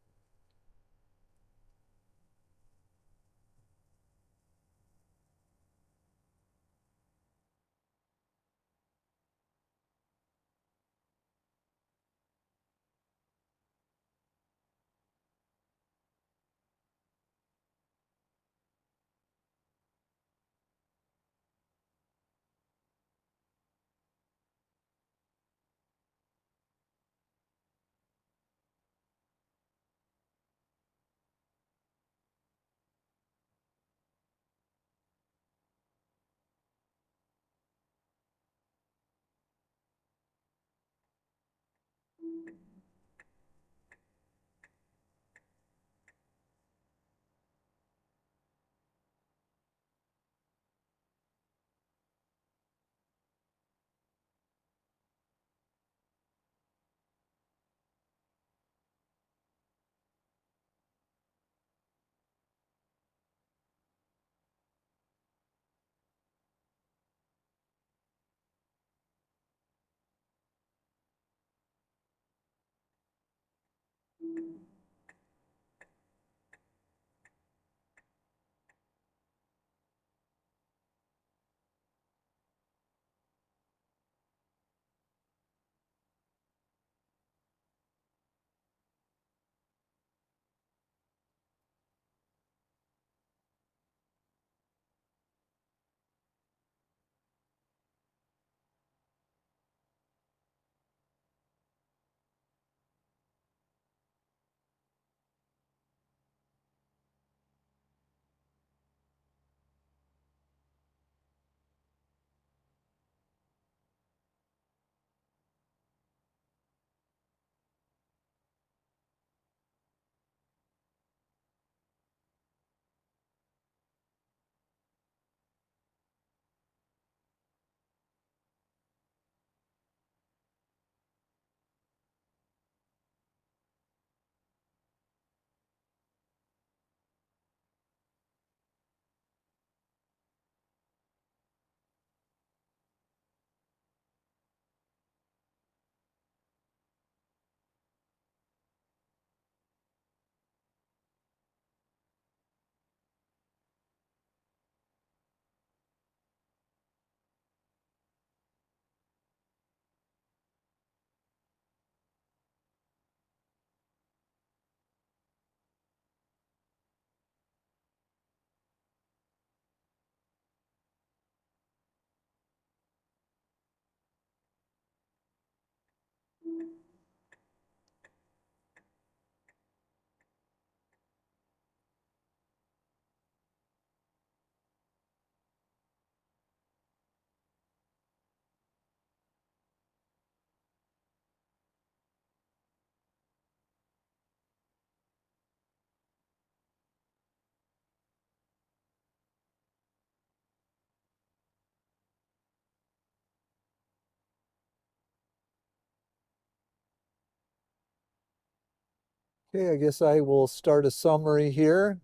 Okay, I guess I will start a summary here.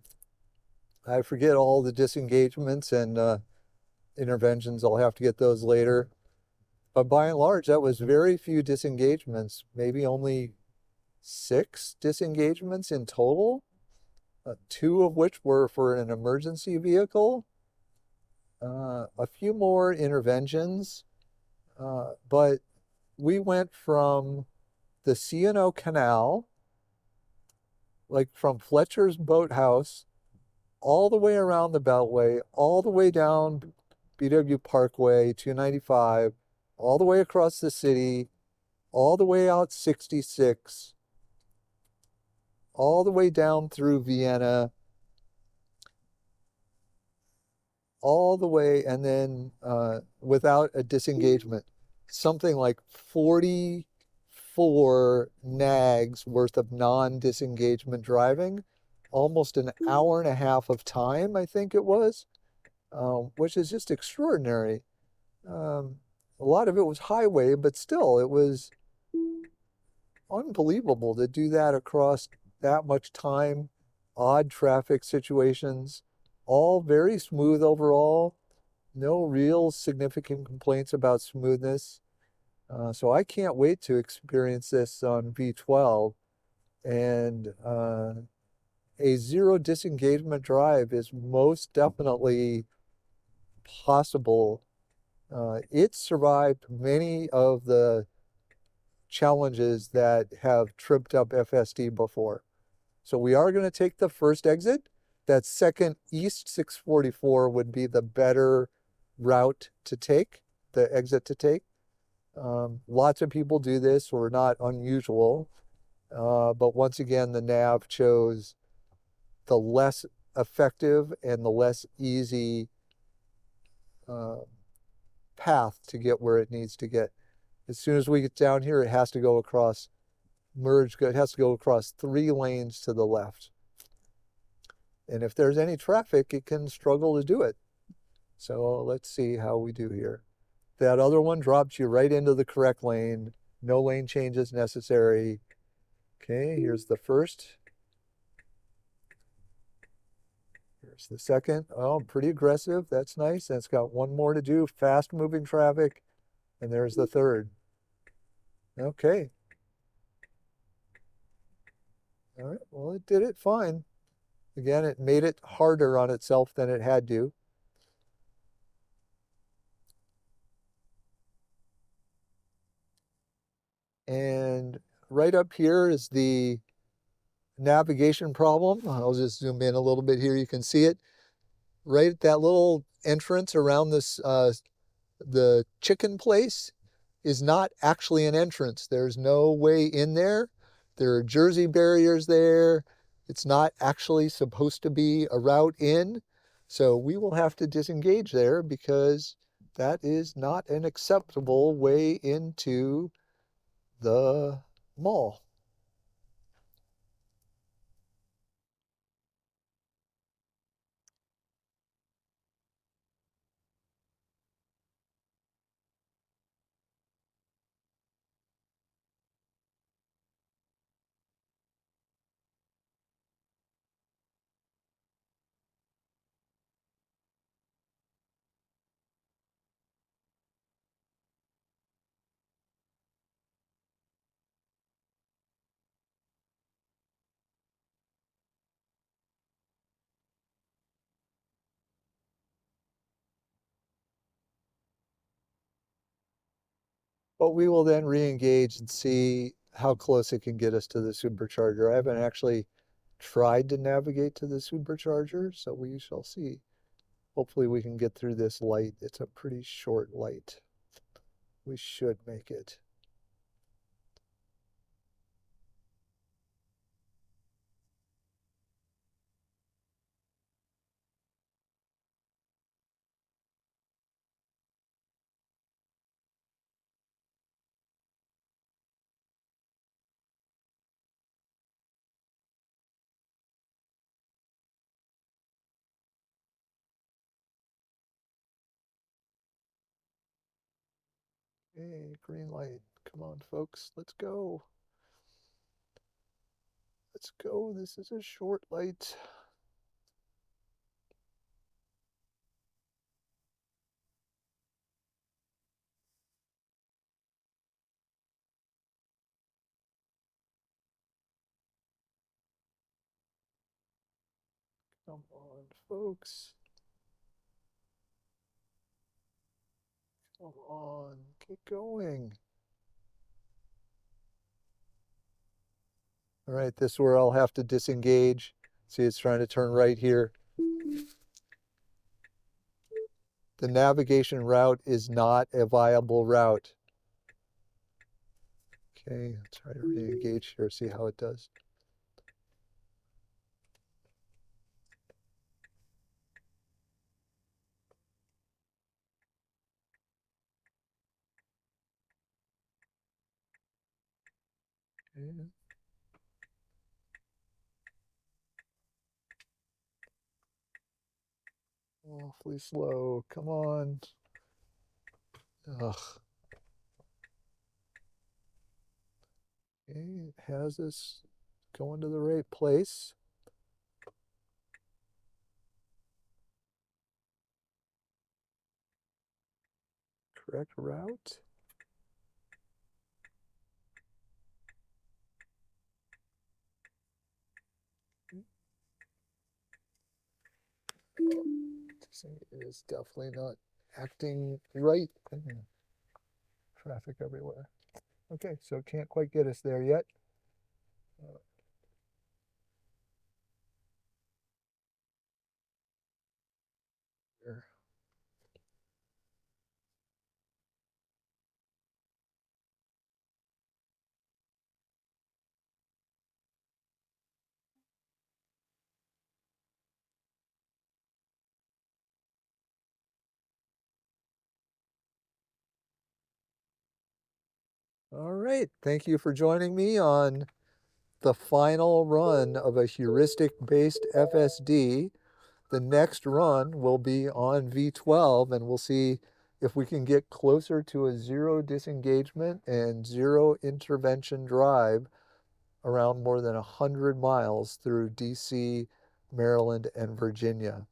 I forget all the disengagements and interventions. I'll have to get those later. But by and large, that was very few disengagements, maybe only 6 disengagements in total, 2 of which were for an emergency vehicle, a few more interventions, but we went from the C&O Canal, like from Fletcher's Boathouse, all the way around the Beltway, all the way down BW Parkway, 295, all the way across the city, all the way out 66, all the way down through Vienna, all the way, and then without a disengagement, something like 44 nags worth of non-disengagement driving, almost an hour and a half of time, I think it was, which is just extraordinary. Um, a lot of it was highway, but still, it was unbelievable to do that across that much time, odd traffic situations, all very smooth overall. No real significant complaints about smoothness. So I can't wait to experience this on V12. And a zero disengagement drive is most definitely possible. It survived many of the challenges that have tripped up FSD before. So we are going to take the first exit. That second east 644 would be the better route to take, the exit to take. Lots of people do this, or not unusual. But once again, the nav chose the less effective and the less easy uh, path to get where it needs to get. As soon as we get down here, it has to go across, it has to go across 3 lanes to the left. And if there's any traffic, it can struggle to do it. So let's see how we do here. That other one drops you right into the correct lane. No lane changes necessary. Okay, here's the first. Here's the second. Oh, pretty aggressive. That's nice. And it's got one more to do. Fast moving traffic. And there's the third. Okay. All right. Well, it did it fine. Again, it made it harder on itself than it had to. And right up here is the navigation problem. I'll just zoom in a little bit here. You can see it right at that little entrance around this, the chicken place is not actually an entrance. There's no way in there. There are Jersey barriers there. It's not actually supposed to be a route in. So we will have to disengage there because that is not an acceptable way into the mall. But we will then re-engage and see how close it can get us to the supercharger. I haven't actually tried to navigate to the supercharger, so we shall see. Hopefully we can get through this light. It's a pretty short light. We should make it. Hey, green light. Come on, folks. Let's go. Let's go. This is a short light. Come on, folks. Come on. Get going. All right, this is where I'll have to disengage. See, it's trying to turn right here. The navigation route is not a viable route. Okay, I'll try to re-engage here, see how it does. Okay. Awfully slow. Come on. Ugh. Okay, it has us going to the right place. Correct route. It is definitely not acting right. Traffic everywhere. Okay, so it can't quite get us there yet. Here. All right, thank you for joining me on the final run of a heuristic-based FSD. The next run will be on V12, and we'll see if we can get closer to a zero disengagement and zero intervention drive around more than 100 miles through DC, Maryland, and Virginia.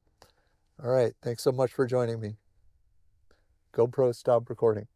All right, thanks so much for joining me. GoPro, stop recording.